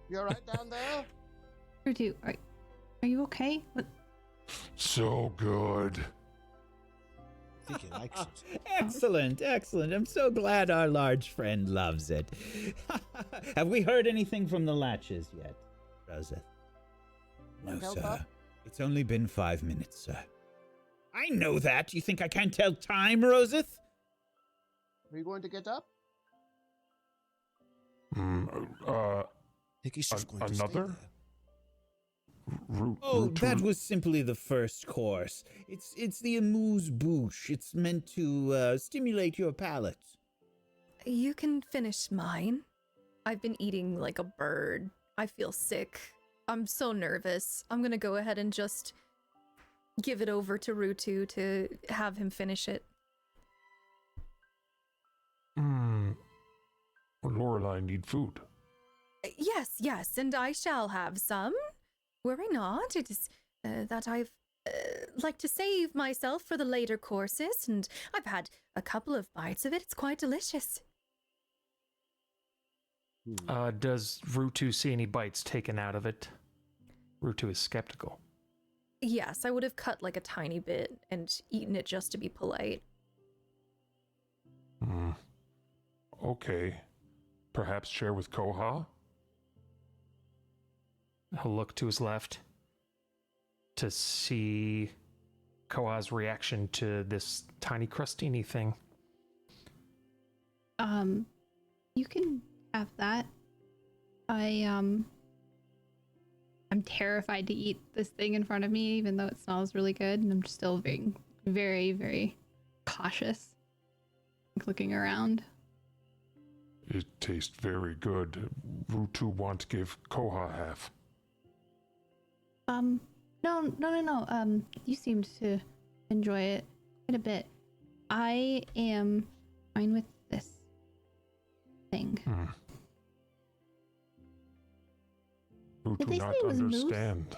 Speaker 7: You all right down there?
Speaker 5: Rutu, are you okay? What?
Speaker 3: So good.
Speaker 7: I think he likes it.
Speaker 1: Excellent. I'm so glad our large friend loves it. Have we heard anything from the Latches yet, Roseth? No, sir. It's only been 5 minutes, sir. I know that. You think I can't tell time, Roseth?
Speaker 7: Are you going to get up?
Speaker 3: Uh,
Speaker 7: I think he's just going to stay
Speaker 3: another?
Speaker 7: there.
Speaker 1: Oh,
Speaker 3: Rutu-
Speaker 1: that was simply the first course. It's the amuse-bouche. It's meant to stimulate your palate.
Speaker 6: You can finish mine. I've been eating like a bird. I feel sick. I'm so nervous. I'm gonna go ahead and just give it over to Rutu to have him finish it.
Speaker 3: Lorelei need food.
Speaker 6: Yes, and I shall have some. Worry not. It is that I've like to save myself for the later courses, and I've had a couple of bites of it. It's quite delicious.
Speaker 8: Does Rutu see any bites taken out of it? Rutu is skeptical.
Speaker 6: Yes, I would have cut like a tiny bit and eaten it just to be polite.
Speaker 3: Okay. Perhaps share with Koha?
Speaker 8: He'll look to his left to see Koa's reaction to this tiny crostini thing.
Speaker 5: You can have that. I'm terrified to eat this thing in front of me, even though it smells really good, and I'm still being very, very cautious, looking around.
Speaker 3: It tastes very good. Rutu want to give Koha half.
Speaker 5: No. You seemed to enjoy it quite a bit. I am fine with this thing.
Speaker 3: Who
Speaker 5: Did
Speaker 3: do
Speaker 5: they
Speaker 3: not
Speaker 5: say it was moose?
Speaker 3: understand?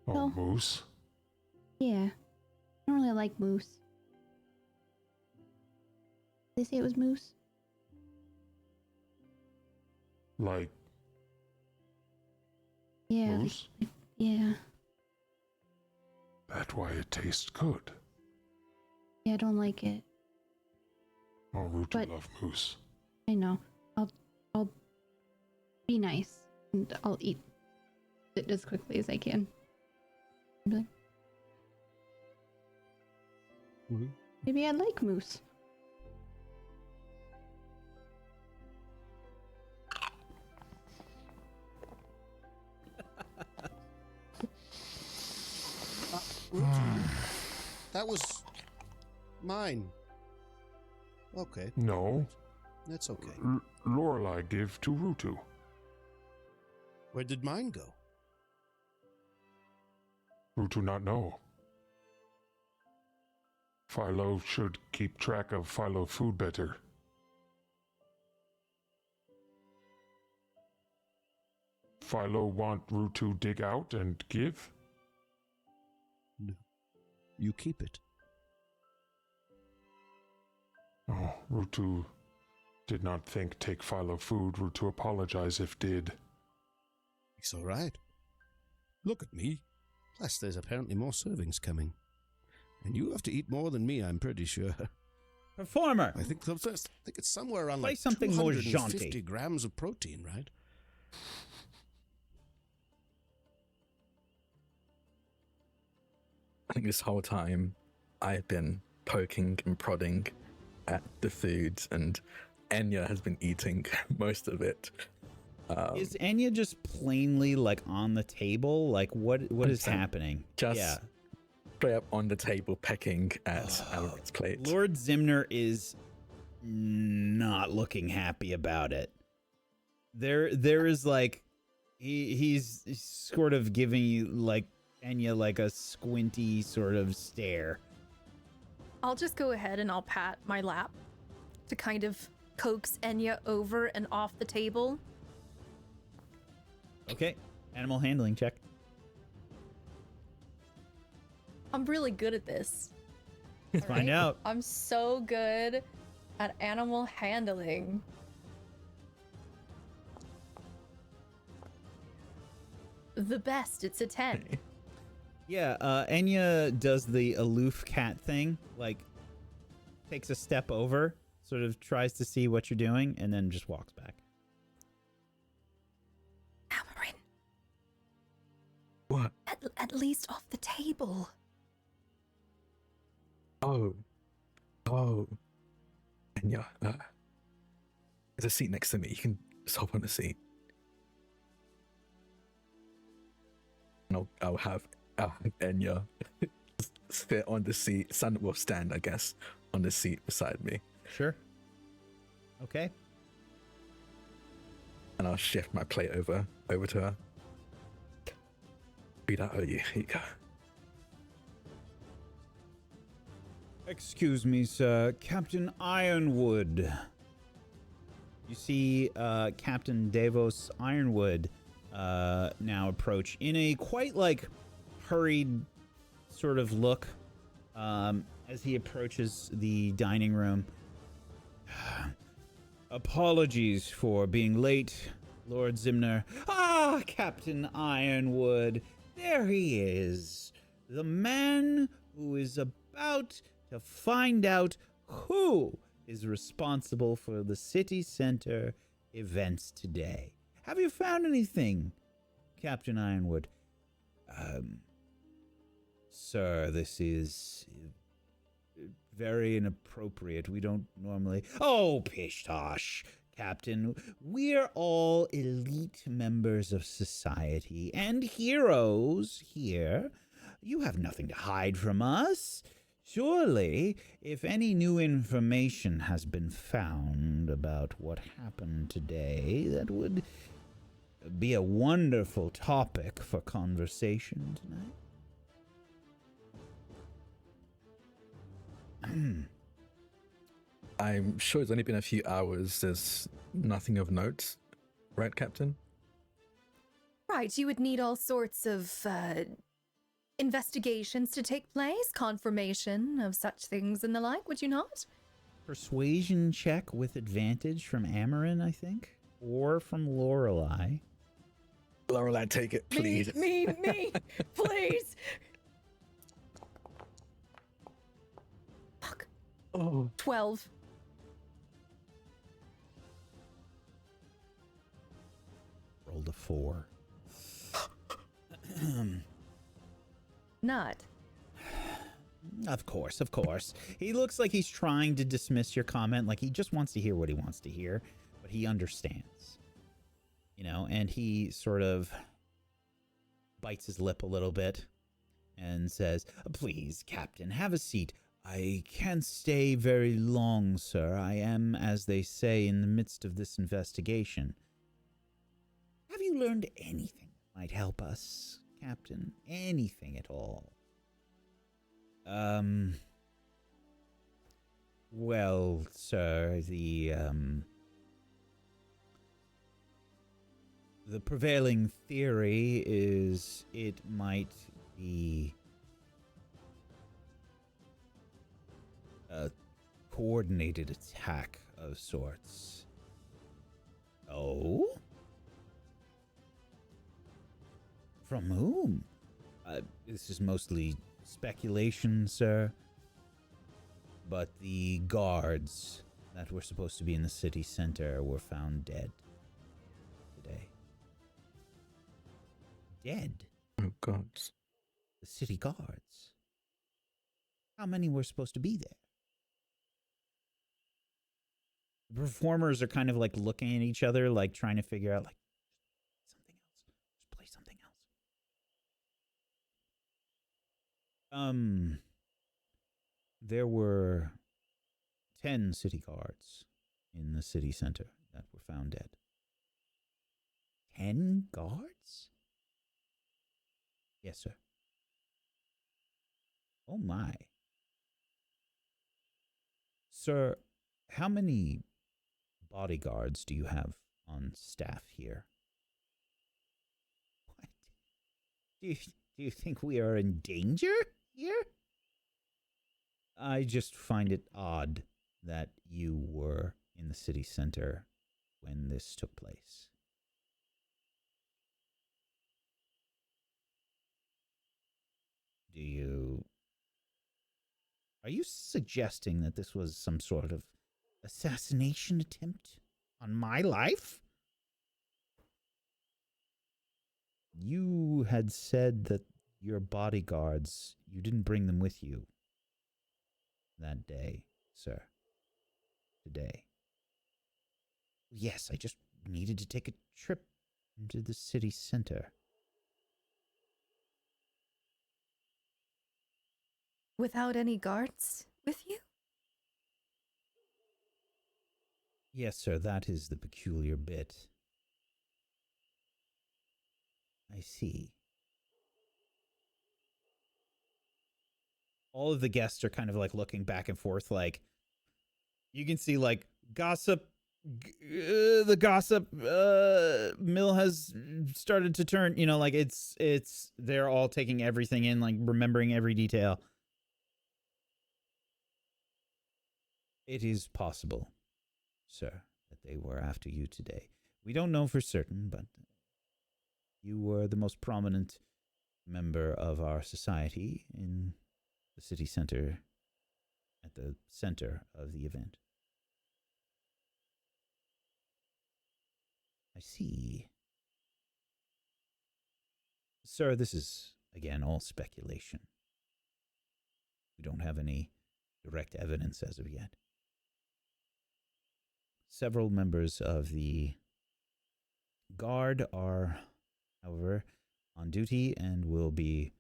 Speaker 3: Oh,
Speaker 5: No.
Speaker 3: moose?
Speaker 5: Yeah. I don't really like moose. Did they say it was moose?
Speaker 3: Like
Speaker 5: Yeah.
Speaker 3: moose?
Speaker 5: Yeah.
Speaker 3: That's why it tastes good.
Speaker 5: Yeah, I don't like it.
Speaker 3: Oh, Rutu
Speaker 5: But-
Speaker 3: love moose.
Speaker 5: I know. I'll be nice and I'll eat it as quickly as I can. I'll be like,
Speaker 7: Mhm.
Speaker 5: maybe I like moose.
Speaker 7: That was mine. Okay,
Speaker 3: No,
Speaker 7: that's okay.
Speaker 3: Lorelei gave to Rutu.
Speaker 7: Where did mine go?
Speaker 3: Rutu not know. Philo should keep track of Philo food better. Philo want Rutu dig out and give?
Speaker 7: You keep it.
Speaker 3: Oh, Rutu did not think take Philo food. Rutu apologize if did.
Speaker 7: It's all right. Look at me. Plus, there's apparently more servings coming. And you have to eat more than me, I'm pretty sure.
Speaker 1: Performer.
Speaker 7: I think it's somewhere around
Speaker 1: Play
Speaker 7: like
Speaker 1: something more
Speaker 7: 250
Speaker 1: jaunty.
Speaker 7: grams of protein, right?
Speaker 4: I think this whole time I've been poking and prodding at the foods, and Enya has been eating most of it.
Speaker 1: Is Enya just plainly like on the table? Like what is
Speaker 4: 100%.
Speaker 1: happening?
Speaker 4: Just
Speaker 1: yeah.
Speaker 4: straight up on the table pecking at Albert's plate.
Speaker 1: Lord Zimner is not looking happy about it. There is like he's sort of giving you like Enya like a squinty sort of stare.
Speaker 6: I'll just go ahead and I'll pat my lap to kind of coax Enya over and off the table.
Speaker 1: Okay. Animal handling check.
Speaker 6: I'm really good at this.
Speaker 1: Let's find out.
Speaker 6: I'm so good at animal handling. The best, it's a 10.
Speaker 1: Yeah, Enya does the aloof cat thing, like takes a step over, sort of tries to see what you're doing, and then just walks back.
Speaker 6: Amarin,
Speaker 4: What?
Speaker 6: at least off the table.
Speaker 4: Oh. Enya, there's a seat next to me. You can just hop on the seat. And I'll have Enya sit on the seat, stand, I guess, on the seat beside me.
Speaker 1: Sure. Okay.
Speaker 4: And I'll shift my plate over to her. Be that, here you go.
Speaker 1: Excuse me, sir. Captain Ironwood. You see Captain Davos Ironwood now approach in a quite like hurried sort of look as he approaches the dining room. Apologies for being late, Lord Zimner. Ah, Captain Ironwood. There he is. The man who is about to find out who is responsible for the city center events today. Have you found anything, Captain Ironwood? Sir, this is very inappropriate. We don't normally... Oh, pish tosh, Captain. We're all elite members of society and heroes here. You have nothing to hide from us. Surely, if any new information has been found about what happened today, that would be a wonderful topic for conversation tonight.
Speaker 4: I'm sure it's only been a few hours. There's nothing of note, right, Captain?
Speaker 6: Right, you would need all sorts of investigations to take place, confirmation of such things and the like, would you not?
Speaker 1: Persuasion check with advantage from Amarin, I think, or from Lorelei.
Speaker 4: Lorelei, take it, please.
Speaker 6: Me, please. Fuck.
Speaker 4: Oh.
Speaker 6: 12.
Speaker 1: Rolled a 4.
Speaker 6: Not.
Speaker 1: Of course. He looks like he's trying to dismiss your comment, like he just wants to hear what he wants to hear, but he understands. You know, and he sort of bites his lip a little bit and says, "Please, Captain, have a seat. I can't stay very long, sir. I am, as they say, in the midst of this investigation. Have you learned anything that might help us, Captain? Anything at all?" Well, sir, the prevailing theory is it might be a coordinated attack of sorts. Oh? From whom? This is mostly speculation, sir. But the guards that were supposed to be in the city center were found dead today. Dead?
Speaker 4: Oh, God.
Speaker 1: The city guards. How many were supposed to be there? The performers are kind of like looking at each other, like trying to figure out, like, something else. Just play something else. There were 10 city guards in the city center that were found dead. 10 guards? Yes, sir. Oh my. Sir, how many bodyguards do you have on staff here? What? Do you think we are in danger here? I just find it odd that you were in the city center when this took place. Are you suggesting that this was some sort of assassination attempt on my life? You had said that your bodyguards, you didn't bring them with you that day, sir. Today. Yes, I just needed to take a trip into the city center.
Speaker 6: Without any guards with you?
Speaker 1: Yes, sir, that is the peculiar bit. I see. All of the guests are kind of like looking back and forth, like, you can see like gossip, the gossip mill has started to turn, you know, like it's, they're all taking everything in, like remembering every detail. It is possible, sir, that they were after you today. We don't know for certain, but you were the most prominent member of our society in the city center, at the center of the event. I see. Sir, this is, again, all speculation. We don't have any direct evidence as of yet. Several members of the guard are, however, on duty and will be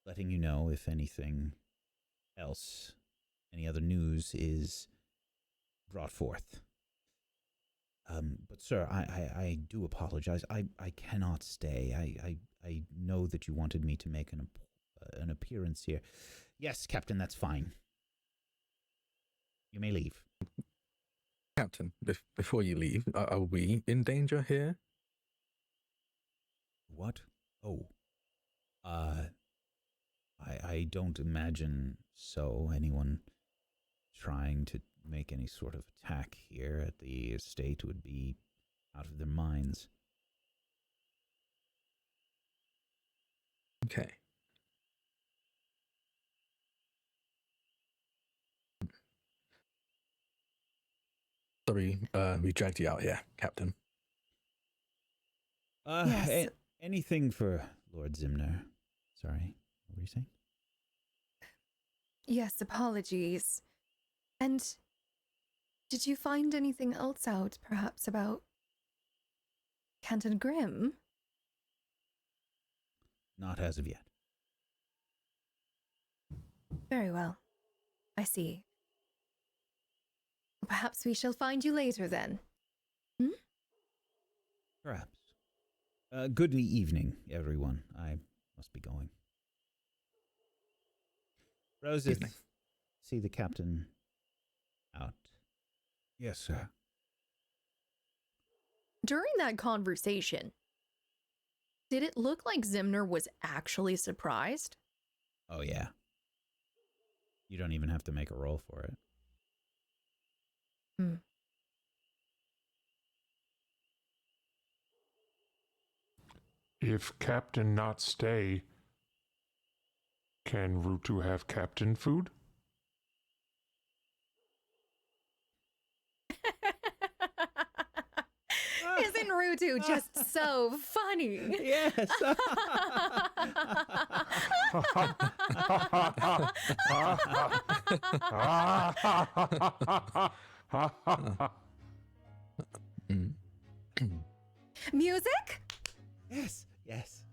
Speaker 1: letting you know if anything else, any other news is brought forth. But sir, I do apologize. I cannot stay. I know that you wanted me to make an appearance here. Yes, Captain, that's fine. You may leave.
Speaker 4: Captain, before you leave, are we in danger here?
Speaker 1: What? Oh. I don't imagine so. Anyone trying to make any sort of attack here at the estate would be out of their minds.
Speaker 4: Okay. Sorry, we dragged you out here, Captain.
Speaker 6: Yes.
Speaker 1: Anything for Lord Zimner. Sorry, what were you saying?
Speaker 6: Yes, apologies. And did you find anything else out, perhaps, about Canton Grimm?
Speaker 1: Not as of yet.
Speaker 6: Very well. I see. Perhaps we shall find you later, then. Hmm?
Speaker 1: Perhaps. Good evening, everyone. I must be going. Roses, see the captain out. Yes, sir.
Speaker 6: During that conversation, did it look like Zimner was actually surprised?
Speaker 1: Oh, yeah. You don't even have to make a roll for it.
Speaker 6: Hmm.
Speaker 3: If Captain not stay, can Rutu have Captain food?
Speaker 6: Isn't Rutu just so funny?
Speaker 1: Yes.
Speaker 6: Music?
Speaker 1: Yes, yes.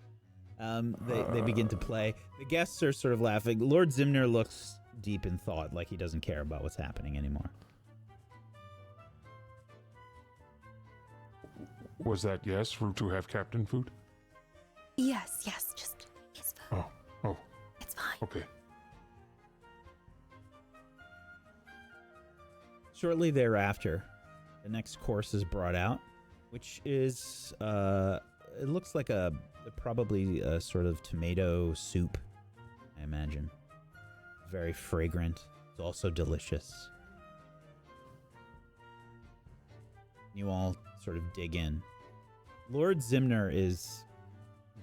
Speaker 1: They begin to play. The guests are sort of laughing. Lord Zimner looks deep in thought, like he doesn't care about what's happening anymore.
Speaker 3: Was that yes? Rutu have Captain food?
Speaker 6: Yes, just his food.
Speaker 3: Oh,
Speaker 6: It's fine.
Speaker 3: okay.
Speaker 1: Shortly thereafter, the next course is brought out, which is, it looks like probably a sort of tomato soup, I imagine. Very fragrant. It's also delicious. You all sort of dig in. Lord Zimner is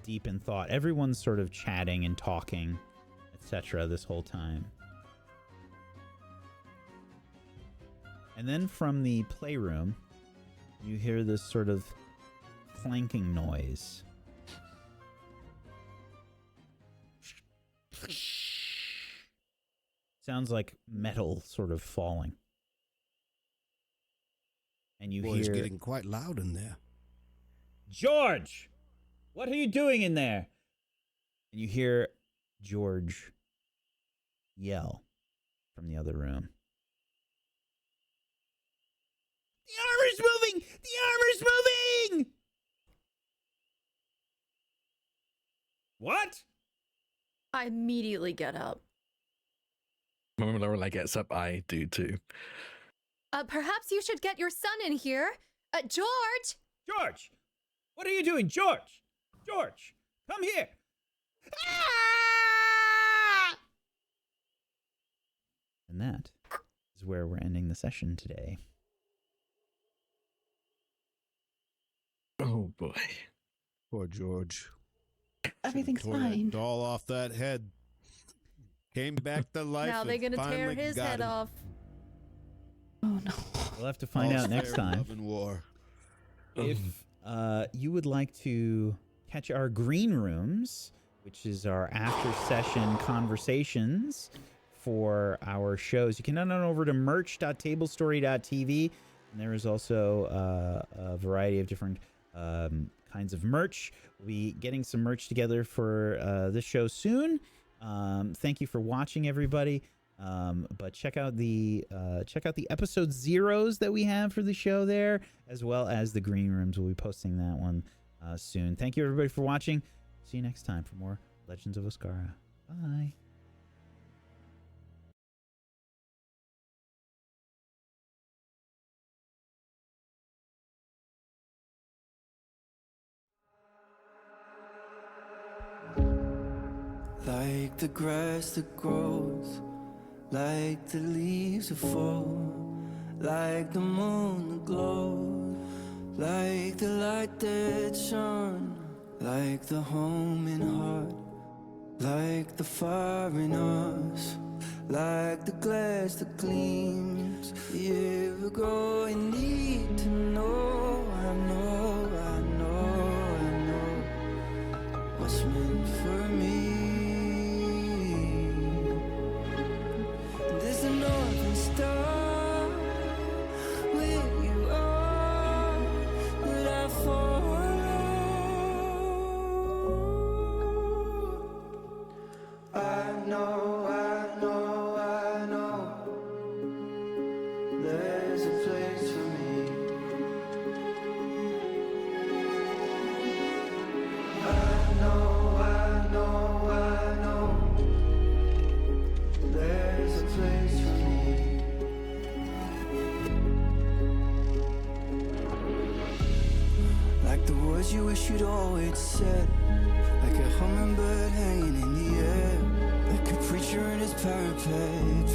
Speaker 1: deep in thought. Everyone's sort of chatting and talking, etc. this whole time. And then from the playroom, you hear this sort of clanking noise. Sounds like metal sort of falling. And you
Speaker 7: Boy, it's
Speaker 1: hear...
Speaker 7: getting quite loud in there.
Speaker 1: George! What are you doing in there? And you hear George yell from the other room. The armor's moving! The armor's moving! What?
Speaker 6: I immediately get up.
Speaker 4: When Lorelei gets up, I do too.
Speaker 6: Perhaps you should get your son in here. George!
Speaker 1: George! What are you doing? George! George! Come here! Ah! And that is where we're ending the session today.
Speaker 4: Oh boy.
Speaker 7: Poor George.
Speaker 5: Everything's
Speaker 7: Tore that
Speaker 5: fine.
Speaker 7: doll off that head. Came back to life.
Speaker 6: Now they're
Speaker 7: and
Speaker 6: gonna tear
Speaker 7: finally
Speaker 6: his
Speaker 7: got
Speaker 6: head
Speaker 7: him.
Speaker 6: off.
Speaker 5: Oh no.
Speaker 1: We'll have to find
Speaker 7: All's
Speaker 1: out next
Speaker 7: fair in
Speaker 1: time.
Speaker 7: love and war.
Speaker 1: If you would like to catch our green rooms, which is our after session conversations for our shows, you can head on over to merch.tablestory.tv. And there is also a variety of different kinds of merch. We'll be getting some merch together for this show soon. Thank you for watching, everybody. But check out the episode zeros that we have for the show there, as well as the green rooms. We'll be posting that one soon. Thank you everybody for watching. See you next time for more Legends of Oskara. Bye.
Speaker 9: Like the grass that grows, like the leaves that fall, like the moon that glows, like the light that shone, like the home in heart, like the fire in us, like the glass that gleams. You ever go and need to know, I know, I know, I know what's meant for me. There's a northern star where you are that I follow. I know, I know, I know there's a place for me. I know, I know, I know there's a place for me. Like the words you wish you'd always said, like a hummingbird hanging in the air, like a preacher in his parapet,